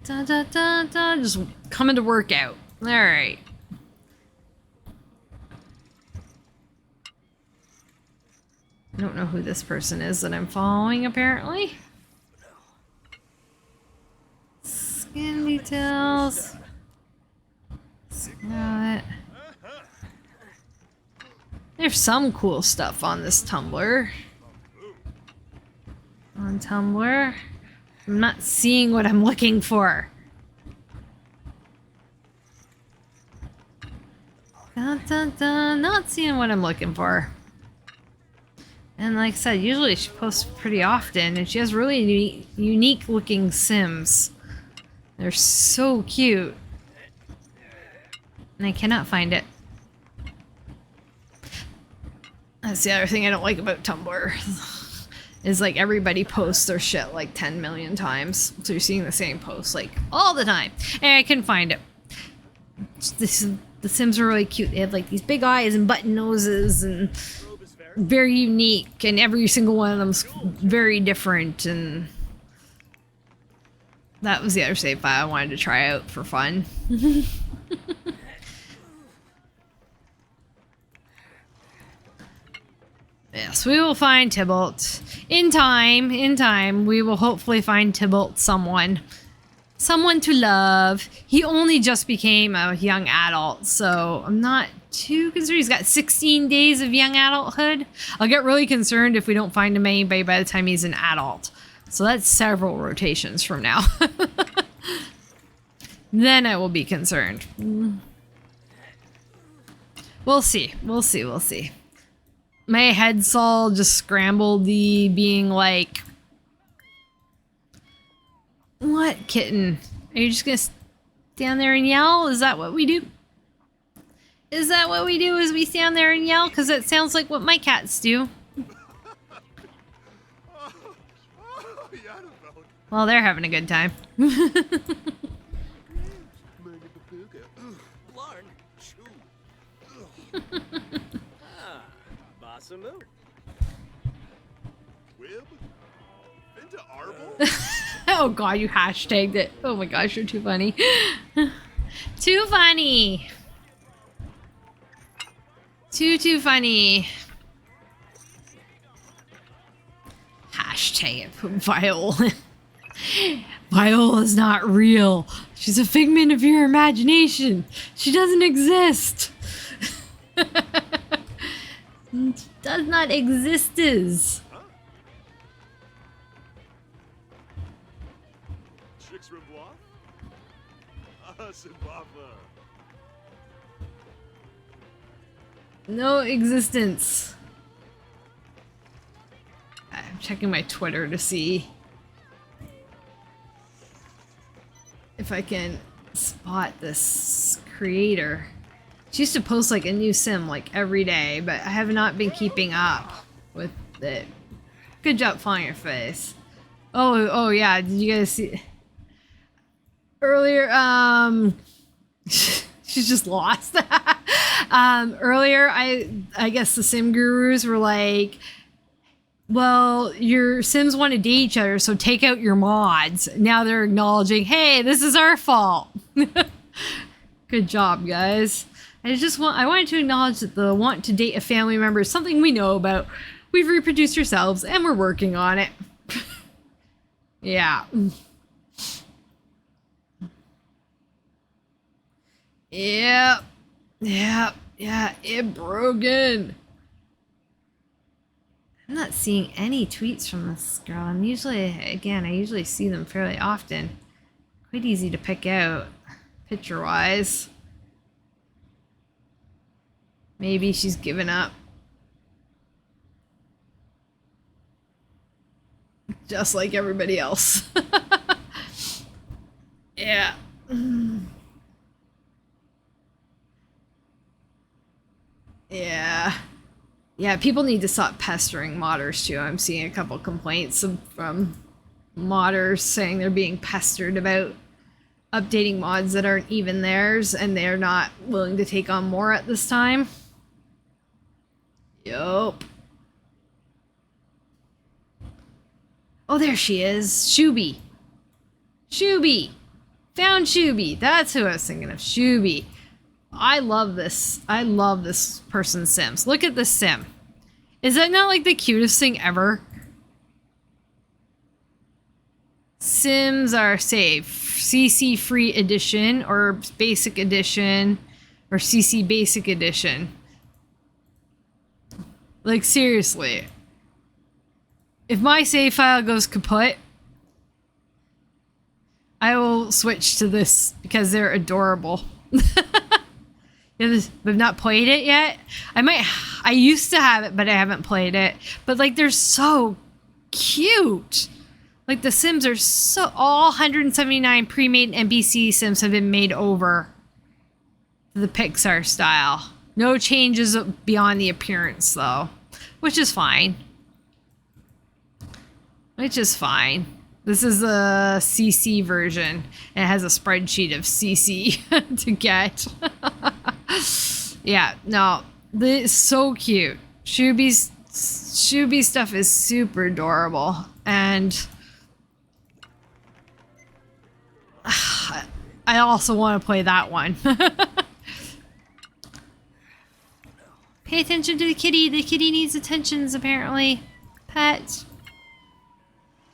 A: Da, da, da, da, just coming to work out. Alright. I don't know who this person is that I'm following, apparently. Skin details. Got it. There's some cool stuff on this Tumblr. On Tumblr. I'm not seeing what I'm looking for. Dun, dun, dun. Not seeing what I'm looking for. And like I said, usually she posts pretty often, and she has really unique looking Sims. They're so cute. And I cannot find it. That's the other thing I don't like about Tumblr. Is like everybody posts their shit like 10 million times. So you're seeing the same post like all the time. And I couldn't find it. The Sims are really cute. They have like these big eyes and button noses and very unique, and every single one of them's very different, and that was the other save file I wanted to try out for fun. Yes, we will find Tybalt. In time, we will hopefully find Tybalt someone to love. He only just became a young adult, so I'm not too concerned. He's got 16 days of young adulthood. I'll get really concerned if we don't find him anybody by the time he's an adult. So that's several rotations from now. Then I will be concerned. We'll see. My head's all just scrambled, being like, what, kitten? Are you just gonna stand there and yell? Is that what we do? Is that what we do, is we stand there and yell? Because it sounds like what my cats do. Well, they're having a good time. Oh god, you hashtagged it. Oh my gosh, you're too funny. Too funny. Too funny. Hashtag it. Viola. Viola's not real. She's a figment of your imagination. She doesn't exist. Does not exist is. No existence. I'm checking my Twitter to see if I can spot this creator. She used to post like a new sim like every day, but I have not been keeping up with it. Good job finding your face. Oh yeah, did you guys see earlier? She's just lost. Earlier, I guess the sim gurus were like, well, your sims want to date each other, so take out your mods. Now they're acknowledging, hey, this is our fault. Good job, guys. I wanted to acknowledge that the want to date a family member is something we know about. We've reproduced ourselves, and we're working on it. Yeah. Yep. Yeah, it broken. I'm not seeing any tweets from this girl. I usually see them fairly often. Quite easy to pick out, picture-wise. Maybe she's given up. Just like everybody else. Yeah. Yeah, people need to stop pestering modders too. I'm seeing a couple complaints from modders saying they're being pestered about updating mods that aren't even theirs, and they're not willing to take on more at this time. Yup. Oh, there she is. Shuby. Found Shuby. That's who I was thinking of. Shuby. I love this. I love this person's Sims. Look at this sim. Is that not like the cutest thing ever? Sims are safe. CC free edition or basic edition or CC basic edition. Like seriously. If my save file goes kaput, I will switch to this because they're adorable. I've not played it yet. I used to have it, but I haven't played it. But like, they're so cute. Like the Sims are all 179 pre-made NPC Sims have been made over to the Pixar style. No changes beyond the appearance though, which is fine. This is the CC version. And it has a spreadsheet of CC to get. Yeah, no, this is so cute. Shuby's stuff is super adorable, and I also want to play that one. Pay attention to the kitty. The kitty needs attentions, apparently. Pet.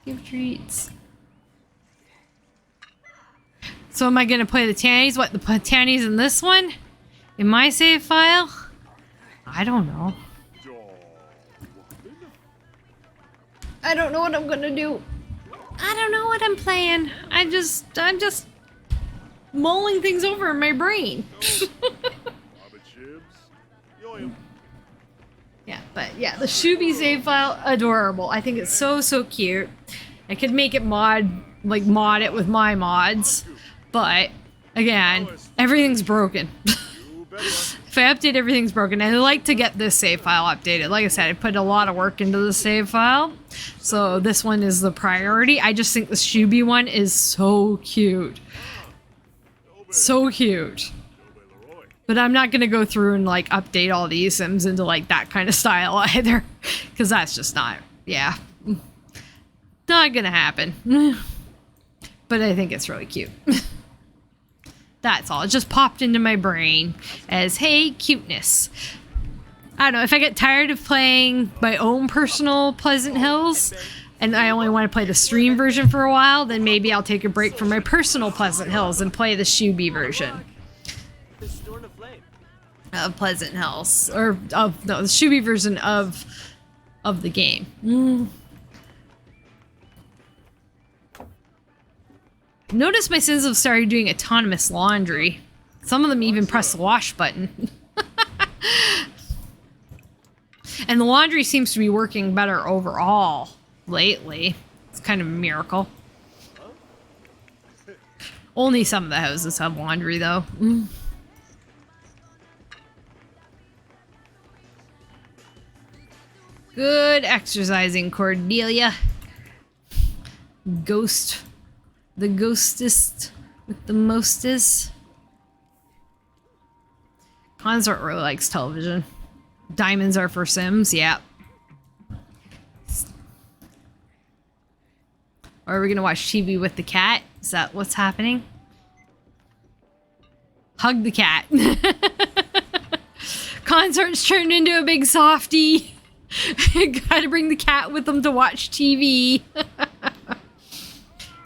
A: Give treats. So am I going to play the Tannies? What, the Tannies in this one? In my save file? I don't know. I don't know what I'm going to do. I don't know what I'm playing. I'm just mulling things over in my brain. Yeah, but yeah, the Shuby save file, adorable. I think it's so cute. I could make it mod it with my mods, but again, everything's broken. If I update, everything's broken. And I like to get this save file updated. Like I said, I put a lot of work into the save file, so this one is the priority. I just think the Shuby one is so cute. So cute. But I'm not going to go through and like update all these Sims into like that kind of style either, because that's just not, yeah, not going to happen. But I think it's really cute. That's all. It just popped into my brain as, hey, cuteness. I don't know, if I get tired of playing my own personal Pleasant Hills and I only want to play the stream version for a while, then maybe I'll take a break from my personal Pleasant Hills and play the Shuby version of Pleasant Hills, or the Shuby version of the game. Notice my Sims have started doing autonomous laundry. Some of them even press the wash button. And the laundry seems to be working better overall lately. It's kind of a miracle. Only some of the houses have laundry, though. Good exercising, Cordelia. Ghost. The ghostest with the mostest. Consort really likes television. Diamonds are for Sims, yeah. Or are we gonna watch TV with the cat? Is that what's happening? Hug the cat. Consort's turned into a big softie. Gotta bring the cat with them to watch TV.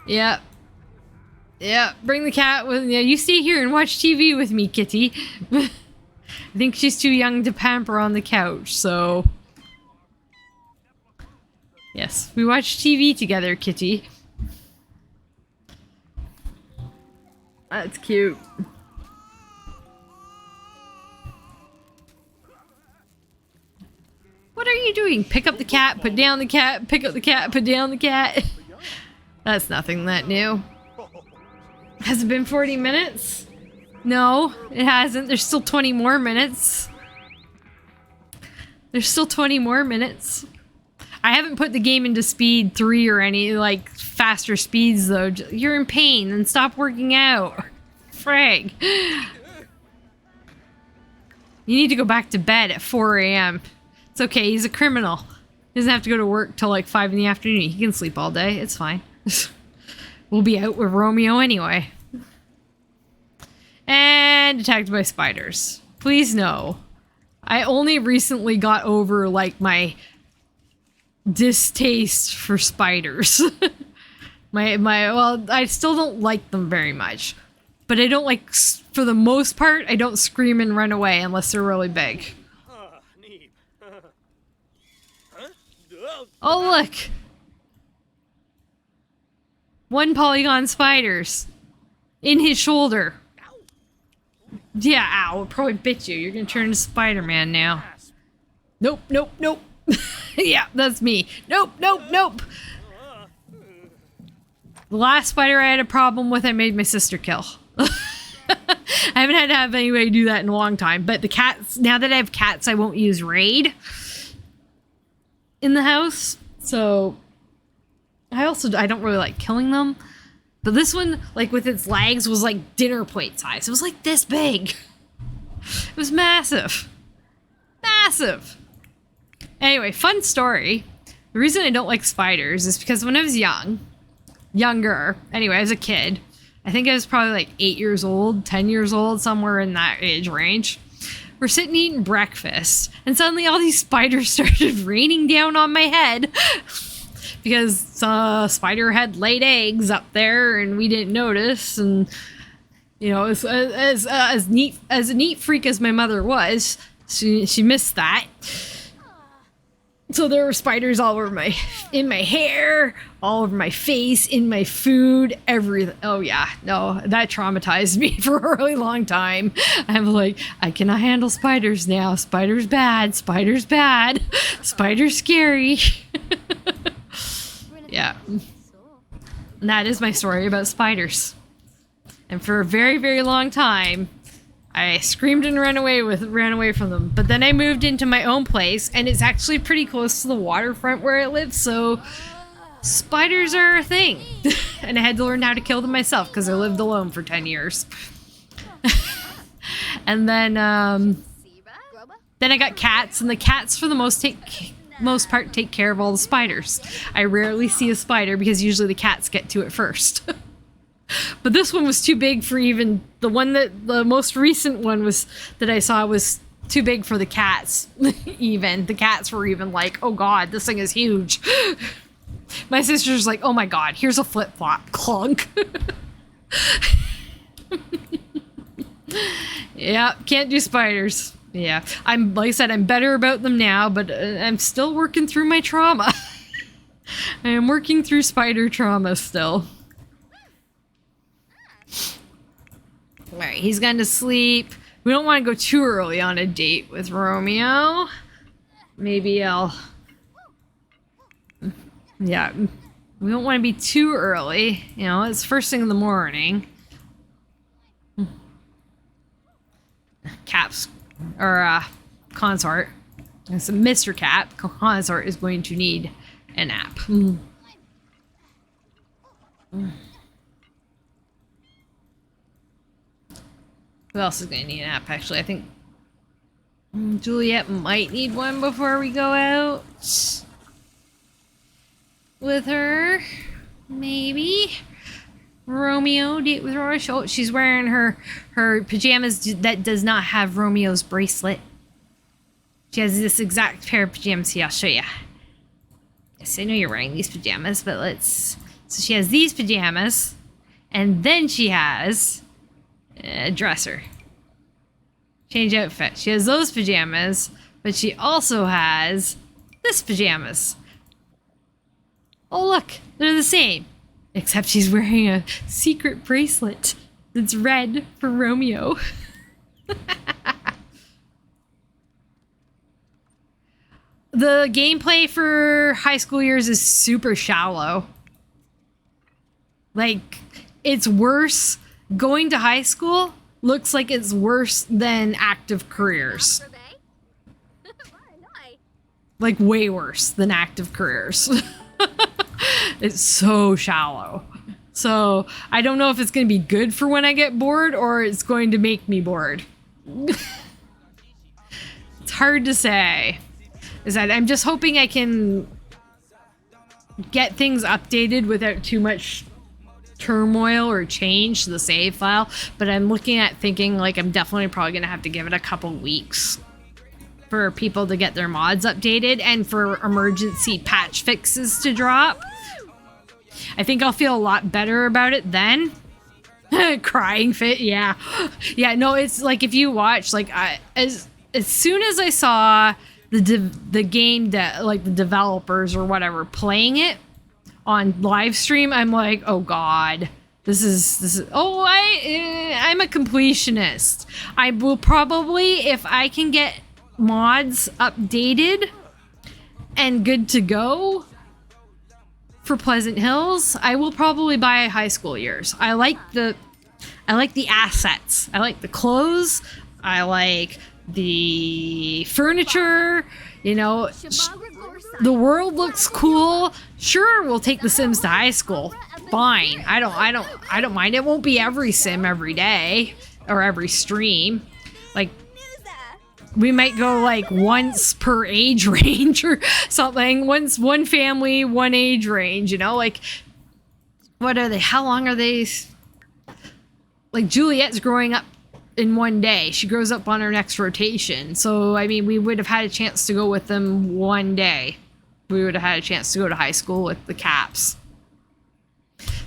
A: Yep. Yeah, bring the cat with you. You stay here and watch TV with me, kitty. I think she's too young to pamper on the couch, so... Yes, we watch TV together, kitty. That's cute. What are you doing? Pick up the cat, put down the cat, pick up the cat, put down the cat. That's nothing that new. Has it been 40 minutes? No, it hasn't. There's still 20 more minutes. There's still 20 more minutes. I haven't put the game into speed 3 or any, like, faster speeds, though. You're in pain, then stop working out. Frag. You need to go back to bed at 4 a.m. It's okay, he's a criminal. He doesn't have to go to work till like 5 in the afternoon. He can sleep all day, it's fine. We'll be out with Romeo anyway. And attacked by spiders. Please no. I only recently got over, like, my distaste for spiders. Well, I still don't like them very much. But I don't like, for the most part, I don't scream and run away unless they're really big. Oh, look! 1 polygon spiders. In his shoulder. Yeah, ow, it probably bit you. You're gonna turn into Spider-Man now. Nope, nope, nope. Yeah, that's me. Nope, nope, nope. The last spider I had a problem with, I made my sister kill. I haven't had to have anybody do that in a long time, but the cats, now that I have cats, I won't use raid in the house, so I don't really like killing them. But this one, like, with its legs, was like dinner plate size. It was like this big. It was massive. Massive. Anyway, fun story. The reason I don't like spiders is because when I was younger, anyway, as a kid, I think I was probably like 8 years old, 10 years old, somewhere in that age range. We're sitting eating breakfast, and suddenly all these spiders started raining down on my head. Because a spider had laid eggs up there and we didn't notice, and you know, as a neat freak as my mother was, she missed that. So there were spiders all over in my hair, all over my face, in my food, everything. Oh yeah, no, that traumatized me for a really long time. I'm like, I cannot handle spiders now. Spiders bad, spiders bad, spiders scary. Yeah. And that is my story about spiders. And for a very, very long time, I screamed and ran away from them. But then I moved into my own place, and it's actually pretty close to the waterfront where I live, so spiders are a thing. And I had to learn how to kill them myself because I lived alone for 10 years. And then I got cats, and the cats for the most part take care of all the spiders. I rarely see a spider because usually the cats get to it first. But this one was too big for even the most recent one that I saw was too big for the cats. Even the cats were even like, oh god, this thing is huge. My sister's like, oh my god, here's a flip-flop. Clunk. Yeah, can't do spiders. Yeah, like I said, I'm better about them now, but I'm still working through my trauma. I am working through spider trauma still. Alright, he's gone to sleep. We don't want to go too early on a date with Romeo. maybe I'll... Yeah, we don't want to be too early. You know, it's first thing in the morning. Capp's, or consort. It's Mr. Capp. Consort is going to need a nap. Who else is going to need a nap, actually? I think Juliette might need one before we go out with her. Maybe. Romeo, date with Romeo. Oh, she's wearing her pajamas that does not have Romeo's bracelet. She has this exact pair of pajamas here. I'll show you. Yes, I know you're wearing these pajamas, but let's... So she has these pajamas, and then she has a dresser. Change outfit. She has those pajamas, but she also has this pajamas. Oh, look, they're the same. Except she's wearing a secret bracelet that's red for Romeo. The gameplay for high school years is super shallow. Like, it's worse. Going to high school looks like it's worse than active careers. Like, way worse than active careers. It's so shallow. So I don't know if it's going to be good for when I get bored or it's going to make me bored. It's hard to say. Is that I'm just hoping I can get things updated without too much turmoil or change to the save file. But I'm looking at thinking like I'm definitely probably going to have to give it a couple weeks for people to get their mods updated and for emergency patch fixes to drop. I think I'll feel a lot better about it then. Crying fit, yeah. Yeah, no, it's like if you watch, like as soon as I saw the game that like the developers or whatever playing it on live stream, I'm like, oh god, this is oh I'm a completionist. I will probably, if I can get mods updated and good to go for Pleasant Hills, I will probably buy high school years. I like the assets. I like the clothes. I like the furniture. You know, the world looks cool. Sure, we'll take the Sims to high school. Fine. I don't mind. It won't be every sim every day or every stream. Like, we might go like once per age range or something. Once one family, one age range, you know? Like, what are they? How long are they? Like, Juliette's growing up in one day. She grows up on her next rotation. So, I mean, we would have had a chance to go with them one day. We would have had a chance to go to high school with the Capps.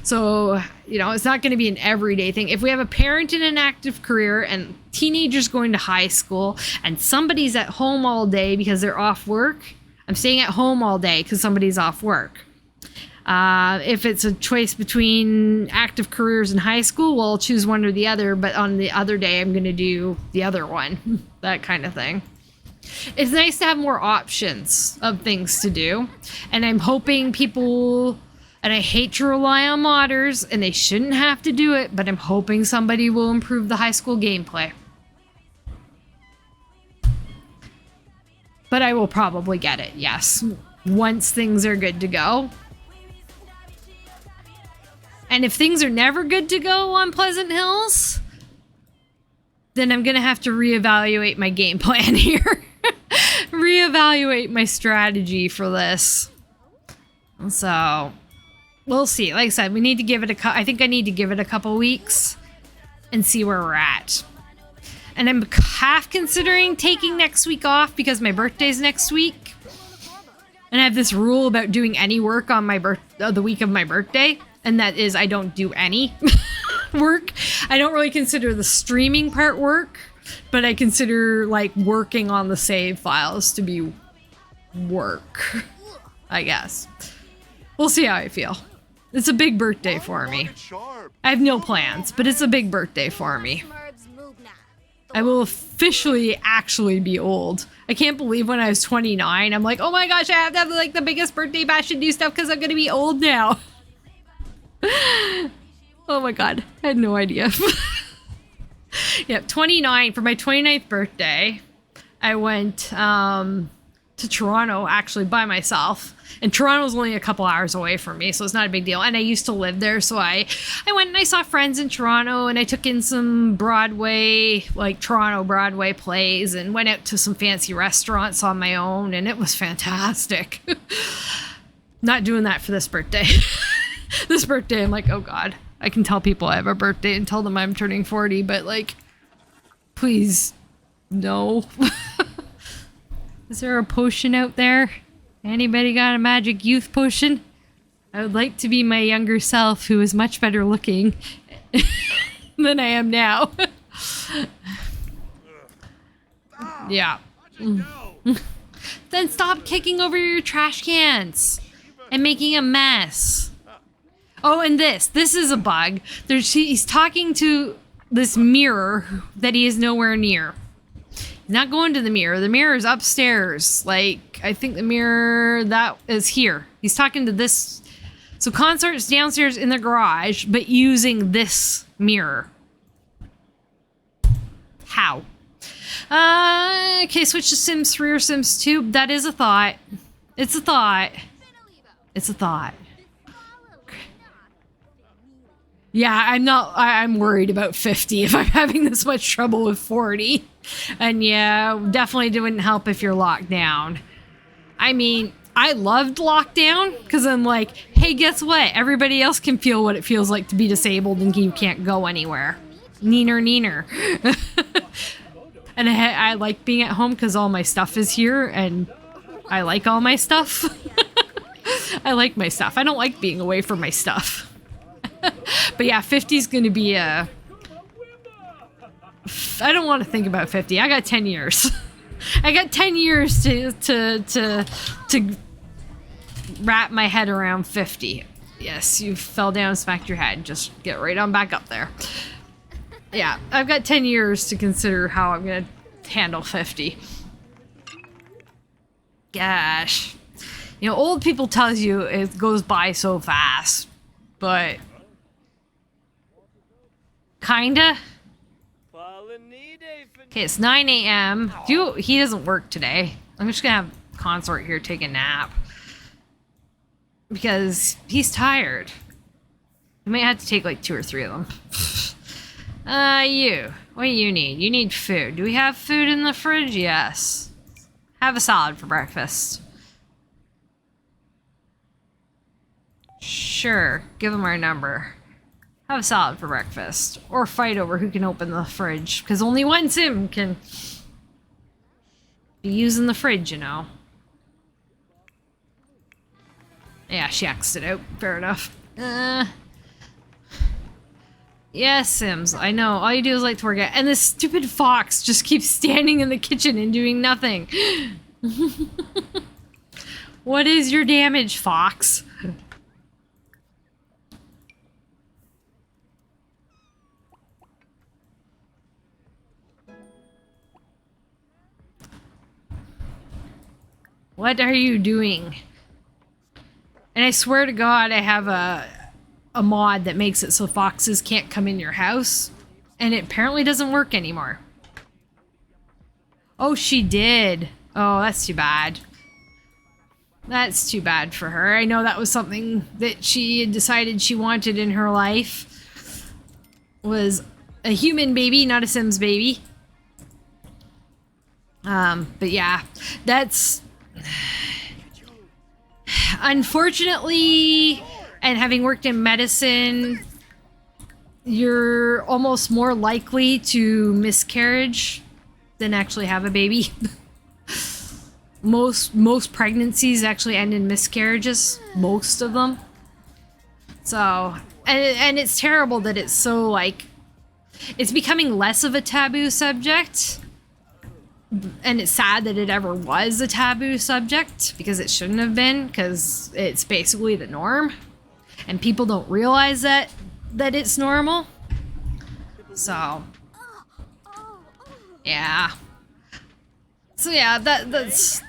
A: So, you know, it's not going to be an everyday thing. If we have a parent in an active career and teenagers going to high school and somebody's at home all day because they're off work, I'm staying at home all day because somebody's off work. If it's a choice between active careers and high school, well, I'll choose one or the other, but on the other day, I'm going to do the other one. That kind of thing. It's nice to have more options of things to do. And I'm hoping people... And I hate to rely on modders, and they shouldn't have to do it, but I'm hoping somebody will improve the high school gameplay. But I will probably get it, yes. Once things are good to go. And if things are never good to go on Pleasant Hills, then I'm going to have to reevaluate my game plan here. Reevaluate my strategy for this. So... we'll see. Like I said, we need to give it I think I need to give it a couple weeks and see where we're at. And I'm half considering taking next week off because my birthday's next week. And I have this rule about doing any work on my the week of my birthday. And that is I don't do any work. I don't really consider the streaming part work, but I consider like working on the save files to be work, I guess. We'll see how I feel. It's a big birthday for me. I have no plans, but it's a big birthday for me. I will officially actually be old I can't believe when I was 29, I'm like, oh my gosh, I have to have like the biggest birthday bash and do stuff because I'm going to be old now. Oh my god, I had no idea. Yep, 29. For my 29th birthday, I went to Toronto actually by myself. And Toronto's only a couple hours away from me, so it's not a big deal. And I used to live there, so I went and I saw friends in Toronto, and I took in some Broadway, like Toronto Broadway plays, and went out to some fancy restaurants on my own, and it was fantastic. Not doing that for this birthday. This birthday, I'm like, oh god, I can tell people I have a birthday and tell them I'm turning 40, but like, please, no. Is there a potion out there? Anybody got a magic youth potion? I would like to be my younger self who is much better looking than I am now. Yeah. Then stop kicking over your trash cans and making a mess. Oh, and this is a bug. He's talking to this mirror that he is nowhere near. He's not going to the mirror. The mirror is upstairs. Like, I think the mirror that is here. He's talking to this. So consort's downstairs in the garage, but using this mirror. How? Okay, switch to Sims 3 or Sims 2. That is a thought. It's a thought. It's a thought. Yeah, I'm worried about 50 if I'm having this much trouble with 40. And yeah, definitely wouldn't help if you're locked down. I mean, I loved lockdown because I'm like, hey, guess what? Everybody else can feel what it feels like to be disabled and you can't go anywhere. Neener. And I like being at home because all my stuff is here and I like all my stuff. I like my stuff. I don't like being away from my stuff. But yeah, 50 is going to be a... I don't want to think about 50. I got 10 years. I got 10 years to wrap my head around 50. Yes, you fell down and smacked your head. Just get right on back up there. Yeah, I've got 10 years to consider how I'm going to handle 50. Gosh. You know, old people tells you it goes by so fast. But... kinda. Okay, it's 9 a.m. He doesn't work today. I'm just gonna have Consort here take a nap. Because he's tired. We might have to take like 2 or 3 of them. You. What do you need? You need food. Do we have food in the fridge? Yes. Have a salad for breakfast. Sure. Give him our number. Have a salad for breakfast. Or fight over who can open the fridge. Because only one sim can be using the fridge, you know. Yeah, she axed it out. Fair enough. Yeah, Sims. I know. All you do is like to work out. And this stupid fox just keeps standing in the kitchen and doing nothing. What is your damage, fox? What are you doing? And I swear to God, I have a mod that makes it so foxes can't come in your house. And it apparently doesn't work anymore. Oh, she did. Oh, that's too bad. That's too bad for her. I know that was something that she had decided she wanted in her life. Was a human baby, not a Sims baby. But yeah, that's... Unfortunately, and having worked in medicine, you're almost more likely to miscarriage than actually have a baby. Most pregnancies actually end in miscarriages. Most of them. So, and it's terrible that it's so, like, it's becoming less of a taboo subject. And it's sad that it ever was a taboo subject, because it shouldn't have been, because it's basically the norm. And people don't realize that it's normal. So, yeah. So yeah, that's,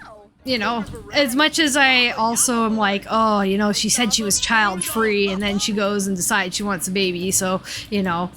A: you know, as much as I also am like, oh, you know, she said she was child free and then she goes and decides she wants a baby. So, you know,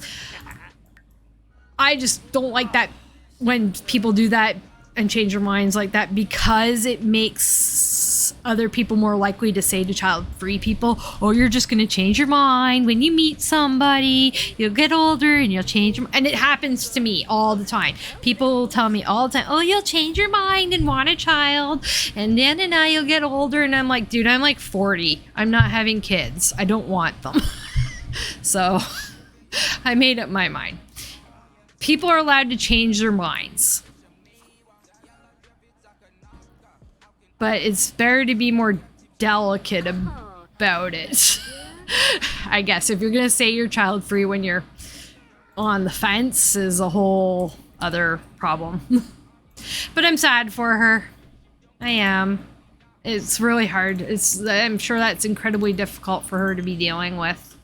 A: I just don't like that when people do that and change their minds like that, because it makes other people more likely to say to child-free people, oh, you're just going to change your mind when you meet somebody, you'll get older and you'll change your mind. And it happens to me all the time. People tell me all the time, oh, you'll change your mind and want a child, and then and now you'll get older. And I'm like, dude, I'm like 40. I'm not having kids. I don't want them. So I made up my mind. People are allowed to change their minds. But it's better to be more delicate about it. I guess if you're going to say you're child free when you're on the fence is a whole other problem. But I'm sad for her. I am. It's really hard. I'm sure that's incredibly difficult for her to be dealing with.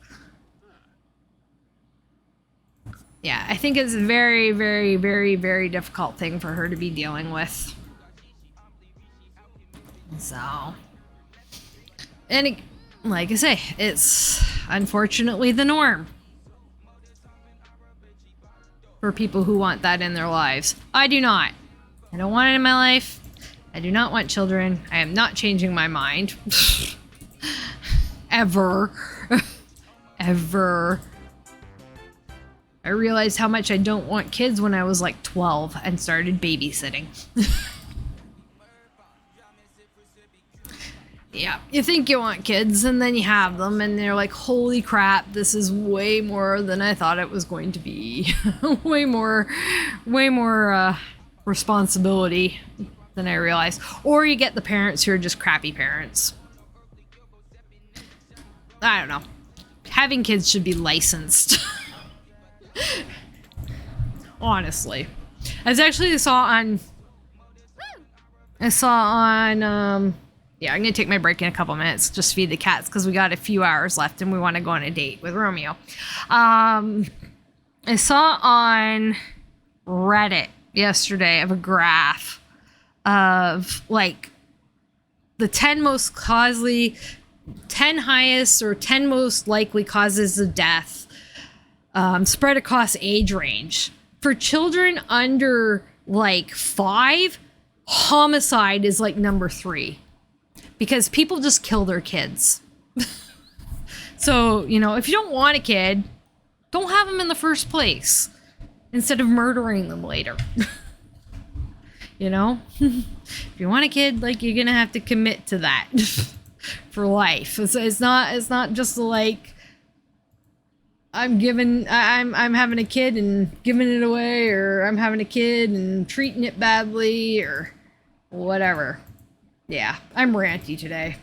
A: Yeah, I think it's a very, very, very, very difficult thing for her to be dealing with. So, and it, like I say, it's unfortunately the norm for people who want that in their lives. I do not. I don't want it in my life. I do not want children. I am not changing my mind. Ever. Ever. I realized how much I don't want kids when I was like 12 and started babysitting. Yeah, you think you want kids and then you have them and they're like, holy crap, this is way more than I thought it was going to be. way more responsibility than I realized. Or you get the parents who are just crappy parents. I don't know. Having kids should be licensed. Honestly. I saw on yeah, I'm going to take my break in a couple minutes, just feed the cats, because we got a few hours left and we want to go on a date with Romeo. I saw on Reddit yesterday of a graph of, like, the 10 highest or 10 most likely causes of death spread across age range. For children under, like, 5, homicide is, like, number 3. Because people just kill their kids. So, you know, if you don't want a kid, don't have them in the first place. Instead of murdering them later. You know? If you want a kid, like, you're gonna have to commit to that. For life. It's not just like, I'm having a kid and giving it away, or I'm having a kid and treating it badly, or whatever. Yeah, I'm ranty today.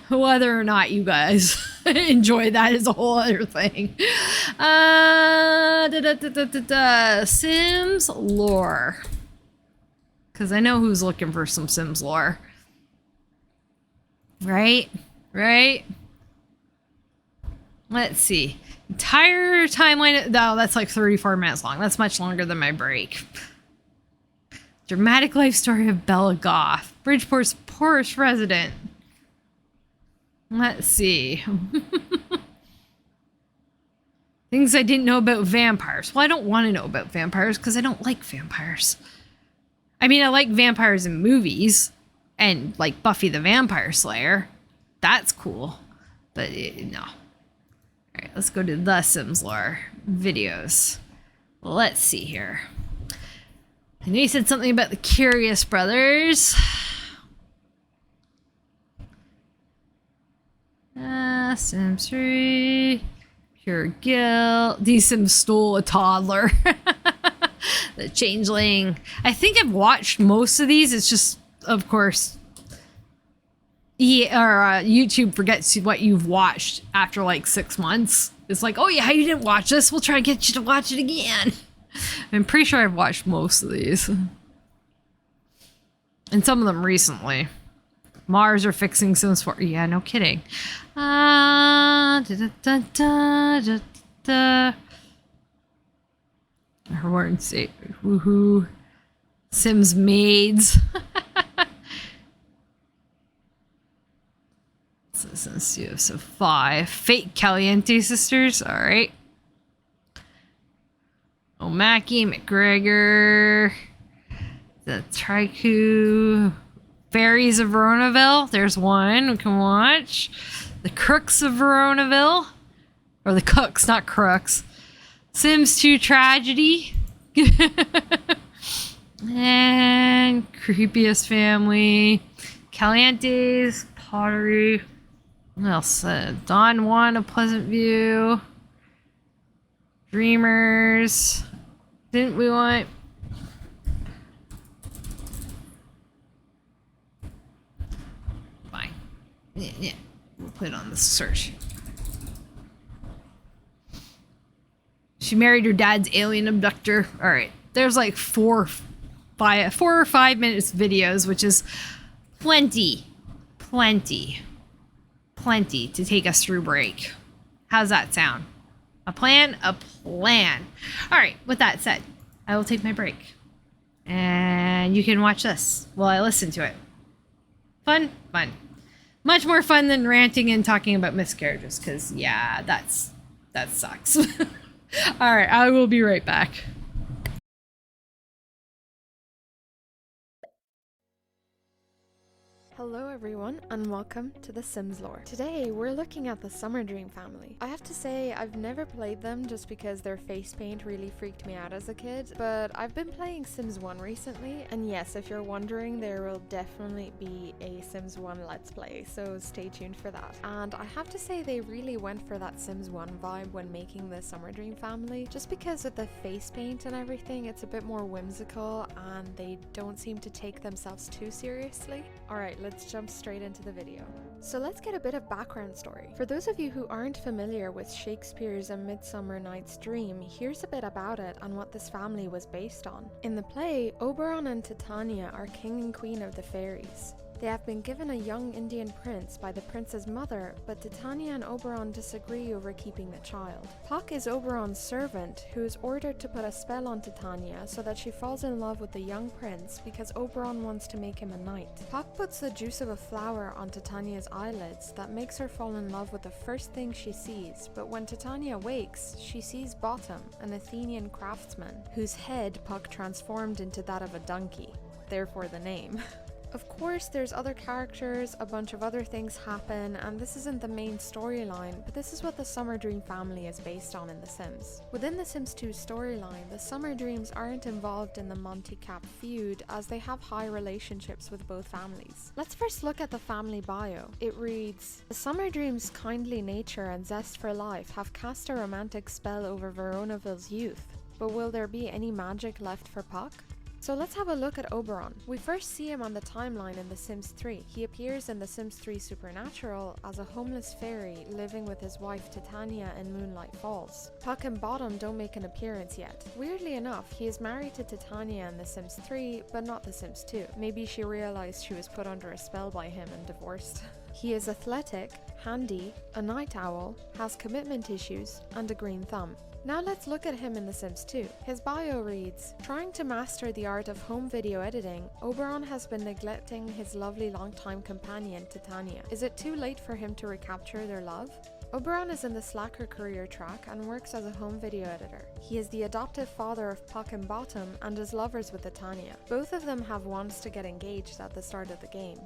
A: Whether or not you guys enjoy that is a whole other thing. Sims lore. Because I know who's looking for some Sims lore. Right? Let's see. Entire timeline. No, that's like 34 minutes long. That's much longer than my break. Dramatic life story of Bella Goth, Bridgeport's poorest resident. Let's see. Things I didn't know about vampires. Well, I don't want to know about vampires because I don't like vampires. I mean, I like vampires in movies and like Buffy the Vampire Slayer. That's cool. But no. All right, let's go to the Sims lore videos. Let's see here. I know you said something about the Curious Brothers. Sims 3. Pure Guilt. These Sims stole a toddler. The Changeling. I think I've watched most of these. It's just, of course, YouTube forgets what you've watched after like 6 months. It's like, oh yeah, you didn't watch this. We'll try and get you to watch it again. I'm pretty sure I've watched most of these. And some of them recently. Mars are fixing Sims 4. Yeah, no kidding. Horn state. Woohoo. Sims maids. Let's do so 5. Fake Caliente sisters. All right. O'Mackey, McGregor, the Triku, Fairies of Veronaville. There's one we can watch. The Crooks of Veronaville. Or the Cooks, not Crooks. Sims 2 Tragedy. And Creepiest Family. Caliente's Pottery. What else? Don Juan, A Pleasant View. Dreamers. Didn't we want... Fine. Yeah. We'll put it on the search. She married her dad's alien abductor. Alright. There's like 4 or 5 minutes videos, which is plenty to take us through break. How's that sound? A plan? A plan. Alright, with that said, I will take my break. And you can watch this while I listen to it. Fun? Fun. Much more fun than ranting and talking about miscarriages, because, yeah, that sucks. Alright, I will be right back.
C: Hello everyone and welcome to the Sims lore. Today we're looking at the Summer Dream family. I have to say I've never played them just because their face paint really freaked me out as a kid, but I've been playing Sims 1 recently, and yes, if you're wondering, there will definitely be a Sims 1 Let's Play, so stay tuned for that. And I have to say they really went for that Sims 1 vibe when making the Summer Dream family, just because with the face paint and everything it's a bit more whimsical and they don't seem to take themselves too seriously. Alright, let's jump straight into the video. So let's get a bit of background story. For those of you who aren't familiar with Shakespeare's A Midsummer Night's Dream, here's a bit about it and what this family was based on. In the play, Oberon and Titania are king and queen of the fairies. They have been given a young Indian prince by the prince's mother, but Titania and Oberon disagree over keeping the child. Puck is Oberon's servant, who is ordered to put a spell on Titania so that she falls in love with the young prince because Oberon wants to make him a knight. Puck puts the juice of a flower on Titania's eyelids that makes her fall in love with the first thing she sees, but when Titania wakes, she sees Bottom, an Athenian craftsman, whose head Puck transformed into that of a donkey, therefore the name. Of course, there's other characters, a bunch of other things happen, and this isn't the main storyline, but this is what the Summer Dream family is based on in The Sims. Within the Sims 2 storyline, the Summer Dreams aren't involved in the Monty Capp feud, as they have high relationships with both families. Let's first look at the family bio. It reads, "The Summer Dreams' kindly nature and zest for life have cast a romantic spell over Veronaville's youth, but will there be any magic left for Puck?" So let's have a look at Oberon. We first see him on the timeline in The Sims 3. He appears in The Sims 3 Supernatural as a homeless fairy living with his wife Titania in Moonlight Falls. Puck and Bottom don't make an appearance yet. Weirdly enough, he is married to Titania in The Sims 3, but not The Sims 2. Maybe she realized she was put under a spell by him and divorced. He is athletic, handy, a night owl, has commitment issues, and a green thumb. Now let's look at him in The Sims 2. His bio reads, "Trying to master the art of home video editing, Oberon has been neglecting his lovely longtime companion, Titania. Is it too late for him to recapture their love?" Oberon is in the Slacker career track and works as a home video editor. He is the adoptive father of Puck and Bottom and is lovers with Titania. Both of them have wants to get engaged at the start of the game.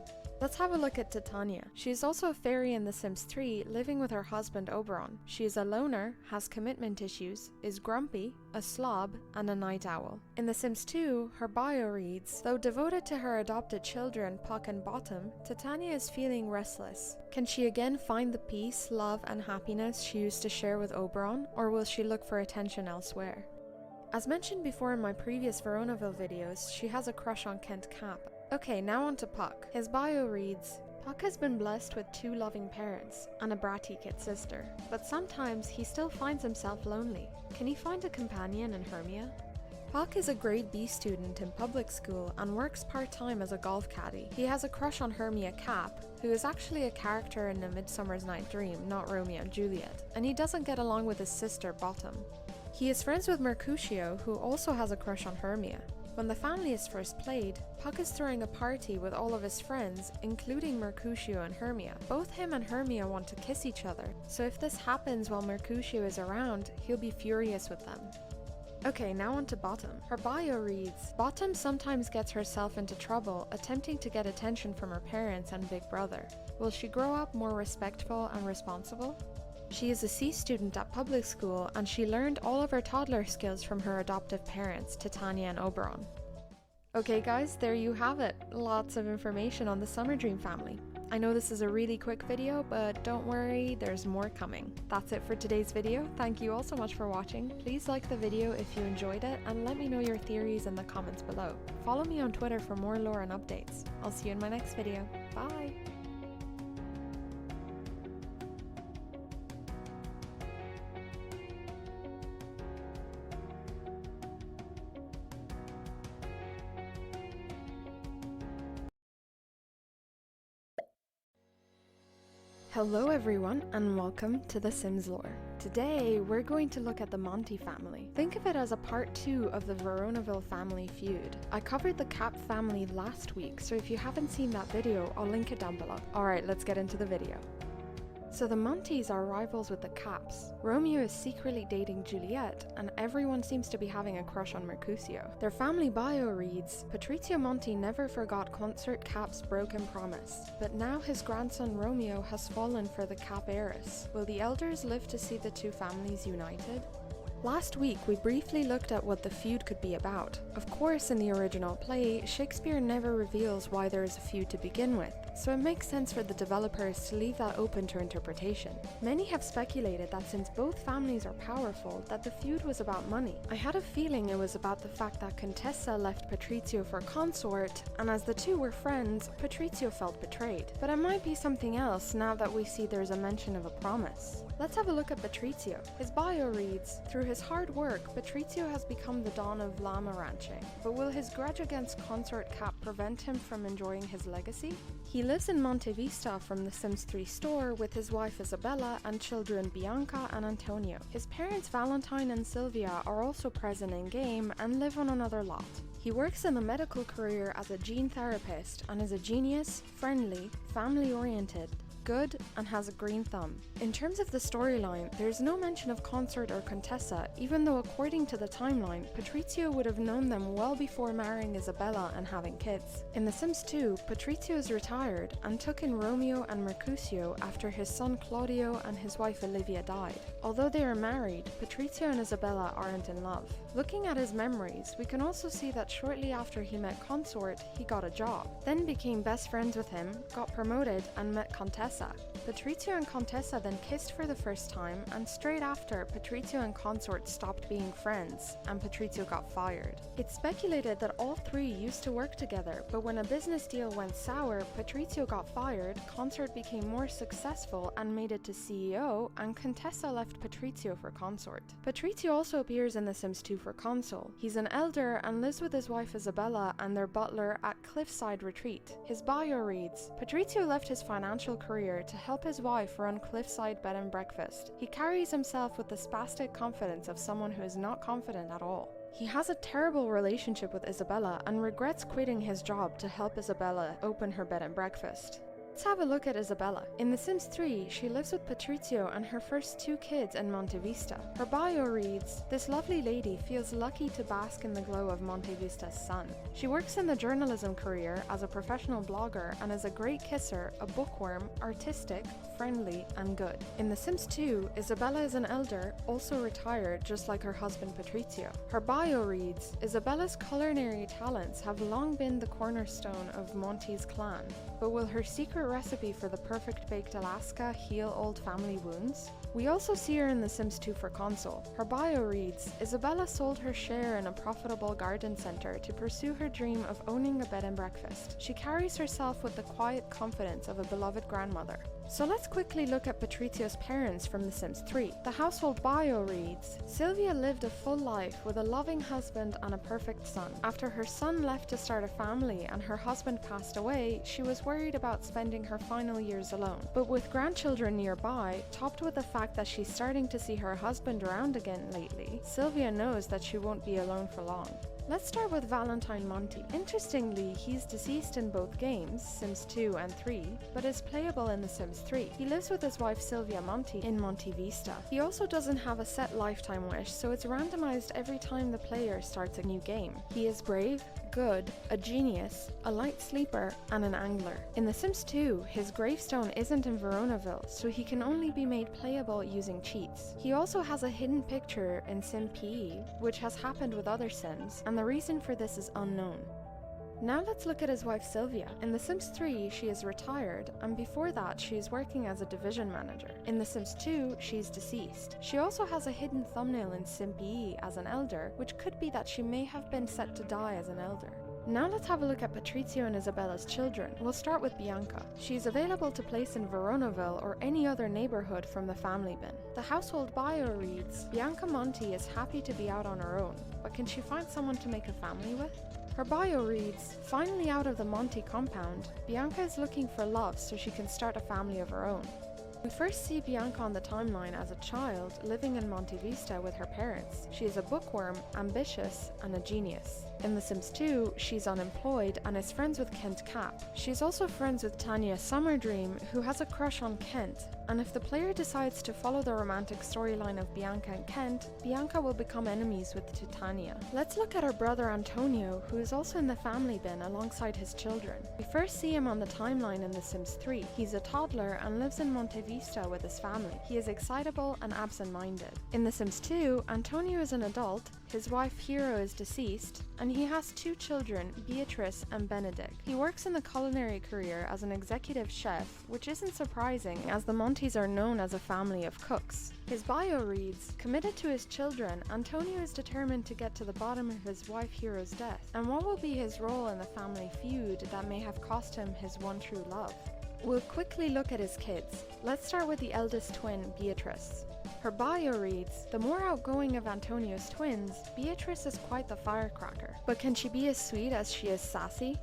C: Let's have a look at Titania. She is also a fairy in The Sims 3, living with her husband Oberon. She is a loner, has commitment issues, is grumpy, a slob, and a night owl. In The Sims 2, her bio reads, "Though devoted to her adopted children, Puck and Bottom, Titania is feeling restless. Can she again find the peace, love, and happiness she used to share with Oberon, or will she look for attention elsewhere?" As mentioned before in my previous Veronaville videos, she has a crush on Capp. Okay, now on to Puck. His bio reads, "Puck has been blessed with 2 loving parents and a bratty kid sister, but sometimes he still finds himself lonely. Can he find a companion in Hermia?" Puck is a grade B student in public school and works part-time as a golf caddy. He has a crush on Hermia Capp, who is actually a character in A Midsummer's Night Dream, not Romeo Juliette, and he doesn't get along with his sister Bottom. He is friends with Mercutio, who also has a crush on Hermia. When the family is first played, Puck is throwing a party with all of his friends, including Mercutio and Hermia. Both him and Hermia want to kiss each other, so if this happens while Mercutio is around, he'll be furious with them. Okay, now on to Bottom. Her bio reads, Bottom sometimes gets herself into trouble attempting to get attention from her parents and big brother. Will she grow up more respectful and responsible? She is a C student at public school and she learned all of her toddler skills from her adoptive parents, Titania and Oberon. Okay guys, there you have it. Lots of information on the Summer Dream family. I know this is a really quick video, but don't worry, there's more coming. That's it for today's video. Thank you all so much for watching. Please like the video if you enjoyed it and let me know your theories in the comments below. Follow me on Twitter for more lore and updates. I'll see you in my next video. Bye! Hello everyone and welcome to The Sims Lore. Today we're going to look at the Monty family. Think of it as a part 2 of the Veronaville family feud. I covered the Capp family last week, so if you haven't seen that video, I'll link it down below. Alright, let's get into the video. So the Montys are rivals with the Capps. Romeo is secretly dating Juliette, and everyone seems to be having a crush on Mercutio. Their family bio reads, Patrizio Monty never forgot Consort Capp's broken promise, but now his grandson Romeo has fallen for the Capp heiress. Will the elders live to see the two families united? Last week, we briefly looked at what the feud could be about. Of course, in the original play, Shakespeare never reveals why there is a feud to begin with, so it makes sense for the developers to leave that open to interpretation. Many have speculated that since both families are powerful, that the feud was about money. I had a feeling it was about the fact that Contessa left Patrizio for Consort, and as the two were friends, Patrizio felt betrayed. But it might be something else now that we see there's a mention of a promise. Let's have a look at Patrizio. His bio reads, through his hard work, Patrizio has become the Don of llama ranching. But will his grudge against Consort Capp prevent him from enjoying his legacy? He lives in Monte Vista from the Sims 3 store with his wife Isabella and children Bianca and Antonio. His parents Valentine and Sylvia are also present in game and live on another lot. He works in the medical career as a gene therapist and is a genius, friendly, family-oriented, good, and has a green thumb. In terms of the storyline, there's no mention of Consort or Contessa, even though according to the timeline, Patrizio would have known them well before marrying Isabella and having kids. In The Sims 2, Patrizio is retired and took in Romeo and Mercutio after his son Claudio and his wife Olivia died. Although they are married, Patrizio and Isabella aren't in love. Looking at his memories, we can also see that shortly after he met Consort, he got a job, then became best friends with him, got promoted, and met Contessa. Patrizio and Contessa then kissed for the first time, and straight after, Patrizio and Consort stopped being friends, and Patrizio got fired. It's speculated that all three used to work together, but when a business deal went sour, Patrizio got fired, Consort became more successful and made it to CEO, and Contessa left Patrizio for Consort. Patrizio also appears in The Sims 2 for console. He's an elder and lives with his wife Isabella and their butler at Cliffside Retreat. His bio reads, Patrizio left his financial career to help his wife run Cliffside Bed and Breakfast. He carries himself with the spastic confidence of someone who is not confident at all. He has a terrible relationship with Isabella and regrets quitting his job to help Isabella open her bed and breakfast. Let's have a look at Isabella. In The Sims 3, she lives with Patrizio and her first 2 kids in Monte Vista. Her bio reads, this lovely lady feels lucky to bask in the glow of Monte Vista's sun. She works in the journalism career as a professional blogger and is a great kisser, a bookworm, artistic, friendly, and good. In The Sims 2, Isabella is an elder, also retired, just like her husband Patrizio. Her bio reads, Isabella's culinary talents have long been the cornerstone of Monty's clan, but will her secret recipe for the perfect baked Alaska heal old family wounds? We also see her in The Sims 2 for console. Her bio reads, Isabella sold her share in a profitable garden center to pursue her dream of owning a bed and breakfast. She carries herself with the quiet confidence of a beloved grandmother. So let's quickly look at Patrizio's parents from The Sims 3. The household bio reads, Sylvia lived a full life with a loving husband and a perfect son. After her son left to start a family and her husband passed away, she was worried about spending her final years alone. But with grandchildren nearby, topped with the fact that she's starting to see her husband around again lately, Sylvia knows that she won't be alone for long. Let's start with Valentine Monty. Interestingly, he's deceased in both games, Sims 2 and 3, but is playable in The Sims 3. He lives with his wife Sylvia Monty in Monte Vista. He also doesn't have a set lifetime wish, so it's randomized every time the player starts a new game. He is brave, good, a genius, a light sleeper, and an angler. In The Sims 2, his gravestone isn't in Veronaville, so he can only be made playable using cheats. He also has a hidden picture in Sim PE, which has happened with other Sims, and the reason for this is unknown. Now let's look at his wife Sylvia. In The Sims 3, she is retired, and before that she is working as a division manager. In The Sims 2, she is deceased. She also has a hidden thumbnail in Sim PE as an elder, which could be that she may have been set to die as an elder. Now let's have a look at Patrizio and Isabella's children. We'll start with Bianca. She's available to place in Veronaville or any other neighborhood from the family bin. The household bio reads, Bianca Monty is happy to be out on her own, but can she find someone to make a family with? Her bio reads, finally out of the Monty compound, Bianca is looking for love so she can start a family of her own. We first see Bianca on the timeline as a child living in Monte Vista with her parents. She is a bookworm, ambitious, and a genius. In The Sims 2, she's unemployed and is friends with Kent Capp. She's also friends with Tanya Summerdream, who has a crush on Kent, and if the player decides to follow the romantic storyline of Bianca and Kent, Bianca will become enemies with Titania. Let's look at her brother Antonio, who is also in the family bin alongside his children. We first see him on the timeline in The Sims 3. He's a toddler and lives in Monte Vista with his family. He is excitable and absent-minded. In The Sims 2, Antonio is an adult, his wife Hero is deceased, and he has two children, Beatrice and Benedict. He works in the culinary career as an executive chef, which isn't surprising as the Montes are known as a family of cooks. His bio reads, committed to his children, Antonio is determined to get to the bottom of his wife Hero's death, and what will be his role in the family feud that may have cost him his one true love. We'll quickly look at his kids. Let's start with the eldest twin, Beatrice. Her bio reads, the more outgoing of Antonio's twins, Beatrice is quite the firecracker. But can she be as sweet as she is sassy?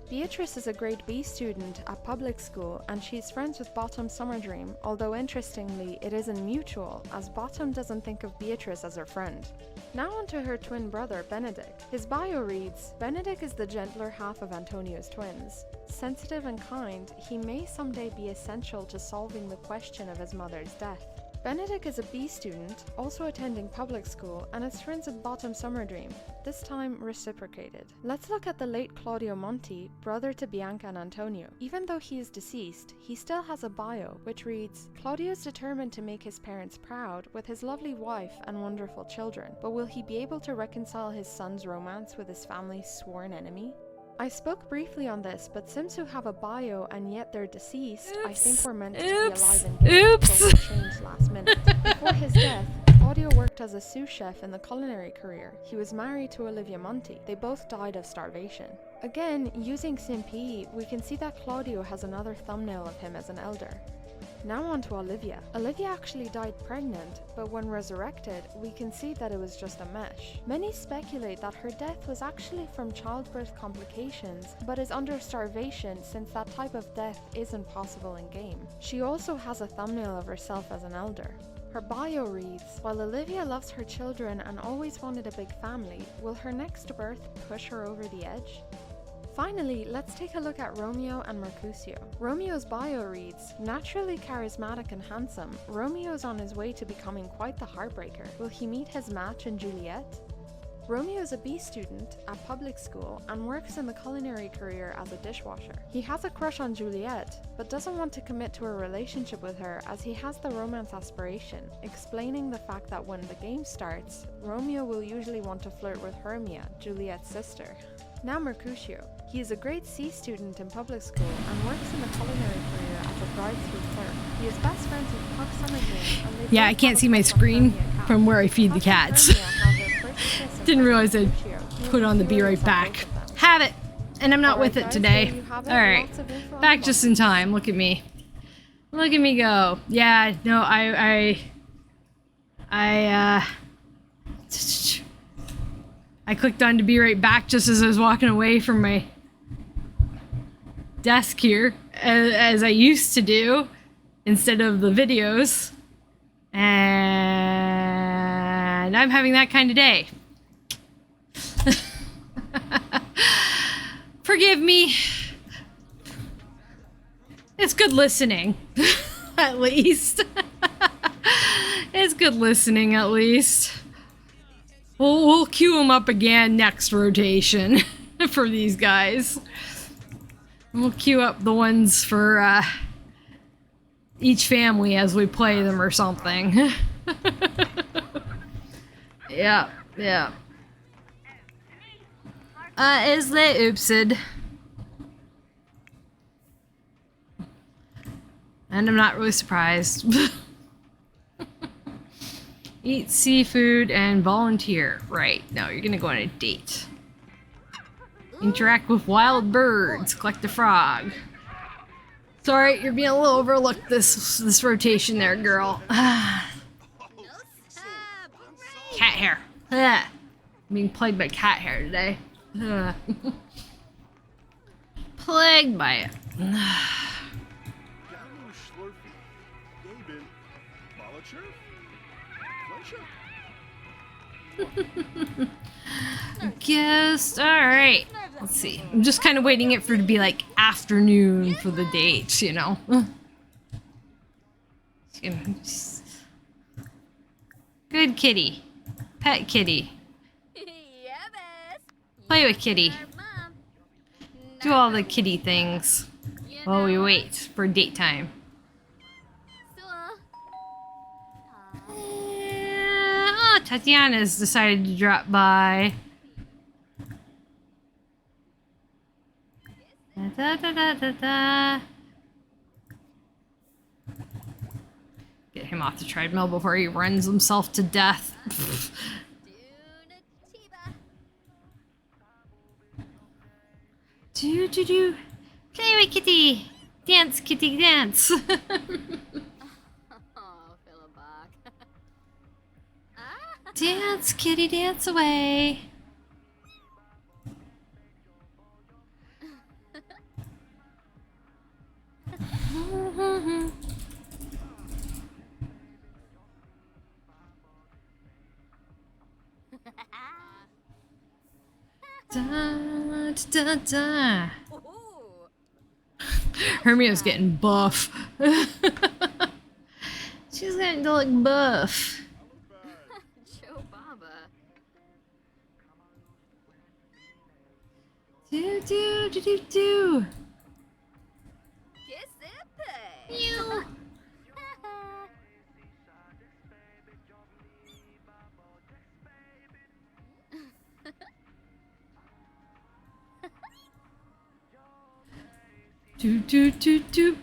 C: Beatrice is a grade B student at public school and she's friends with Bottom Summerdream, although interestingly it isn't mutual as Bottom doesn't think of Beatrice as her friend. Now onto her twin brother Benedict. His bio reads, Benedict is the gentler half of Antonio's twins. Sensitive and kind, he may someday be essential to solving the question of his mother's death. Benedict is a B student, also attending public school, and is friends with Bottom Summerdream, this time reciprocated. Let's look at the late Claudio Monti, brother to Bianca and Antonio. Even though he is deceased, he still has a bio, which reads, Claudio is determined to make his parents proud with his lovely wife and wonderful children, but will he be able to reconcile his son's romance with his family's sworn enemy? I spoke briefly on this, but Sims who have a bio and yet they're deceased, I think were meant to be alive and game, but were changed last minute. Before his death, Claudio worked as a sous chef in the culinary career. He was married to Olivia Monti. They both died of starvation. Again, using Sim PE, we can see that Claudio has another thumbnail of him as an elder. Now on to Olivia. Olivia actually died pregnant, but when resurrected, we can see that it was just a mesh. Many speculate that her death was actually from childbirth complications, but is under starvation since that type of death isn't possible in-game. She also has a thumbnail of herself as an elder. Her bio reads, while Olivia loves her children and always wanted a big family, will her next birth push her over the edge? Finally, let's take a look at Romeo and Mercutio. Romeo's bio reads, naturally charismatic and handsome, Romeo's on his way to becoming quite the heartbreaker. Will he meet his match in Juliette? Romeo is a B student at public school and works in the culinary career as a dishwasher. He has a crush on Juliette, but doesn't want to commit to a relationship with her as he has the romance aspiration, explaining the fact that when the game starts, Romeo will usually want to flirt with Hermia, Juliette's sister. Now Mercutio. He is a grade C student in public school and works in the culinary career as a drive-thru clerk. He is best friends with Puck Summergreen, and they
A: Yeah, I can't see my screen from where I feed the cats. Didn't realize I'd put on the be right back. Have it! And I'm not with it today. Alright. Back just in time. Look at me. Look at me go. Yeah, no, I clicked on to be right back just as I was walking away from my desk here, as I used to do, instead of the videos. And I'm having that kind of day. Forgive me. It's good listening. At least. It's good listening, at least. We'll queue them up again next rotation for these guys. We'll queue up the ones for each family as we play them or something. Yeah, yeah. Is they oopsid? And I'm not really surprised. Eat seafood and volunteer. Right, no, you're gonna go on a date. Interact with wild birds. Collect a frog. Sorry, you're being a little overlooked this rotation there, girl. Cat hair. Ugh. I'm being plagued by cat hair today. Ugh. Plagued by it. Guess. Alright. Let's see. I'm just kind of waiting it for it to be like afternoon for the date, you know? Good kitty. Pet kitty. Play with kitty. Do all the kitty things while we wait for date time. Oh, Tatiana's decided to drop by. Da, da, da, da, da. Get him off the treadmill before he runs himself to death. Do do do. Play with kitty. Dance, kitty, dance. Dance, kitty, dance away. Da, da, da. Romeo's getting buff. She's getting to look buff. Do do do do do. Meow. Do do do do.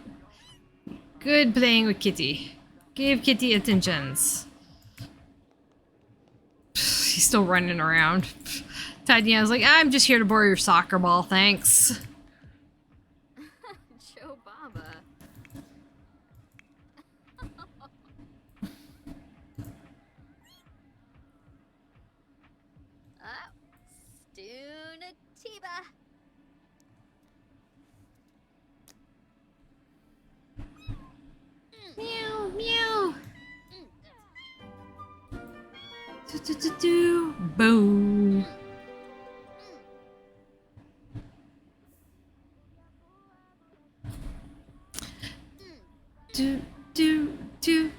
A: Good playing with Kitty. Give Kitty attentions. He's still running around. Tatiana's like, I'm just here to borrow your soccer ball, thanks.
E: Joe Baba. Stunatiba.
A: Meow, meow. Do do do do. Boo. Do, do, do.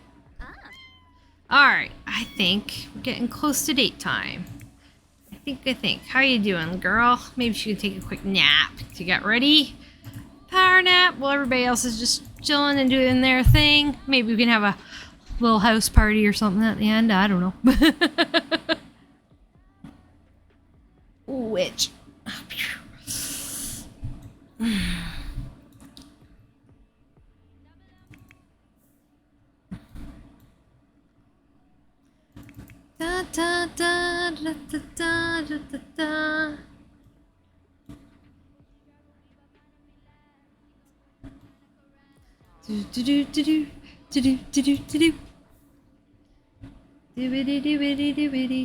A: Alright, I think we're getting close to date time. I think. How you doing, girl? Maybe she could take a quick nap to get ready. Power nap while everybody else is just chilling and doing their thing. Maybe we can have a little house party or something at the end. I don't know. Which? Da da da da da da da da da. Do do do do do do do do do do do. Doobity doobity doobity.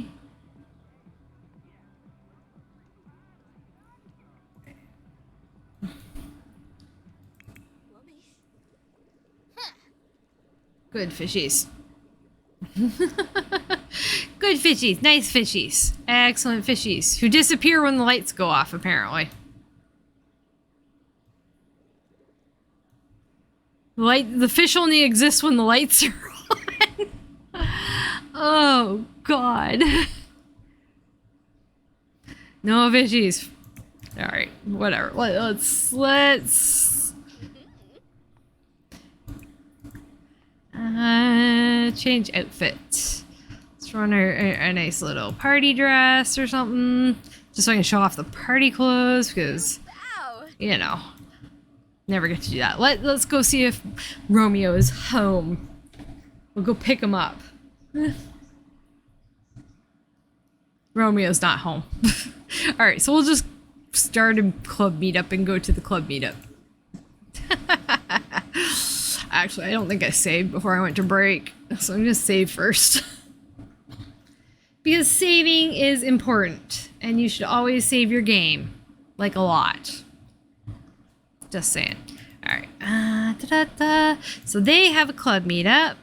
A: Good fishies. Good fishies. Nice fishies. Excellent fishies. Who disappear when the lights go off, apparently. The fish only exists when the lights are on. Oh, God. No fishies. Alright, whatever. Let's change outfit. Let's throw on a nice little party dress or something. Just so I can show off the party clothes because, you know, never get to do that. Let's go see if Romeo is home. We'll go pick him up. Romeo's not home. Alright, so we'll just start a club meetup and go to the club meetup. Actually, I don't think I saved before I went to break, so I'm gonna save first. Because saving is important, and you should always save your game. Like a lot. Just saying. Alright. So they have a club meetup.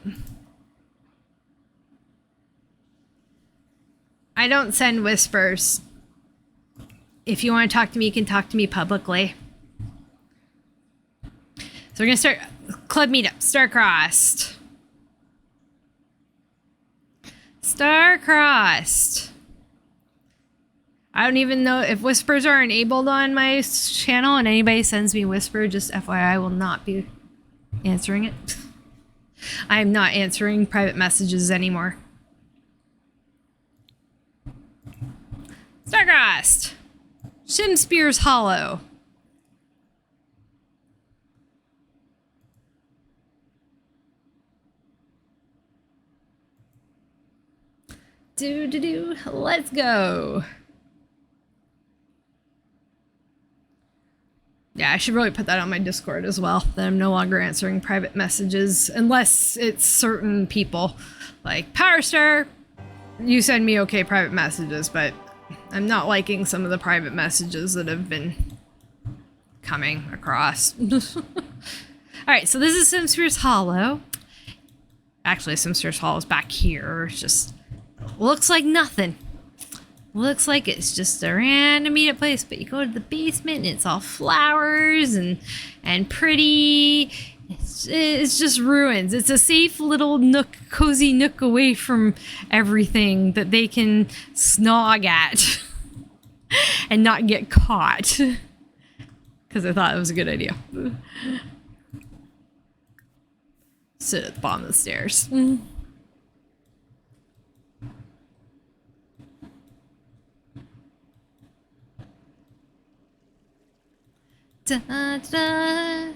A: I don't send whispers. If you want to talk to me, you can talk to me publicly. So we're gonna start club meetup. Star-crossed. Star-crossed. I don't even know if whispers are enabled on my channel, and anybody sends me a whisper, just FYI, I will not be answering it. I am not answering private messages anymore. Star-crossed. Shimspears Hollow. Let's go. Yeah, I should really put that on my Discord as well, that I'm no longer answering private messages unless it's certain people. Like, Powerstar, you send me okay private messages, but I'm not liking some of the private messages that have been coming across. Alright, so this is Shimspears Hollow. Actually, Shimspears Hollow is back here. It's just looks like nothing. Looks like it's just a random meetup place, but you go to the basement and it's all flowers and pretty. It's just ruins. It's a safe little nook, cozy nook away from everything that they can snog at and not get caught. Because I thought it was a good idea. Sit at the bottom of the stairs. Da, da.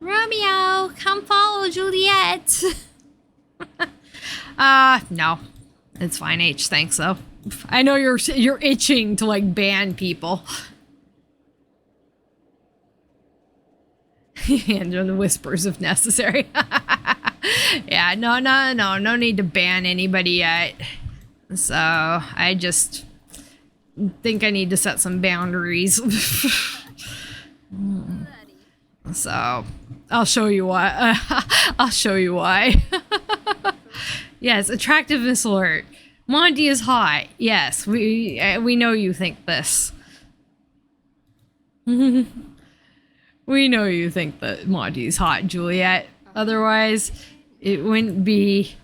A: Romeo, come follow Juliette. No. It's fine, H, thanks though. I know you're itching to like ban people. And the whispers if necessary. Yeah, no need to ban anybody yet. So, I just think I need to set some boundaries. So, I'll show you why. I'll show you why. Yes, attractiveness alert. Monty is hot. Yes, we know you think this. We know you think that Monty's hot, Juliette. Otherwise, it wouldn't be...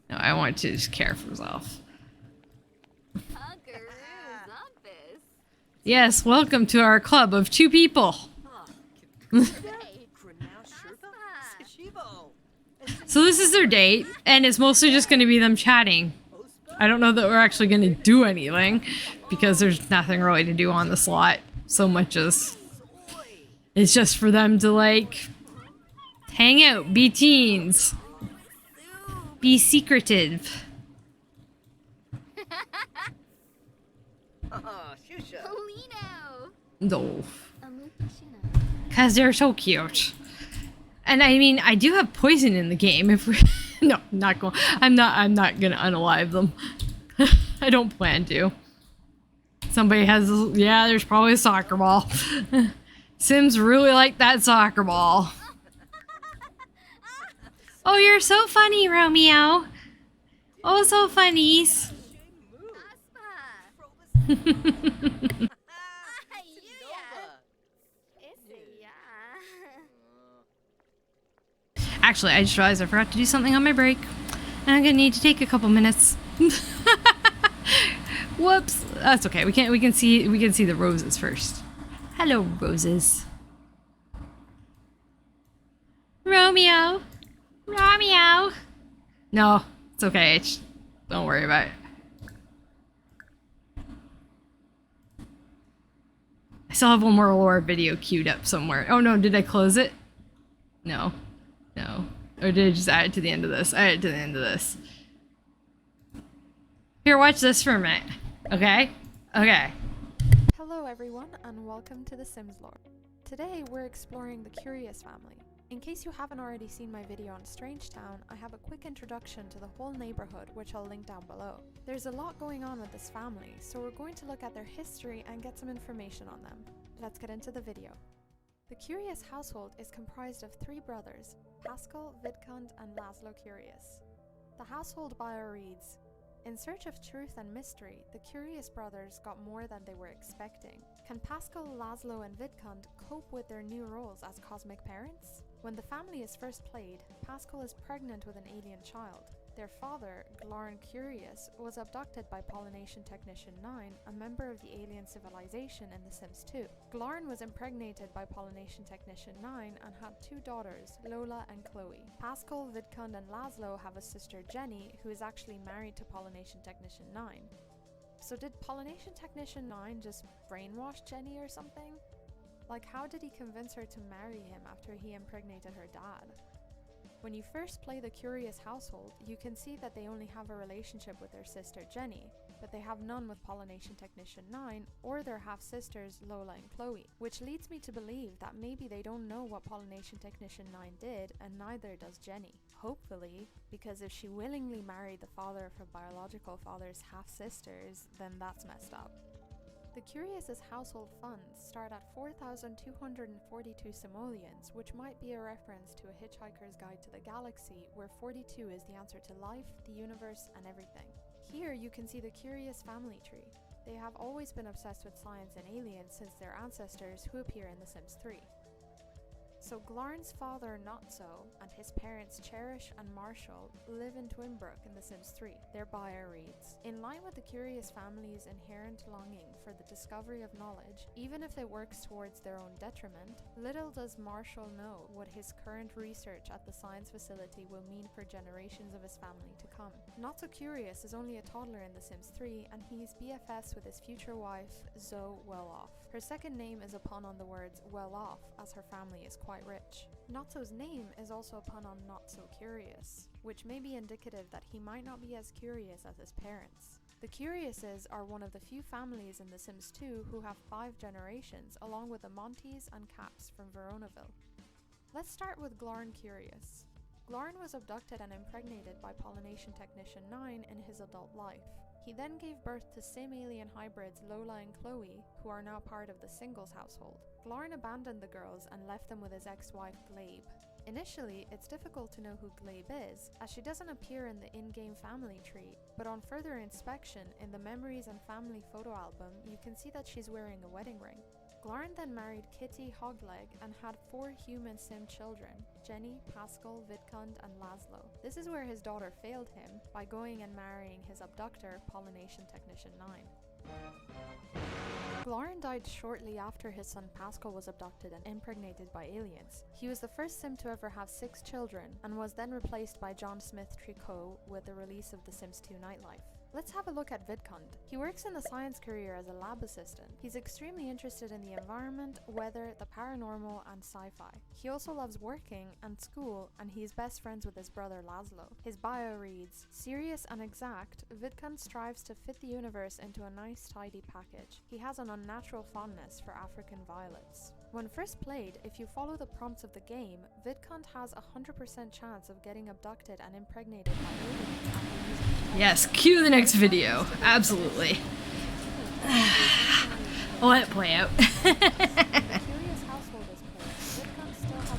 A: No, I want to just care for myself. Yes, welcome to our club of 2 people. So this is their date, and it's mostly just going to be them chatting. I don't know that we're actually going to do anything, because there's nothing really to do on the slot, so much as it's just for them to, like, hang out, be teens, be secretive. No. Because they're so cute. And I mean, I do have poison in the game if we... No, not going... I'm not gonna unalive them. I don't plan to. Somebody has... Yeah, there's probably a soccer ball. Sims really like that soccer ball. Oh, you're so funny, Romeo. Oh, so funnies. Actually, I just realized I forgot to do something on my break. And I'm gonna need to take a couple minutes. Whoops. That's okay. We can see the roses first. Hello, roses. Romeo. Romeo. No, it's okay. Don't worry about it. I still have one more lore video queued up somewhere. Oh no, did I close it? No. No. Or did I just add it to the end of this? I added it to the end of this. Here, watch this for a minute. Okay? Okay.
C: Hello everyone and welcome to the Sims lore. Today we're exploring the Curious family. In case you haven't already seen my video on Strangetown, I have a quick introduction to the whole neighborhood which I'll link down below. There's a lot going on with this family, so we're going to look at their history and get some information on them. Let's get into the video. The Curious household is comprised of 3 brothers, Pascal, Vidkund, and Laszlo Curious. The household bio reads, "In search of truth and mystery, the Curious brothers got more than they were expecting. Can Pascal, Laszlo, and Vidkund cope with their new roles as cosmic parents? When the family is first played, Pascal is pregnant with an alien child. Their father, Glarn Curious, was abducted by Pollination Technician 9, a member of the alien civilization in The Sims 2. Glarn was impregnated by Pollination Technician 9 and had 2 daughters, Lola and Chloe. Pascal, Vidkund, and Laszlo have a sister, Jenny, who is actually married to Pollination Technician 9. So did Pollination Technician 9 just brainwash Jenny or something? Like, how did he convince her to marry him after he impregnated her dad? When you first play the Curious household, you can see that they only have a relationship with their sister Jenny, but they have none with Pollination Technician 9 or their half-sisters Lola and Chloe, which leads me to believe that maybe they don't know what Pollination Technician 9 did, and neither does Jenny. Hopefully, because if she willingly married the father of her biological father's half-sisters, then that's messed up. The Curious' household funds start at 4,242 simoleons, which might be a reference to A Hitchhiker's Guide to the Galaxy, where 42 is the answer to life, the universe, and everything. Here you can see the Curious family tree. They have always been obsessed with science and aliens since their ancestors who appear in The Sims 3. So Glarn's father Notso and his parents Cherish and Marshall live in Twinbrook in The Sims 3. Their bio reads, "In line with the Curious family's inherent longing for the discovery of knowledge, even if it works towards their own detriment, little does Marshall know what his current research at the science facility will mean for generations of his family to come. Not So Curious is only a toddler in The Sims 3 and he's BFS with his future wife, Zoe Welloff. Her second name is a pun on the words well off, as her family is quite rich. Notso's name is also a pun on Not So Curious, which may be indicative that he might not be as curious as his parents. The Curiouses are one of the few families in The Sims 2 who have 5 generations, along with the Monties and Capps from Veronaville. Let's start with Glarn Curious. Glarn was abducted and impregnated by Pollination Technician 9 in his adult life. He then gave birth to sim alien hybrids Lola and Chloe, who are now part of the Singles household. Glarn abandoned the girls and left them with his ex-wife Glabe. Initially, it's difficult to know who Glabe is, as she doesn't appear in the in-game family tree, but on further inspection in the Memories and Family photo album, you can see that she's wearing a wedding ring. Glarn then married Kitty Hogleg and had 4 human sim children, Jenny, Pascal, Vidkund, and Laszlo. This is where his daughter failed him by going and marrying his abductor, Pollination Technician 9. Glarn died shortly after his son Pascal was abducted and impregnated by aliens. He was the first sim to ever have 6 children, and was then replaced by John Smith Tricot with the release of The Sims 2 Nightlife. Let's have a look at Vidkund. He works in the science career as a lab assistant. He's extremely interested in the environment, weather, the paranormal, and sci-fi. He also loves working and school, and he's best friends with his brother Laszlo. His bio reads, "Serious and exact, Vidkund strives to fit the universe into a nice tidy package. He has an unnatural fondness for African violets." When first played, if you follow the prompts of the game, Vidkund has a 100% chance of getting abducted and impregnated by aliens after using
A: Yes, cue the next video. Absolutely. I'll let it play out.
C: Curious household is played. Vidkund still has a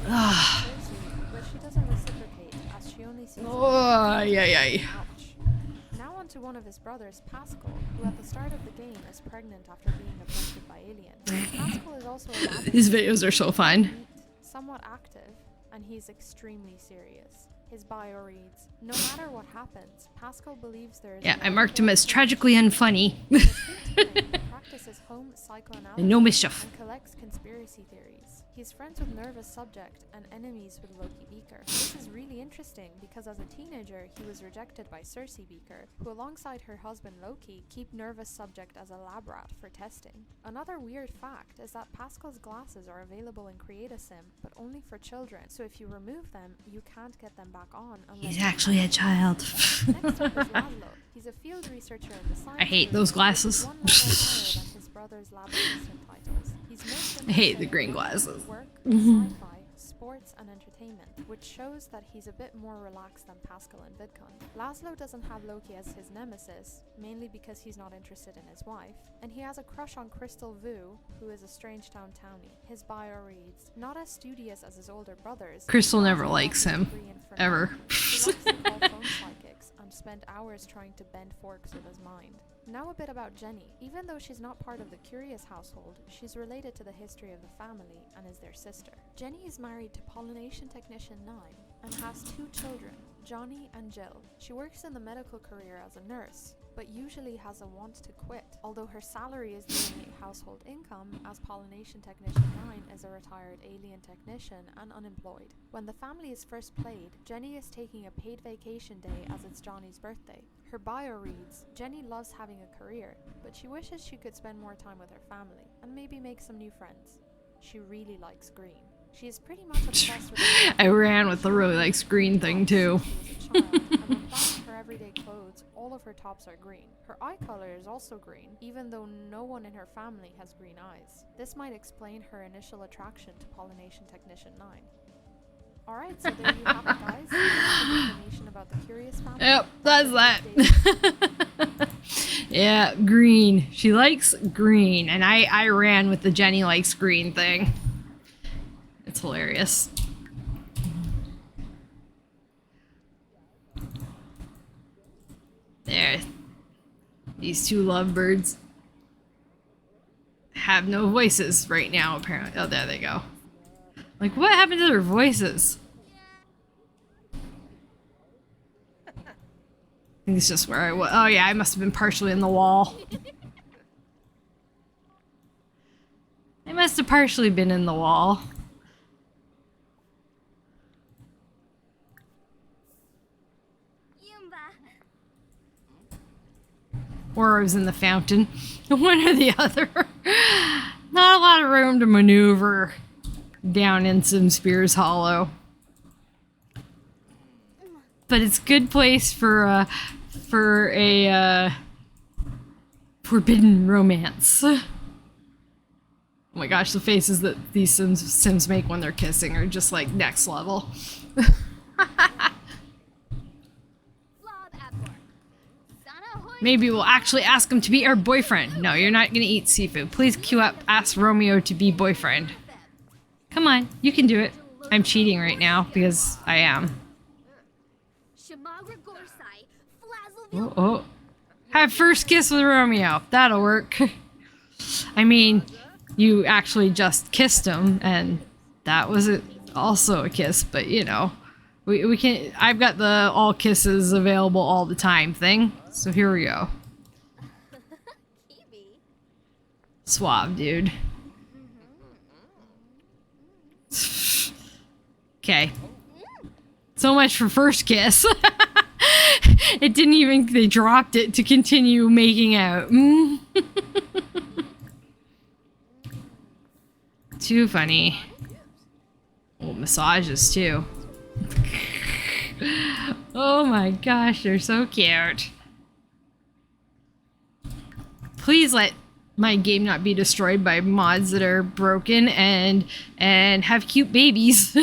C: pursuit, but she doesn't reciprocate as she only sees
A: Oh, yeah.
C: Ouch. Now on to one of his brothers, Pascal, who at the start of the game is pregnant after being abducted by aliens. Pascal is also a lab
A: These videos are so fun.
C: somewhat active, and he's extremely serious. His bio reads, "No matter what happens, Pascal believes there is
A: Yeah,
C: a
A: I marked him as
C: metaphor
A: tragically unfunny.
C: At the same time, he practices home psychoanalysis
A: And no mischief.
C: and collects conspiracy theories. He's friends with Nervous Subject and enemies with Loki Beaker. This is really interesting because as a teenager, he was rejected by Cersei Beaker, who alongside her husband Loki keep Nervous Subject as a lab rat for testing. Another weird fact is that Pascal's glasses are available in Create a Sim, but only for children, so if you remove them, you can't get them back on unless
A: He's
C: you
A: actually a child.
C: Next up is Laszlo. He's a field researcher in the science
A: I hate
C: group,
A: those
C: which
A: glasses.
C: is one level higher than his brother's lab assistant titles. He's most
A: I hate
C: interested
A: the
C: in
A: green
C: work,
A: glasses.
C: Work, sci-fi, sports, and entertainment, which shows that he's a bit more relaxed than Pascal and VidCon. Laszlo doesn't have Loki as his nemesis, mainly because he's not interested in his wife, and he has a crush on Crystal Vu, who is a strange town townie. His bio reads, "Not as studious as his older brothers."
A: Crystal never
C: Laszlo
A: likes
C: has a
A: him.
C: degree in
A: Ever.
C: phrenology. He likes to call phone psychics and spend hours trying to bend forks with his mind. Now a bit about Jenny. Even though she's not part of the Curious household, she's related to the history of the family and is their sister. Jenny is married to Pollination Technician 9 and has 2 children, Johnny and Jill. She works in the medical career as a nurse, but usually has a want to quit, although her salary is the only household income, as Pollination Technician 9 is a retired alien technician and unemployed. When the family is first played, Jenny is taking a paid vacation day as it's Johnny's birthday. Her bio reads, "Jenny loves having a career, but she wishes she could spend more time with her family and maybe make some new friends. She really likes green. She is pretty much obsessed with
A: I ran with the really likes green thing too.
C: She was a child, and when buying her everyday clothes, all of her tops are green. Her eye color is also green, even though no one in her family has green eyes. This might explain her initial attraction to Pollination Technician 9. Alright, so there you have it, guys. That's information about the Curious family.
A: Yep, that's that. Yeah, green. She likes green, and I ran with the Jenny likes green thing. It's hilarious. There. These 2 lovebirds have no voices right now, apparently. Oh, there they go. Like, what happened to their voices? I think it's just where I was. Oh, yeah, I must have been partially in the wall. I must have partially been in the wall. Or I was in the fountain. One or the other. Not a lot of room to maneuver down in some Spears Hollow. But it's a good place for a forbidden romance. Oh my gosh, the faces that these Sims make when they're kissing are just like next level. Maybe we'll actually ask him to be our boyfriend. No, you're not gonna eat seafood. Please queue up, ask Romeo to be boyfriend. Come on, you can do it. I'm cheating right now because I am. Oh, oh. Have first kiss with Romeo. That'll work. I mean, you actually just kissed him, and that was also a kiss, but you know. We can. I've got the all kisses available all the time thing. So here we go. Suave, dude. Okay. So much for first kiss. It didn't even. They dropped it to continue making out. Too funny. Oh, massages too. Oh my gosh, they're so cute. Please let my game not be destroyed by mods that are broken and have cute babies.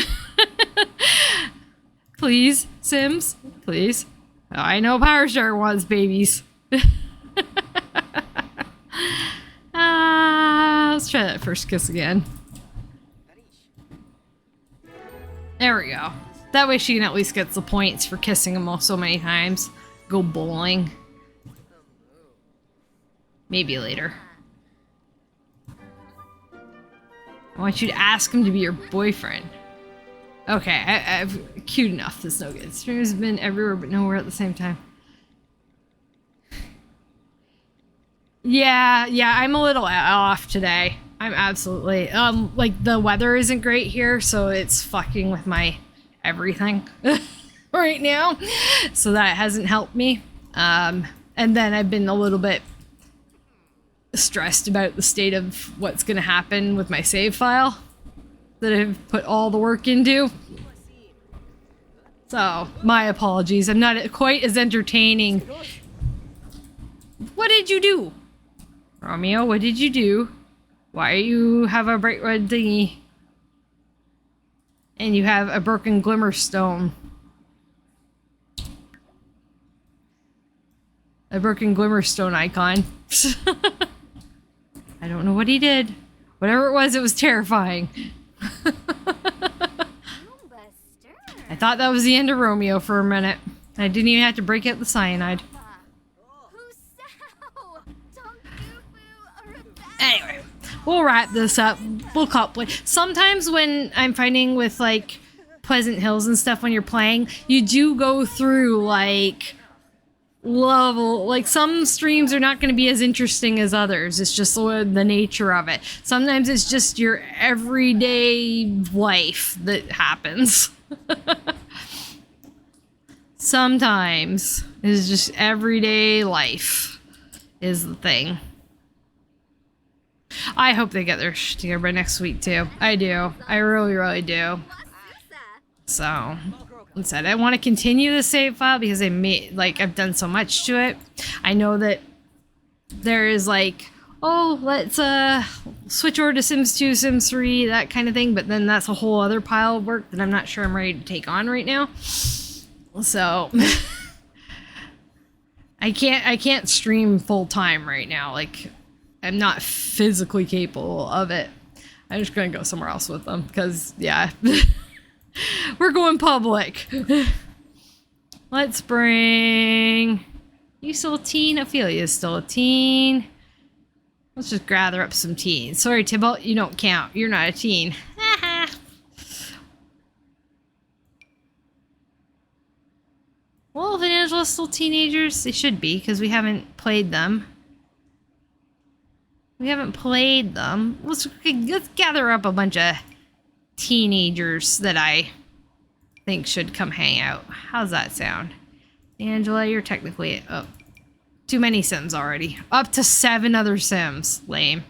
A: Please, Sims, please. Oh, I know PowerStar wants babies. Let's try that first kiss again. There we go. That way she can at least get the points for kissing him so many times. Go bowling. Maybe later. I want you to ask him to be your boyfriend. Okay, I've cute enough. That's no good. Stream has been everywhere but nowhere at the same time. Yeah, I'm a little off today. I'm absolutely like the weather isn't great here, so it's fucking with my everything right now. So that hasn't helped me. And then I've been a little bit stressed about the state of what's going to happen with my save file that I've put all the work into. So, my apologies. I'm not quite as entertaining. What did you do? Romeo, what did you do? Why you have a bright red thingy? And you have a broken glimmer stone. A broken glimmer stone icon. I don't know what he did. Whatever it was terrifying. I thought that was the end of Romeo for a minute. I didn't even have to break out the cyanide. Anyway, we'll wrap this up. We'll call it play. Sometimes when I'm fighting with like Pleasant Hills and stuff when you're playing, you do go through like level, like some streams are not going to be as interesting as others. It's just the nature of it. Sometimes it's just your everyday life that happens. Sometimes it's just everyday life is the thing. I hope they get their shit together by next week too. I do. I really do. So, instead, I want to continue the save file because I've done so much to it. I know that there is like, oh, let's switch over to Sims 2, Sims 3, that kind of thing. But then that's a whole other pile of work that I'm not sure I'm ready to take on right now. So, I can't stream full time right now. Like, I'm not physically capable of it. I'm just gonna go somewhere else with them because, yeah. We're going public. Let's bring... You still a teen? Ophelia's still a teen. Let's just gather up some teens. Sorry, Tybalt, you don't count. You're not a teen. Well, if Angela's still teenagers, they should be, because we haven't played them. Let's gather up a bunch of teenagers that I think should come hang out. How's that sound? Angela, you're technically too many Sims already. Up to 7 other Sims. Lame.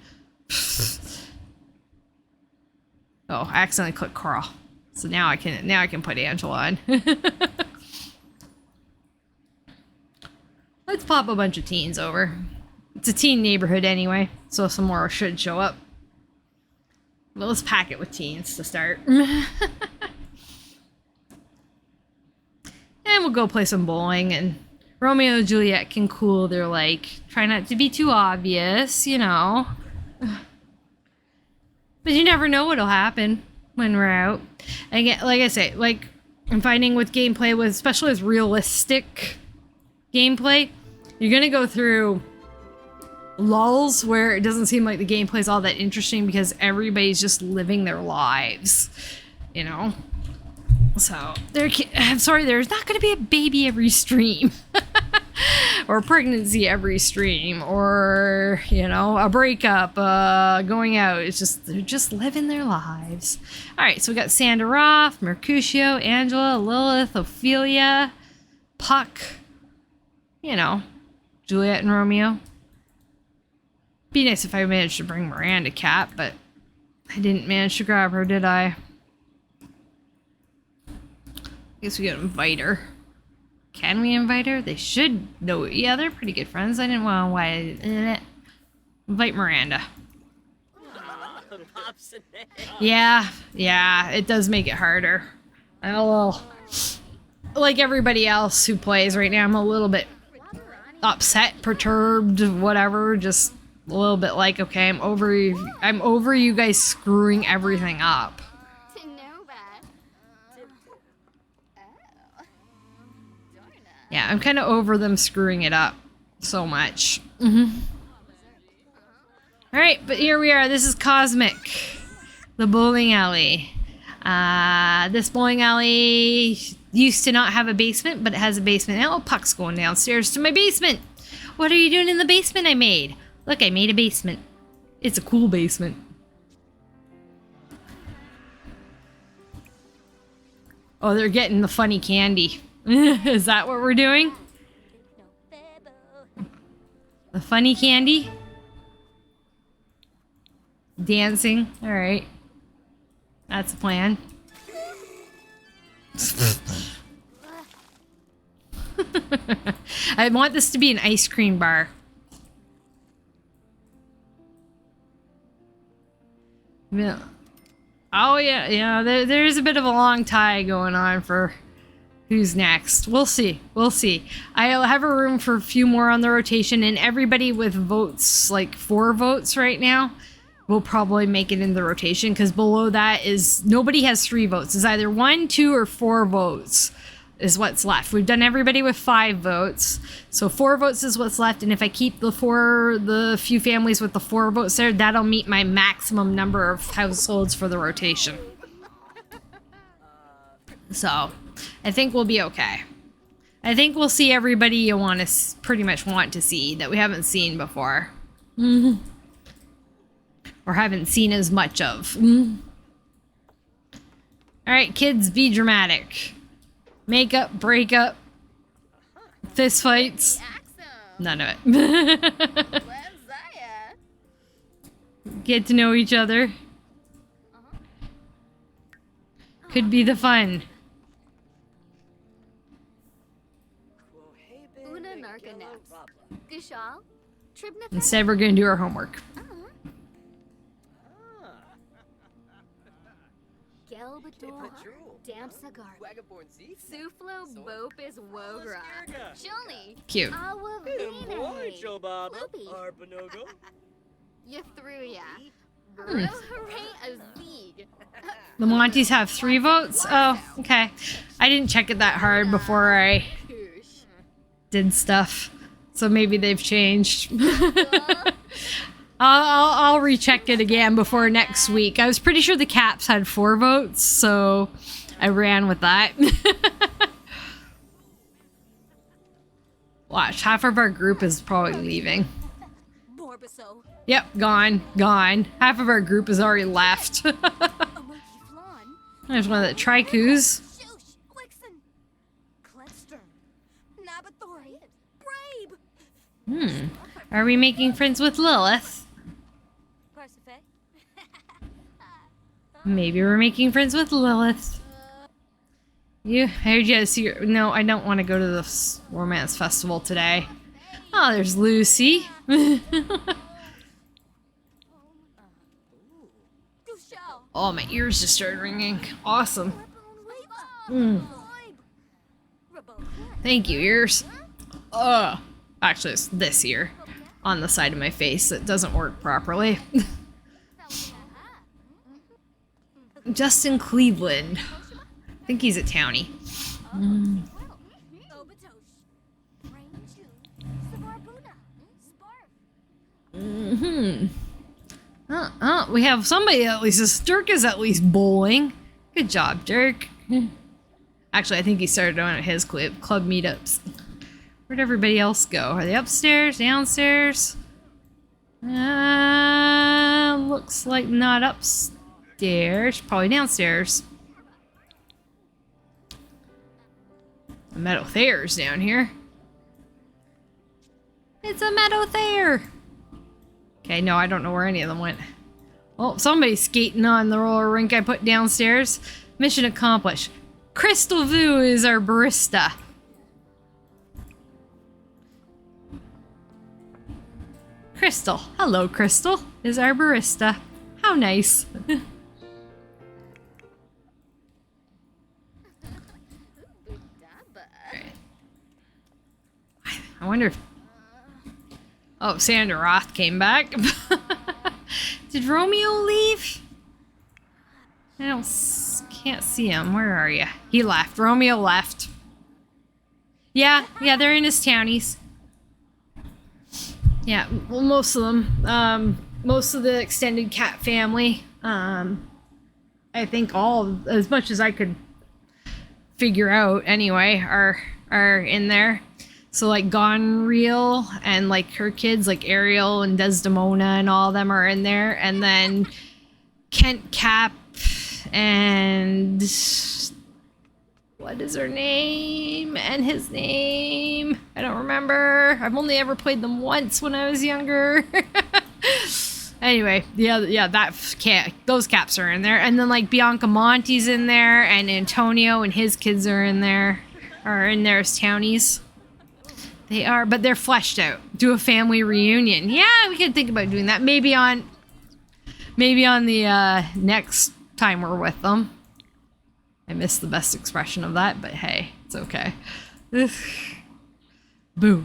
A: Oh, I accidentally clicked Carl. So now I can put Angela on. Let's pop a bunch of teens over. It's a teen neighborhood anyway, so some more should show up. But let's pack it with teens to start. And we'll go play some bowling, and Romeo and Juliette can cool their, like, try not to be too obvious, you know. But you never know what'll happen when we're out. Again, like I say, like, I'm finding with gameplay, especially with realistic gameplay, you're gonna go through lulls where it doesn't seem like the gameplay is all that interesting because everybody's just living their lives, you know. So I'm sorry, there's not going to be a baby every stream or pregnancy every stream or, you know, a breakup, going out. It's just, they're just living their lives. All right, so we got Sandra Roth, Mercutio, Angela, Lilith, Ophelia, Puck, you know, Juliette and Romeo. Be nice if I managed to bring Miranda Capp, but I didn't manage to grab her, did I? Guess we gotta invite her. Can we invite her? They should know. Yeah, they're pretty good friends. I didn't want to invite Miranda. Yeah, it does make it harder. I'm a little, like everybody else who plays right now, I'm a little bit upset, perturbed, whatever, just a little bit like, okay, I'm over you guys screwing everything up. Yeah, I'm kind of over them screwing it up so much. Alright, but here we are. This is Cosmic, the bowling alley. This bowling alley used to not have a basement, but it has a basement now. Oh, Puck's going downstairs to my basement. What are you doing in the basement I made? Look, I made a basement. It's a cool basement. Oh, they're getting the funny candy. Is that what we're doing? The funny candy? Dancing. All right. That's the plan. I want this to be an ice cream bar. Yeah. Oh yeah. There's a bit of a long tie going on for who's next. We'll see. I'll have a room for a few more on the rotation, and everybody with votes, like 4 votes right now, will probably make it in the rotation, because below that is nobody has 3 votes. It's either 1, 2, or 4 votes is what's left. We've done everybody with 5 votes, so 4 votes is what's left. And if I keep the few families with the 4 votes there, that'll meet my maximum number of households for the rotation. So I think we'll be okay. I think we'll see everybody you want to pretty much want to see that we haven't seen before. Or haven't seen as much of. Alright, kids, be dramatic. Make up, break up, fist fights. None of it. Get to know each other. Could be the fun. Instead, we're gonna do our homework. Cute. The Monties have 3 votes? Oh, okay. I didn't check it that hard before I did stuff. So maybe they've changed. I'll recheck it again before next week. I was pretty sure the Capps had 4 votes, so I ran with that. Watch, half of our group is probably leaving. Yep, gone. Half of our group is already left. There's one of the Trikus. Are we making friends with Lilith? Maybe we're making friends with Lilith. I heard you had a secret. No, I don't want to go to the romance festival today. Oh, there's Lucy. Oh, my ears just started ringing. Awesome. Thank you, ears. Actually, it's this ear on the side of my face that doesn't work properly. Justin Cleveland. I think he's a townie. We have somebody at least. Dirk is at least bowling. Good job, Dirk. Actually, I think he started on his club meetups. Where'd everybody else go? Are they upstairs? Downstairs? Looks like not upstairs. Probably downstairs. A Meadow Thayer's down here. It's a Meadow Thayer! Okay, no, I don't know where any of them went. Oh, somebody's skating on the roller rink I put downstairs. Mission accomplished. Crystal Vu is our barista. Crystal. Hello, Crystal. Is our barista. How nice. I wonder if... Oh, Sandra Roth came back. Did Romeo leave? I can't see him. Where are you? He left. Romeo left. Yeah, they're in his townies. Yeah, well, most of them. Most of the extended cat family. I I think all, as much as I could figure out anyway, are in there. So like Gone Real and like her kids, like Ariel and Desdemona and all of them are in there. And then Kent, Capp, and what is her name? And his name? I don't remember. I've only ever played them once when I was younger. Anyway, yeah, those Capps are in there. And then like Bianca Monti's in there, and Antonio and his kids are in there as townies. They are, but they're fleshed out. Do a family reunion. Yeah, we could think about doing that. Maybe on the next time we're with them. I missed the best expression of that, but hey, it's okay. Boo.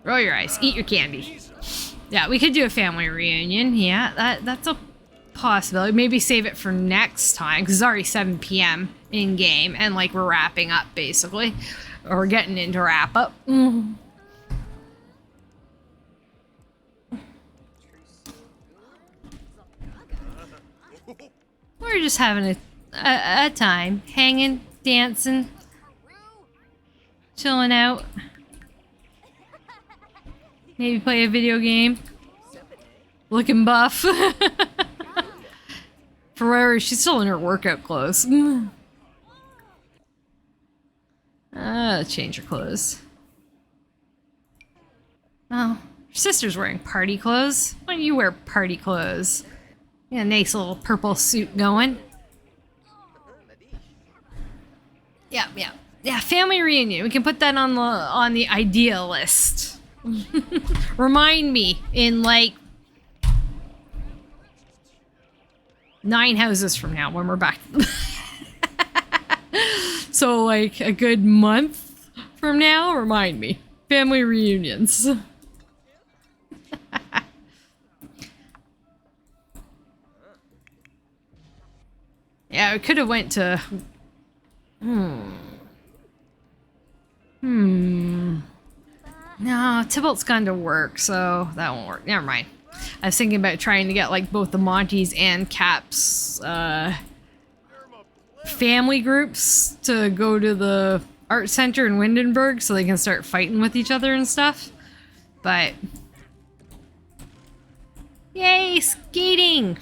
A: Roll your eyes. Eat your candy. Yeah, we could do a family reunion. Yeah, that's a possibility. Maybe save it for next time, because it's already 7 p.m. in game, and like we're wrapping up basically, or we're getting into wrap up. We're just having a time, hanging, dancing, chilling out. Maybe play a video game. Looking buff. Forever, she's still in her workout clothes. Change her clothes. Oh, your sister's wearing party clothes. Why don't you wear party clothes? Yeah, a nice little purple suit going. Yeah, family reunion. We can put that on the idea list. Remind me in like 9 houses from now when we're back. So like a good month from now, remind me. Family reunions. Yeah, we could have went to... No, Tybalt's gone to work, so that won't work. Never mind. I was thinking about trying to get like both the Monties and Caps family groups to go to the art center in Windenburg so they can start fighting with each other and stuff. But yay, skating!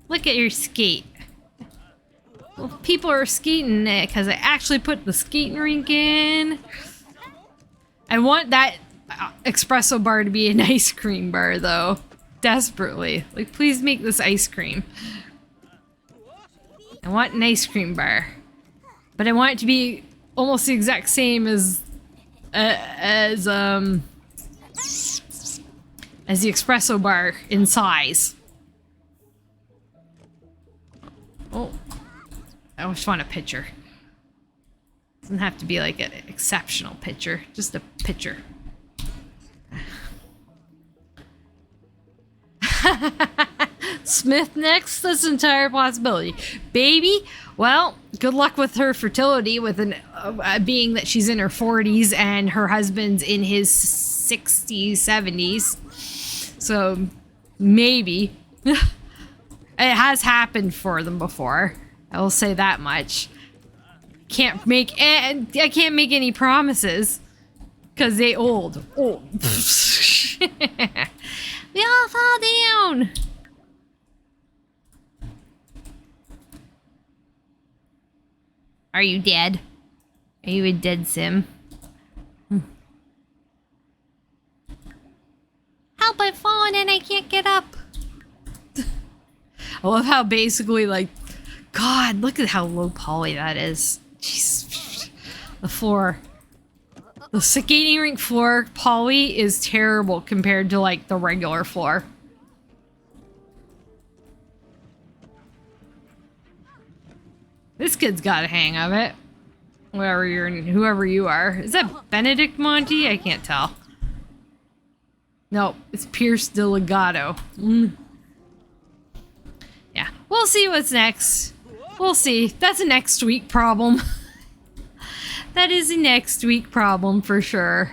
A: Look at your skate. Well, people are skating it because I actually put the skating rink in. I want that espresso bar to be an ice cream bar, though. Desperately. Like, please make this ice cream. I want an ice cream bar. But I want it to be almost the exact same as the espresso bar in size. Oh. I just want a picture. Doesn't have to be like an exceptional picture, just a picture. Smith next, that's an entire possibility. Baby, well, good luck with her fertility, with an being that she's in her 40s and her husband's in his 60s, 70s. So maybe. It has happened for them before. I will say that much. I can't make any promises because they old. We all fall down. Are you dead? Are you a dead sim? Help! I've fallen and I can't get up. I love how basically like, God, look at how low poly that is. Jeez. The floor. The skating rink floor poly is terrible compared to like the regular floor. This kid's got a hang of it. Whoever you are. Is that Benedict Monty? I can't tell. No, it's Pierce Delegato. Yeah, we'll see what's next. We'll see. That's a next week problem. That is a next week problem for sure.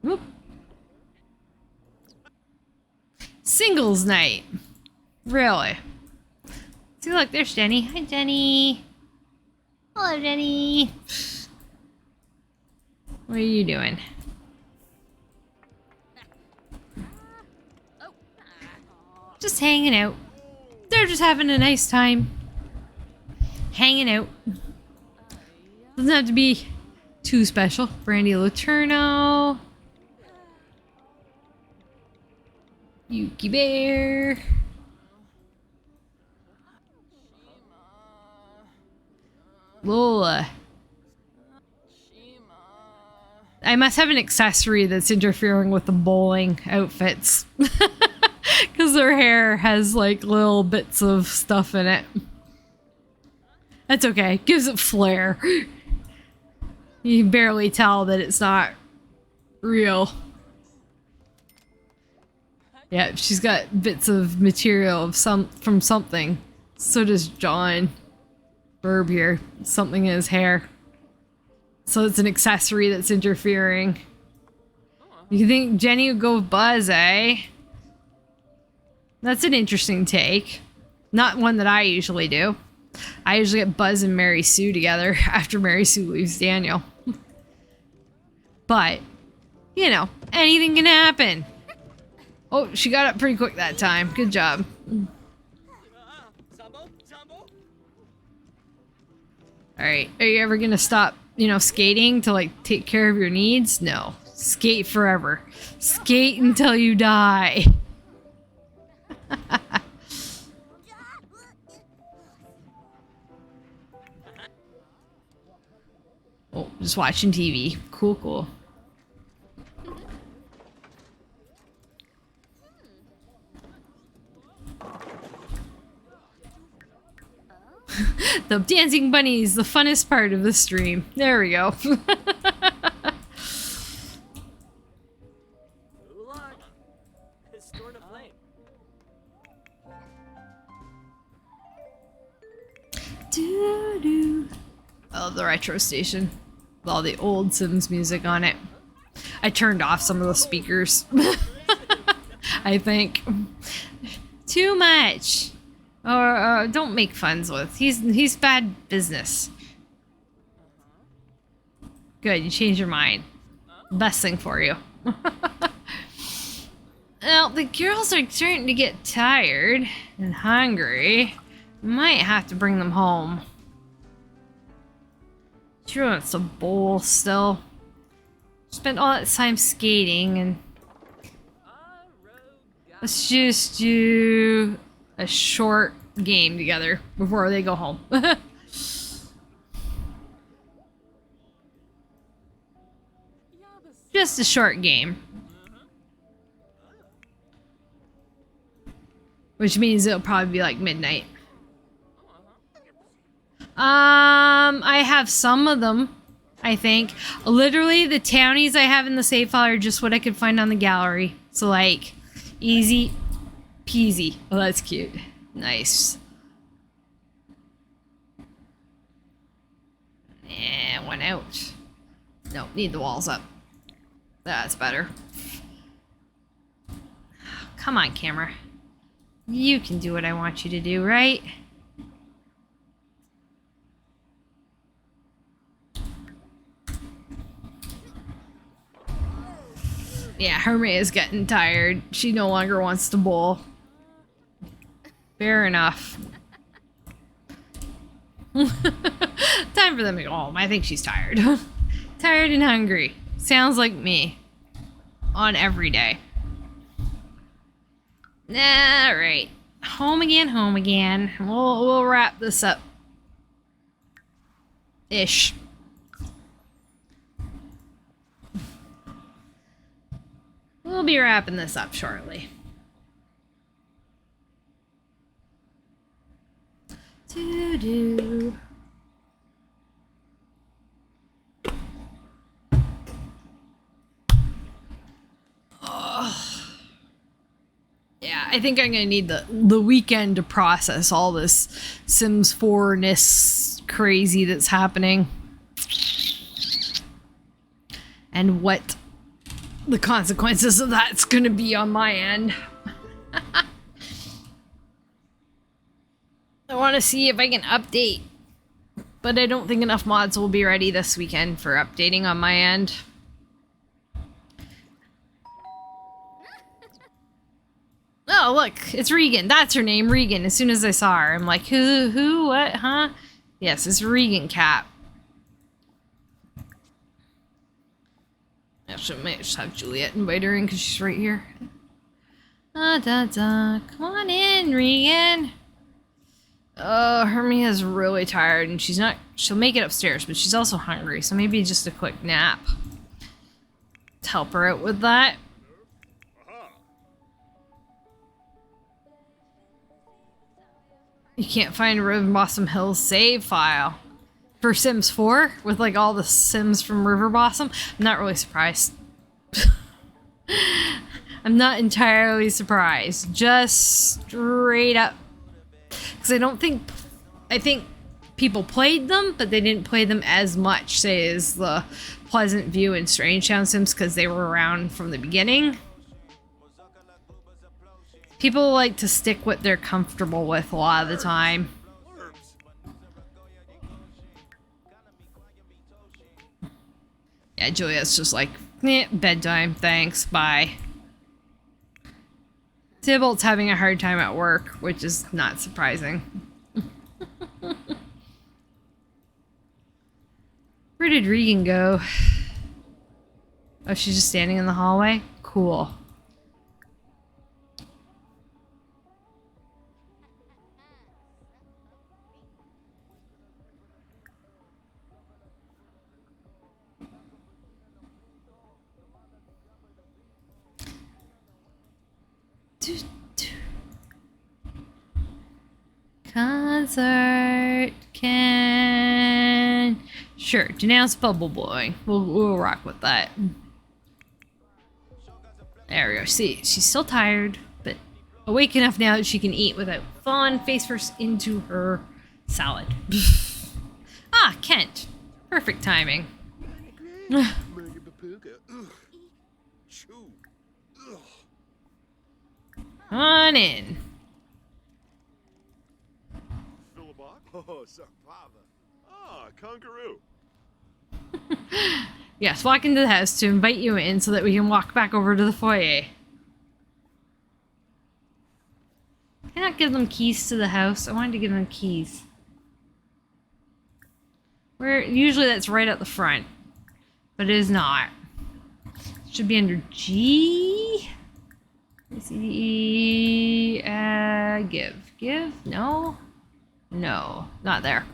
A: Whoop. Singles night. Really? See, look, there's Jenny. Hi, Jenny. Hello, Jenny. What are you doing? Just hanging out. They're just having a nice time. Hanging out. Doesn't have to be too special. Brandy Laterno. Yuki Bear. Lola. I must have an accessory that's interfering with the bowling outfits. Because their hair has like little bits of stuff in it. That's okay. Gives it flair. You can barely tell that it's not real. Yeah, she's got bits of material of from something. So does John Burb here. Something in his hair. So it's an accessory that's interfering. You think Jenny would go with Buzz, eh? That's an interesting take. Not one that I usually do. I usually get Buzz and Mary Sue together after Mary Sue leaves Daniel. But, you know, anything can happen. Oh, she got up pretty quick that time. Good job. Alright, are you ever gonna stop, you know, skating to, like, take care of your needs? No. Skate forever. Skate until you die. Oh, just watching TV. Cool, cool. The dancing bunnies, the funnest part of the stream. There we go. Doo-doo. I love the retro station with all the old Sims music on it. I turned off some of the speakers. I think too much. Or don't make funs with. He's bad business. Good, you changed your mind. Best thing for you. Well, the girls are starting to get tired and hungry. Might have to bring them home. She wants to bowl still. Spent all that time skating, and let's just do a short game together before they go home. Just a short game. Which means it'll probably be like midnight. I have some of them, I think. Literally, the townies I have in the save file are just what I could find on the gallery. So, like, easy peasy. Oh, that's cute. Nice. And one out. Nope, need the walls up. That's better. Come on, camera. You can do what I want you to do, right? Yeah, Hermie is getting tired. She no longer wants to bowl. Fair enough. Time for them to go home. I think she's tired. Tired and hungry. Sounds like me. On every day. Alright. Home again, home again. We'll wrap this up. Ish. We'll be wrapping this up shortly. Doo-doo. Yeah, I think I'm gonna need the weekend to process all this Sims 4-ness crazy that's happening. And what the consequences of that's gonna be on my end. want to see if I can update, but I don't think enough mods will be ready this weekend for updating on my end. Oh, look, it's Regan. That's her name, Regan. As soon as I saw her, I'm like, who, what, huh? Yes, it's Regan Capp. Actually, I might just have Juliette invite her in because she's right here. Come on in, Regan. Oh, Hermia's really tired and she'll make it upstairs, but she's also hungry, so maybe just a quick nap to help her out with that. You can't find River Blossom Hills save file for Sims 4 with like all the Sims from River Blossom. I'm not really surprised. I'm not entirely surprised. Just straight up. Because I think people played them, but they didn't play them as much, say, as the Pleasant View and Strange Town Sims because they were around from the beginning. People like to stick what they're comfortable with a lot of the time. Yeah, Juliet's just like, bedtime, thanks, bye. Tybalt's having a hard time at work, which is not surprising. Where did Regan go? Oh, she's just standing in the hallway? Cool. Concert can... Sure, denounce bubble blowing. We'll rock with that. There we go. See, she's still tired, but awake enough now that she can eat without falling face first into her salad. Ah, Kent. Perfect timing. Come on in.
E: Oh, Sarpava. Ah, Conqueroo.
A: Yes, walk into the house to invite you in so that we can walk back over to the foyer. Can I not give them keys to the house? I wanted to give them keys. Where usually that's right at the front, but it is not. It should be under G. Let me see. Give? No, not there.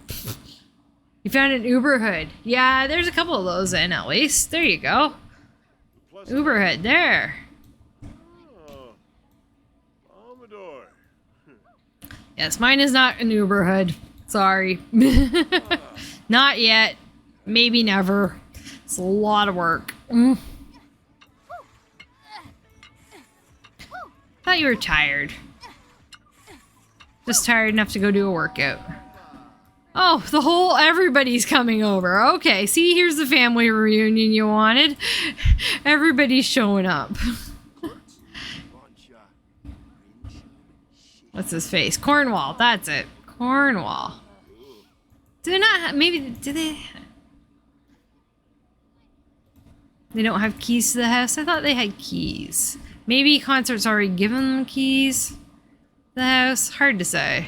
A: You found an Uber hood. Yeah, there's a couple of those in at least. There you go. Uber hood, there.
E: Oh, Amador.
A: Yes, mine is not an Uber hood. Sorry. Not yet. Maybe never. It's a lot of work. Thought you were tired. Just tired enough to go do a workout. Oh, everybody's coming over. Okay, see, here's the family reunion you wanted. Everybody's showing up. What's his face? Cornwall, that's it. Cornwall. Do they not have, do they? They don't have keys to the house? I thought they had keys. Maybe Concert's already given them keys to the house? Hard to say.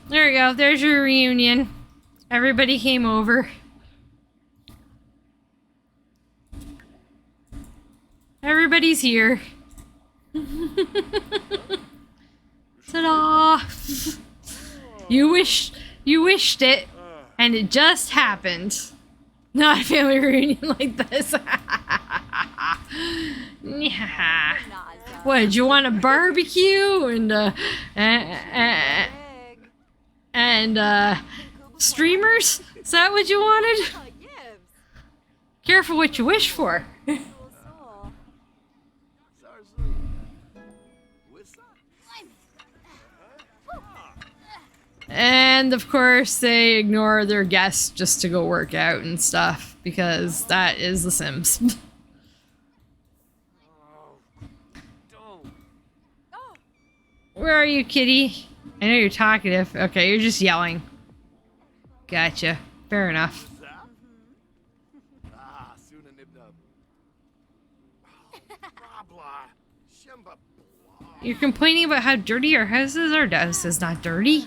A: There we go. There's your reunion. Everybody came over. Everybody's here. Ta-da! You wished it, and it just happened. Not a family reunion like this. Yeah. What, did you want a barbecue and streamers? Is that what you wanted? Careful what you wish for. And of course they ignore their guests just to go work out and stuff, because that is The Sims. are you, kitty? I know you're talkative. Okay, you're just yelling. Gotcha. Fair enough.
E: Ah, Suna Nibnub. Brabla. Shemba.
A: You're complaining about how dirty our house is? Our house is not dirty.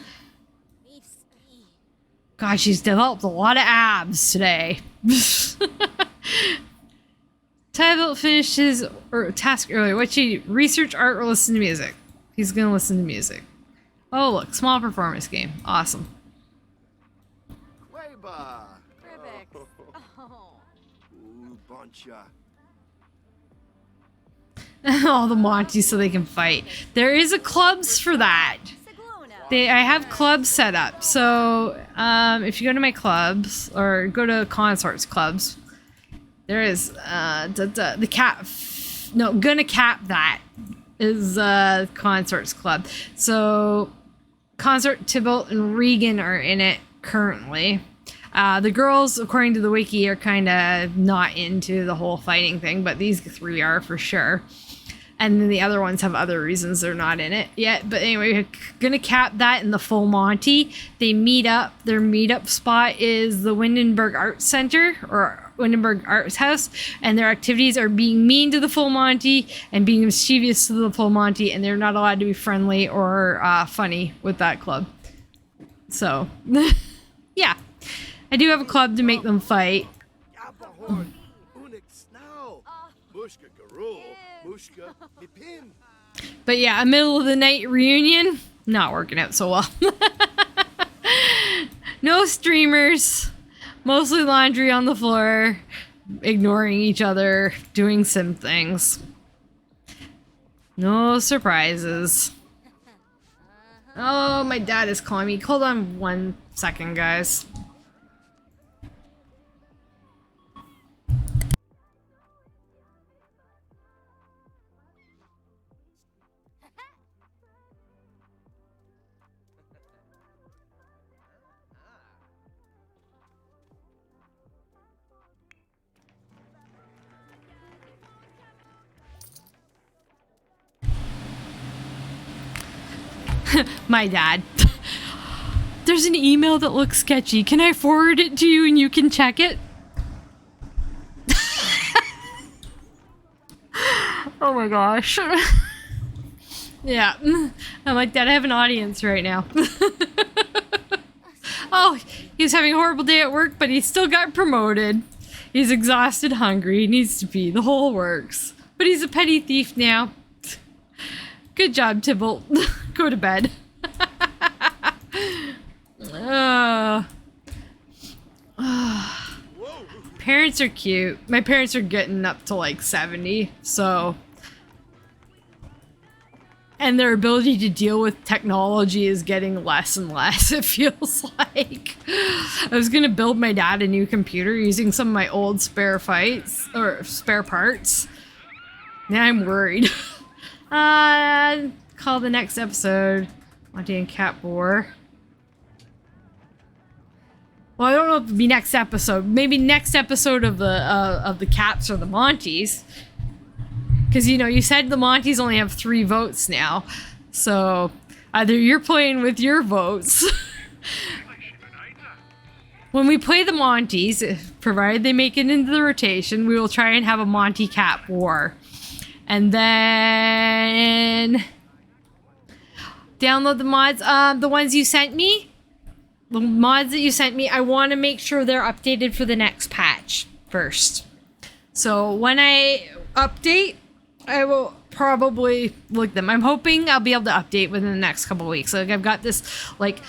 A: Gosh, she's developed a lot of abs today. Tybalt finished his task earlier. What she research art or listen to music? He's gonna listen to music. Oh look, small performance game. Awesome.
E: Queba.
D: Ribix. Oh.
E: Ooh, Boncha.
A: All the Monties so they can fight. There is a clubs for that. I have clubs set up. So if you go to my clubs or go to consorts clubs, there is the Capp. No, gonna cap that is consorts club. So consort Tybalt and Regan are in it currently. The girls, according to the wiki, are kind of not into the whole fighting thing, but these three are for sure. And then the other ones have other reasons they're not in it yet. But anyway, we're gonna cap that in the full Monty. They meet up. Their meetup spot is the Windenburg Arts Center or Windenburg Arts House. And their activities are being mean to the full Monty and being mischievous to the full Monty. And they're not allowed to be friendly or funny with that club. So, yeah. I do have a club to make them fight.
E: Yabahorn. Unik Snow. Mushka Garul. Mushka Mipin.
A: But yeah, a middle of the night reunion, not working out so well. No streamers, mostly laundry on the floor, ignoring each other, doing sim things. No surprises. Oh, my dad is calling me. Hold on 1 second, guys. My dad. There's an email that looks sketchy. Can I forward it to you and you can check it? Oh my gosh. Yeah. I'm like, Dad, I have an audience right now. Oh, he's having a horrible day at work, but he still got promoted. He's exhausted, hungry, he needs to pee. The whole works. But he's a petty thief now. Good job, Tybalt. Go to bed. Parents are cute. My parents are getting up to like 70, so... And their ability to deal with technology is getting less and less, it feels like. I was gonna build my dad a new computer using some of my old spare parts. Now I'm worried. Call the next episode Monty and Capp War. Well, I don't know if it'll be next episode. Maybe next episode of the Capps or the Monties. Because, you know, you said the Monties only have 3 votes now. So, either you're playing with your votes. When we play the Monties, provided they make it into the rotation, we will try and have a Monty Capp War. And then... download the mods. The ones you sent me. The mods that you sent me, I want to make sure they're updated for the next patch first. So when I update, I will probably look them. I'm hoping I'll be able to update within the next couple of weeks. Like I've got this like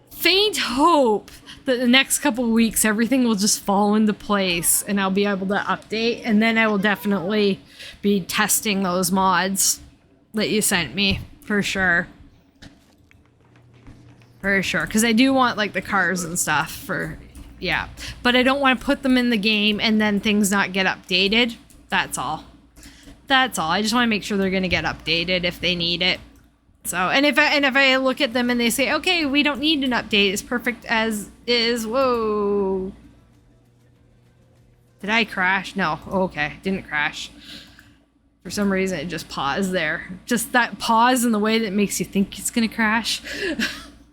A: faint hope that the next couple of weeks everything will just fall into place and I'll be able to update, and then I will definitely be testing those mods that you sent me for sure. For sure, because I do want like the cars and stuff for, yeah. But I don't want to put them in the game and then things not get updated. That's all. That's all. I just want to make sure they're going to get updated if they need it. So, and if I look at them and they say, okay, we don't need an update, it's perfect as is. Whoa. Did I crash? No. Okay, didn't crash. For some reason, it just paused there. Just that pause in the way that makes you think it's gonna crash.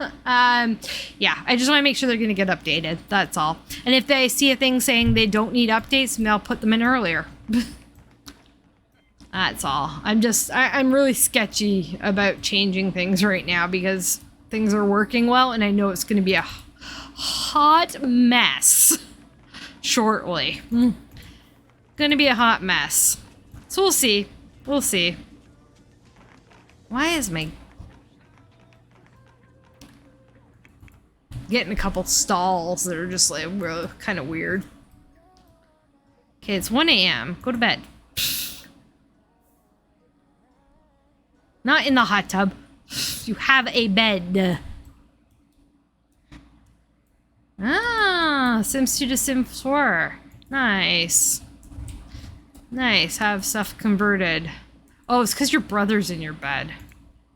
A: Yeah, I just want to make sure they're gonna get updated. That's all. And if they see a thing saying they don't need updates, then I'll put them in earlier. That's all. I'm really sketchy about changing things right now because things are working well, and I know it's gonna be a hot mess shortly. Gonna be a hot mess. So we'll see. We'll see. Why is my... Getting a couple stalls that are just like kind of weird. Okay, it's 1 a.m. Go to bed. Not in the hot tub. You have a bed. Ah, Sims 2 to Sims 4. Nice. Nice, have stuff converted. Oh, it's because your brother's in your bed.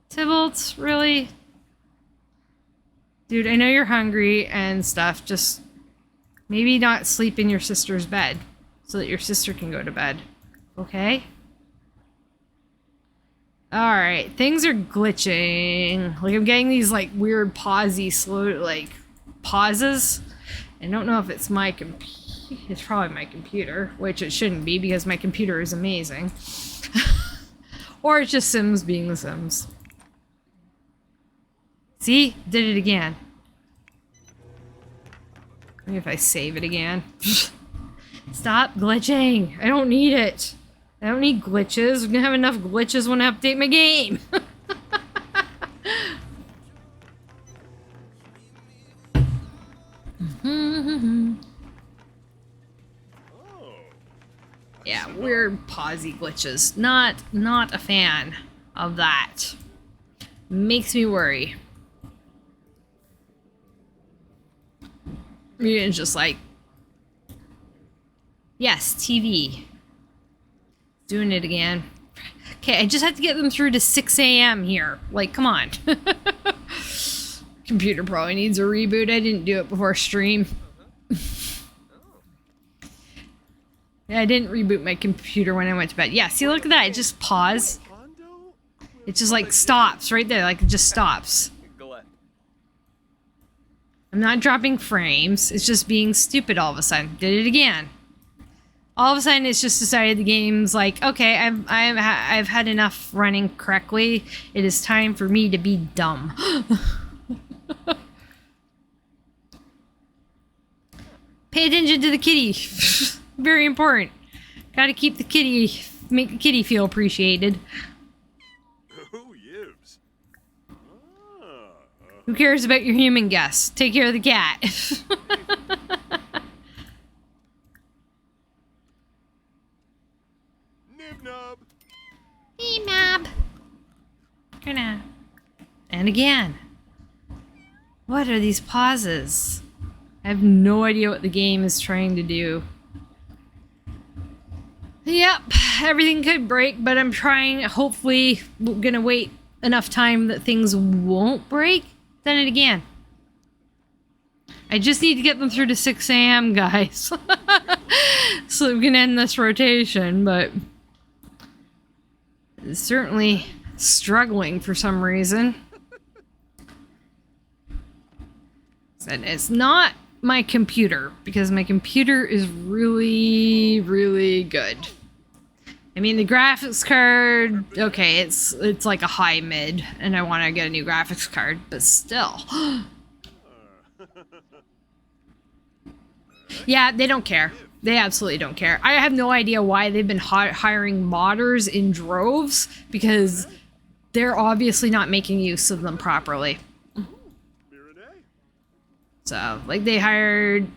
A: Tybalt, really? Dude, I know you're hungry and stuff, just maybe not sleep in your sister's bed so that your sister can go to bed. Okay? Alright, things are glitching. Like, I'm getting these, like, weird pausey, slow, like, pauses. I don't know if it's my computer. It's probably my computer, which it shouldn't be because my computer is amazing. Or it's just Sims being the Sims. See? Did it again. Maybe if I save it again. Stop glitching. I don't need it. I don't need glitches. I'm gonna have enough glitches when I update my game. Yeah, weird pausey glitches. Not a fan of that. Makes me worry. It's just like, yes, TV. Doing it again. Okay, I just have to get them through to 6 a.m. here. Like, come on. Computer probably needs a reboot. I didn't do it before stream. Yeah, I didn't reboot my computer when I went to bed. Yeah, see, look at that. It just paused. It just, like, stops right there. Like, it just stops. I'm not dropping frames. It's just being stupid all of a sudden. Did it again. All of a sudden, it's just decided the game's like, okay, I've had enough running correctly. It is time for me to be dumb. Pay attention to the kitty. Very important. Gotta keep the kitty, make the kitty feel appreciated.
E: Oh, yibs.
A: Who cares about your human guests? Take care of the cat.
E: Nib-nub.
A: Hey, Mab. Gonna. And again. What are these pauses? I have no idea what the game is trying to do. Yep, everything could break, but I'm trying, hopefully, we're gonna wait enough time that things won't break. Done it again. I just need to get them through to 6 a.m., guys. So we can end this rotation, but it's certainly struggling for some reason. And it's not my computer, because my computer is really, really good. I mean, the graphics card, okay, it's like a high mid, and I want to get a new graphics card, but still. Yeah, they don't care. They absolutely don't care. I have no idea why they've been hiring modders in droves, because they're obviously not making use of them properly. So, like, they hired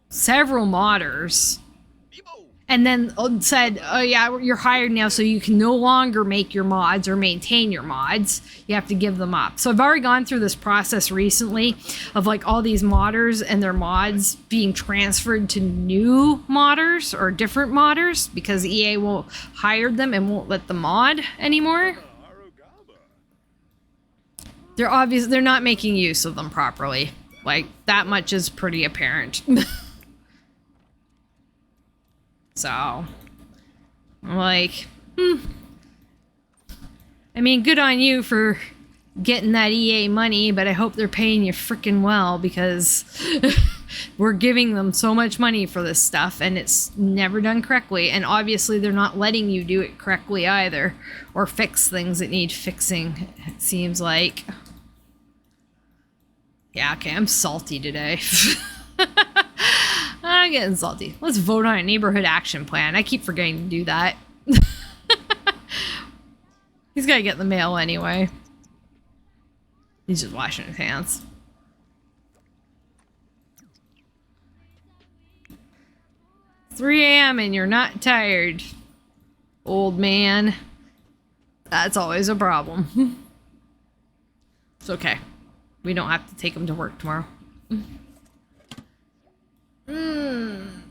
A: several modders and then said, oh yeah, you're hired now, so you can no longer make your mods or maintain your mods. You have to give them up. So I've already gone through this process recently of, like, all these modders and their mods being transferred to new modders or different modders because EA won't hire them and won't let them mod anymore. They're not making use of them properly. Like, that much is pretty apparent. So, I'm like, I mean, good on you for getting that EA money, but I hope they're paying you freaking well, because we're giving them so much money for this stuff and it's never done correctly. And obviously they're not letting you do it correctly either, or fix things that need fixing, it seems like. Yeah, okay, I'm salty today. I'm getting salty. Let's vote on a neighborhood action plan. I keep forgetting to do that. He's gotta get the mail anyway. He's just washing his hands. It's 3 a.m. and you're not tired, old man. That's always a problem. It's okay. We don't have to take him to work tomorrow.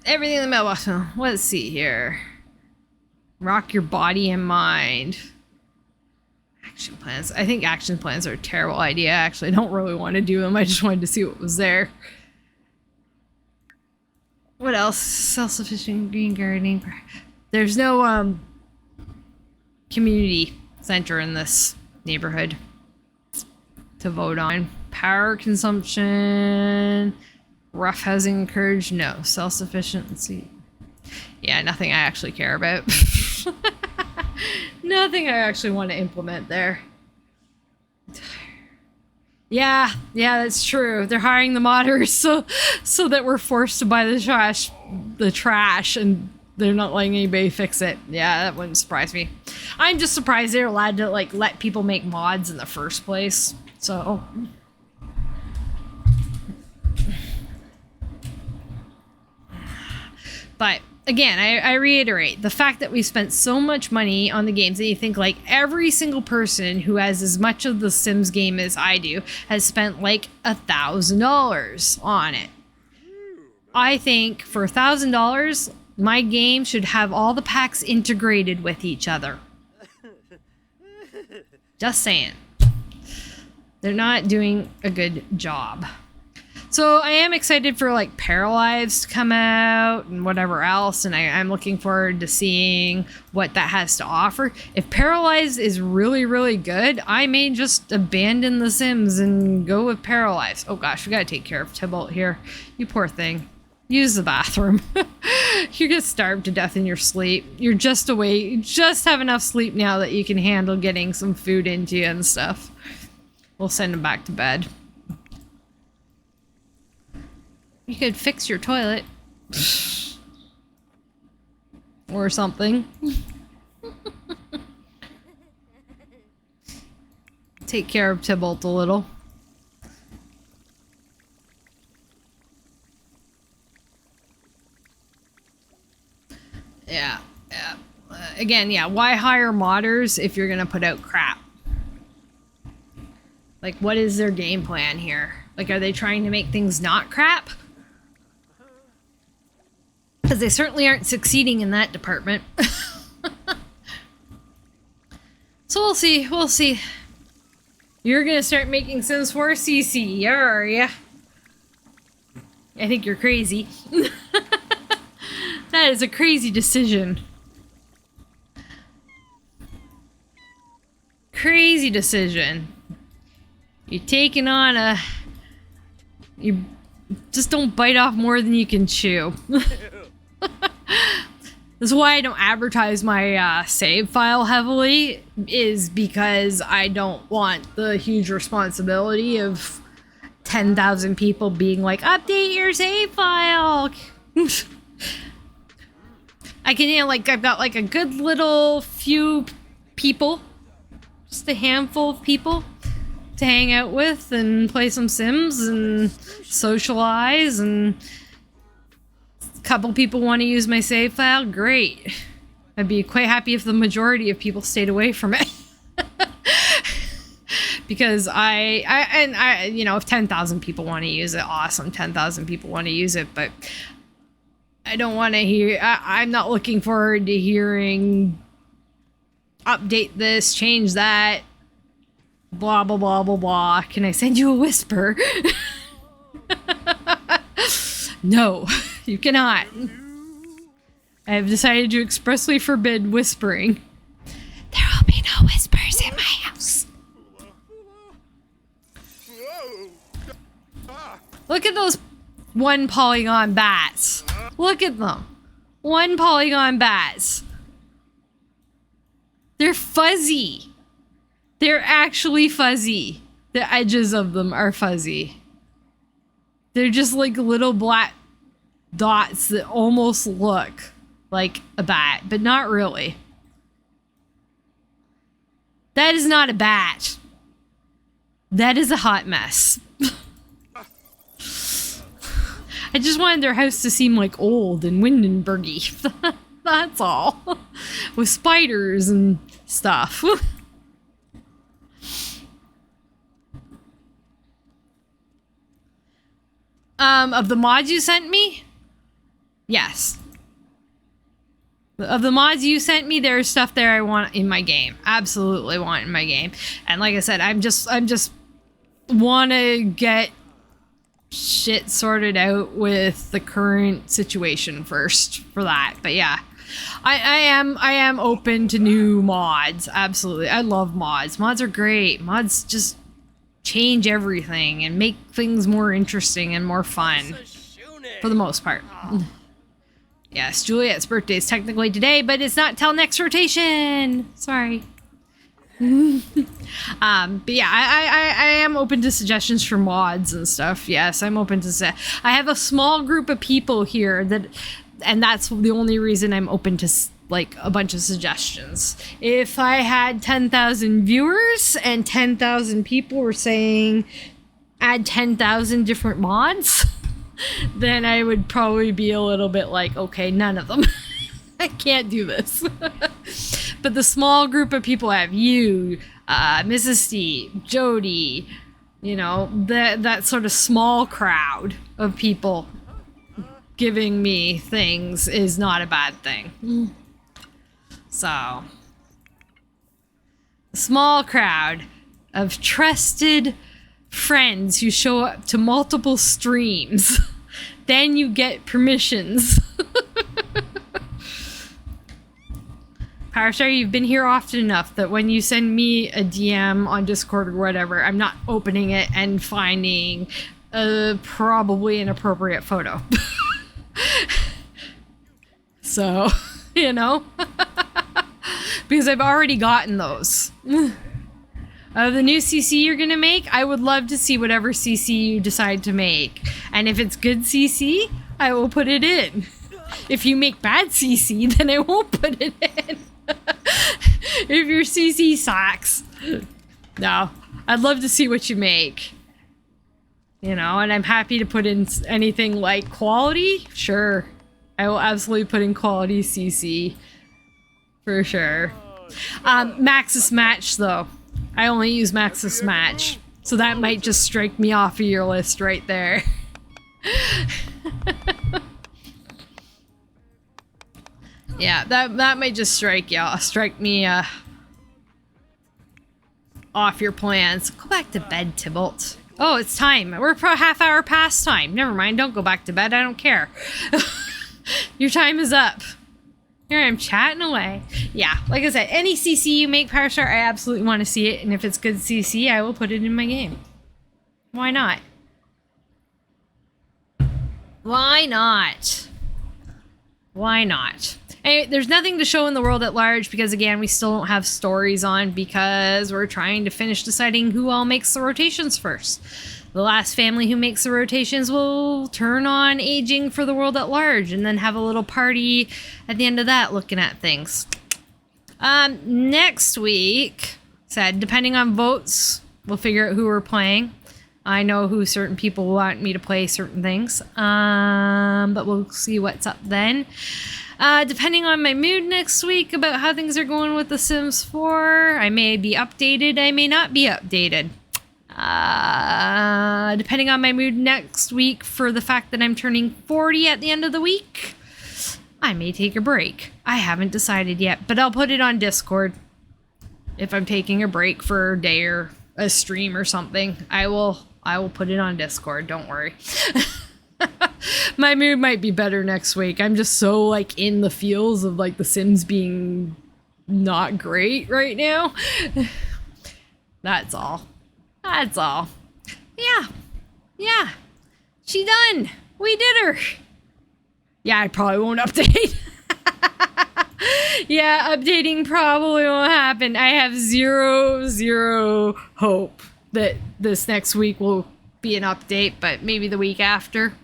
A: Everything in the mailbox. Let's see here. Rock your body and mind. Action plans. I think action plans are a terrible idea. Actually, I don't really want to do them. I just wanted to see what was there. What else? Self-sufficient green gardening. There's no community center in this neighborhood to vote on. Power consumption. Rough housing encouraged. No. Self-sufficiency. Yeah, nothing I actually care about. Nothing I actually want to implement there. Yeah, that's true. They're hiring the modders so that we're forced to buy the trash, and they're not letting anybody fix it. Yeah, that wouldn't surprise me. I'm just surprised they're allowed to like let people make mods in the first place. So but again, I reiterate, the fact that we spent so much money on the games, and you think like every single person who has as much of the Sims game as I do has spent like $1,000 on it. I think for $1,000, my game should have all the packs integrated with each other. Just saying. They're not doing a good job. So I am excited for like Paralyzed to come out and whatever else, and I'm looking forward to seeing what that has to offer. If Paralyzed is really, really good, I may just abandon The Sims and go with Paralyzed. Oh gosh, we gotta take care of Tybalt here. You poor thing. Use the bathroom. You get starved to death in your sleep. You're just awake. You just have enough sleep now that you can handle getting some food into you and stuff. We'll send him back to bed. You could fix your toilet. Or something. Take care of Tybalt a little. Yeah. Again, yeah, why hire modders if you're gonna put out crap? Like, what is their game plan here? Like, are they trying to make things not crap? Because they certainly aren't succeeding in that department. So we'll see. You're gonna start making Sims 4 CC, are ya? I think you're crazy. That is a crazy decision. Crazy decision. You're taking on you just don't bite off more than you can chew. This is why I don't advertise my save file heavily, is because I don't want the huge responsibility of 10,000 people being like, update your save file. I can, like, I've got like a good little few people, just a handful of people to hang out with and play some Sims and socialize, and a couple people want to use my save file. Great. I'd be quite happy if the majority of people stayed away from it. Because I you know, if 10,000 people want to use it, awesome. 10,000 people want to use it, but I don't want to hear, I'm not looking forward to hearing update this, change that, blah, blah, blah, blah, blah. Can I send you a whisper? No, you cannot. I have decided to expressly forbid whispering. There will be no whispers in my house.
E: Whoa! Ah!
A: Look at those one polygon bats. Look at them. One polygon bats. They're fuzzy. They're actually fuzzy. The edges of them are fuzzy. They're just like little black dots that almost look like a bat, but not really. That is not a bat. That is a hot mess. I just wanted their house to seem like old and Windenburgy. That's all. With spiders and stuff. Of the mods you sent me? Yes. Of the mods you sent me, there's stuff there I want in my game. Absolutely want in my game. And like I said, I'm just want to get shit sorted out with the current situation first for that. But yeah, I am open to new mods. Absolutely. I love mods. Mods are great. Mods just change everything and make things more interesting and more fun for the most part. Yes, Juliette's birthday is technically today, but it's not till next rotation. Sorry. But yeah, I am open to suggestions for mods and stuff. Yes, I'm open to I have a small group of people here and that's the only reason I'm open to like a bunch of suggestions. If I had 10,000 viewers and 10,000 people were saying add 10,000 different mods, then I would probably be a little bit like, okay, none of them. I can't do this. But the small group of people I have, you, Mrs. Steve, Jody, you know, that sort of small crowd of people giving me things is not a bad thing. So, a small crowd of trusted friends who show up to multiple streams. Then you get permissions. Powerstar, you've been here often enough that when you send me a DM on Discord or whatever, I'm not opening it and finding a probably inappropriate photo. So, you know, because I've already gotten those. The new CC you're gonna make, I would love to see whatever CC you decide to make. And if it's good CC, I will put it in. If you make bad CC, then I won't put it in. If your CC sucks. No, I'd love to see what you make. You know, and I'm happy to put in anything like quality. Sure. I will absolutely put in quality CC. For sure. Maxis Match, though. I only use Maxis Match. So that might just strike me off of your list right there. Yeah, that might just strike me off your plans. Go back to bed, Tybalt. Oh, it's time. We're for a half hour past time. Never mind, don't go back to bed. I don't care. Your time is up. Here I'm chatting away. Yeah, like I said, any CC you make, Powerstar, I absolutely want to see it. And if it's good CC, I will put it in my game. Why not? Why not? Why not? Anyway, there's nothing to show in the world at large because, again, we still don't have stories on because we're trying to finish deciding who all makes the rotations first. The last family who makes the rotations will turn on aging for the world at large and then have a little party at the end of that looking at things. Next week, depending on votes, we'll figure out who we're playing. I know who certain people want me to play certain things, but we'll see what's up then. Depending on my mood next week about how things are going with The Sims 4, I may be updated, I may not be updated. Depending on my mood next week for the fact that I'm turning 40 at the end of the week, I may take a break. I haven't decided yet, but I'll put it on Discord. If I'm taking a break for a day or a stream or something, I will put it on Discord, don't worry. My mood might be better next week. I'm just so like in the feels of like The Sims being not great right now. That's all. That's all. Yeah. Yeah. She done. We did her. Yeah, I probably won't update. Yeah, updating probably won't happen. I have zero hope that this next week will be an update, but maybe the week after.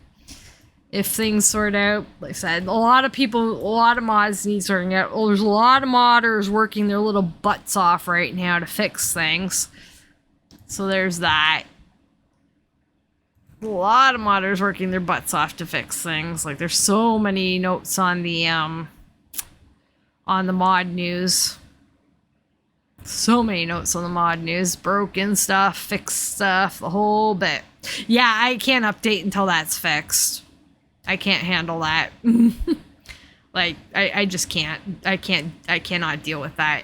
A: If things sort out, like I said, a lot of mods need sorting out. Well, there's a lot of modders working their little butts off right now to fix things. So there's that. A lot of modders working their butts off to fix things. Like there's so many notes on the mod news. So many notes on the mod news. Broken stuff, fixed stuff, the whole bit. Yeah, I can't update until that's fixed. I can't handle that. Like, I just can't. I cannot deal with that.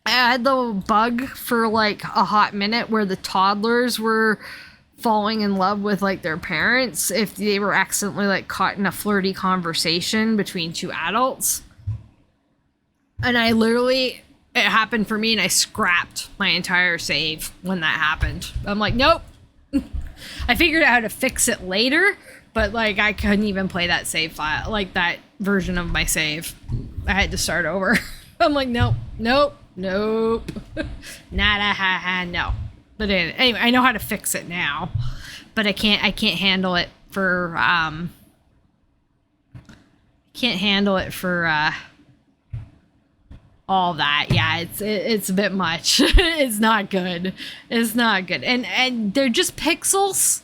A: I had the bug for like a hot minute where the toddlers were falling in love with like their parents if they were accidentally like caught in a flirty conversation between two adults. And I literally, it happened for me and I scrapped my entire save when that happened. I'm like, nope. I figured out how to fix it later, but like I couldn't even play that save file, like that version of my save. I had to start over. I'm like, nope. Nada, no. But anyway, I know how to fix it now, but I can't handle it for all that. Yeah, it's a bit much. It's not good. It's not good. And they're just pixels.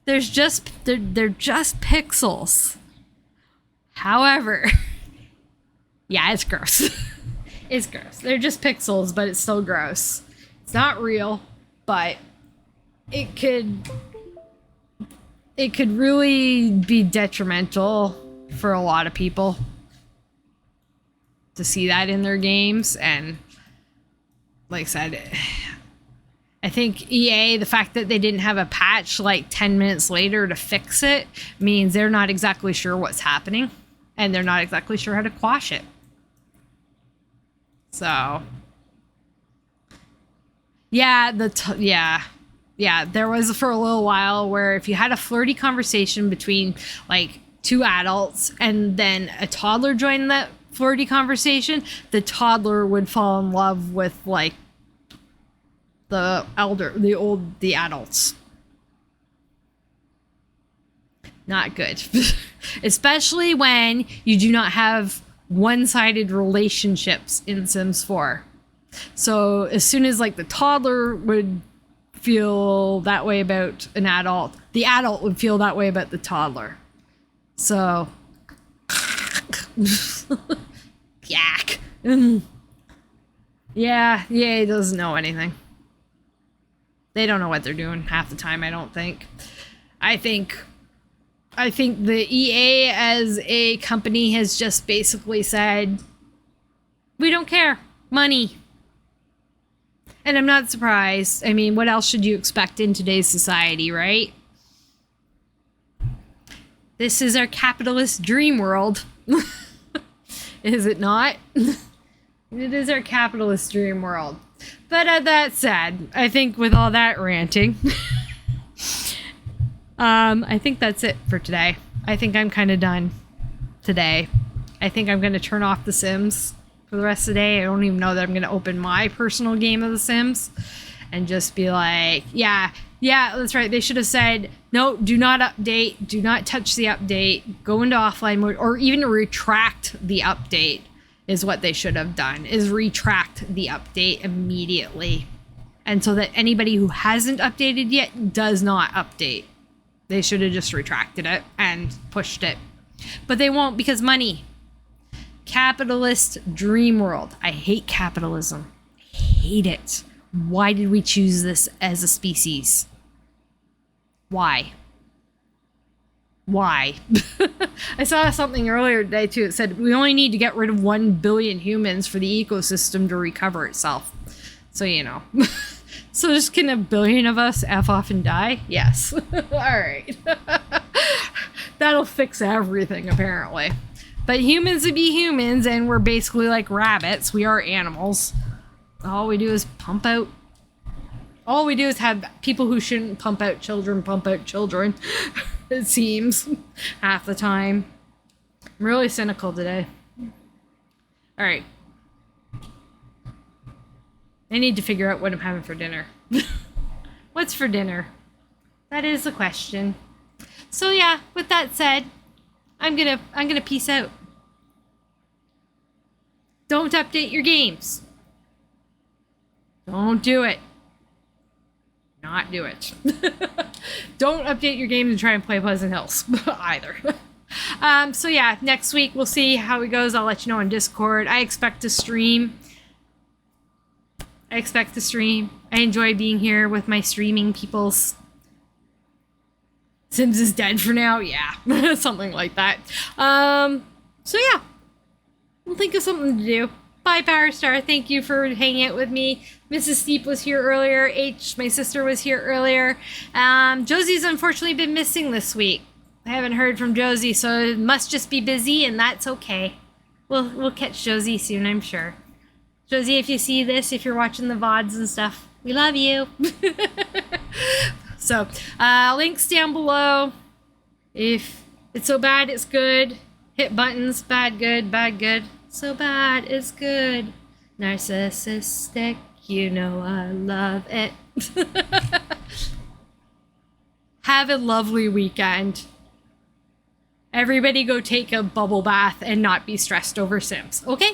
A: They're just pixels. However, yeah, it's gross. It's gross. They're just pixels, but it's still gross. It's not real, but it could really be detrimental for a lot of people to see that in their games. And like I said, I think EA, the fact that they didn't have a patch like 10 minutes later to fix it means they're not exactly sure what's happening and they're not exactly sure how to quash it. So yeah, there was for a little while where if you had a flirty conversation between like two adults and then a toddler joined that flirty conversation, the toddler would fall in love with like the adults. Not good. Especially when you do not have one-sided relationships in Sims 4. So as soon as like the toddler would feel that way about an adult, the adult would feel that way about the toddler. So yak. Yeah, EA doesn't know anything. They don't know what they're doing half the time, I don't think. I think the EA as a company has just basically said, we don't care. Money. And I'm not surprised. I mean, what else should you expect in today's society, right? This is our capitalist dream world. Is it not? It is our capitalist dream world. But that said, I think with all that ranting, I think that's it for today. I think I'm kind of done today. I think I'm going to turn off The Sims for the rest of the day. I don't even know that I'm going to open my personal game of The Sims and just be like, yeah, that's right. They should have said, no, do not update. Do not touch the update. Go into offline mode or even retract the update is what they should have done, is retract the update immediately. And so that anybody who hasn't updated yet does not update. They should have just retracted it and pushed it. But they won't because money. Capitalist dream world. I hate capitalism. I hate it. Why did we choose this as a species? Why? I saw something earlier today too. It said we only need to get rid of 1 billion humans for the ecosystem to recover itself. So, you know. So just can a billion of us F off and die? Yes. All right. That'll fix everything, apparently. But humans would be humans, and we're basically like rabbits. We are animals. All we do is pump out. All we do is have people who shouldn't pump out children. It seems. Half the time. I'm really cynical today. Alright. I need to figure out what I'm having for dinner. What's for dinner? That is the question. So yeah, with that said, I'm gonna peace out. Don't update your games. Don't do it. Not do it. Don't update your games and try and play Pleasant Hills either. So yeah, next week we'll see how it goes. I'll let you know on Discord. I expect to stream. I enjoy being here with my streaming peoples. Sims is dead for now. Yeah, something like that. So yeah, we'll think of something to do. Bye, Powerstar. Thank you for hanging out with me. Mrs. Steep was here earlier. H, my sister, was here earlier. Josie's unfortunately been missing this week. I haven't heard from Josie, so it must just be busy, and that's okay. We'll catch Josie soon, I'm sure. Josie, if you see this, if you're watching the VODs and stuff, we love you. So, links down below. If it's so bad, it's good. Hit buttons. Bad, good. So bad, it's good. Narcissistic, you know I love it. Have a lovely weekend. Everybody go take a bubble bath and not be stressed over Sims, okay?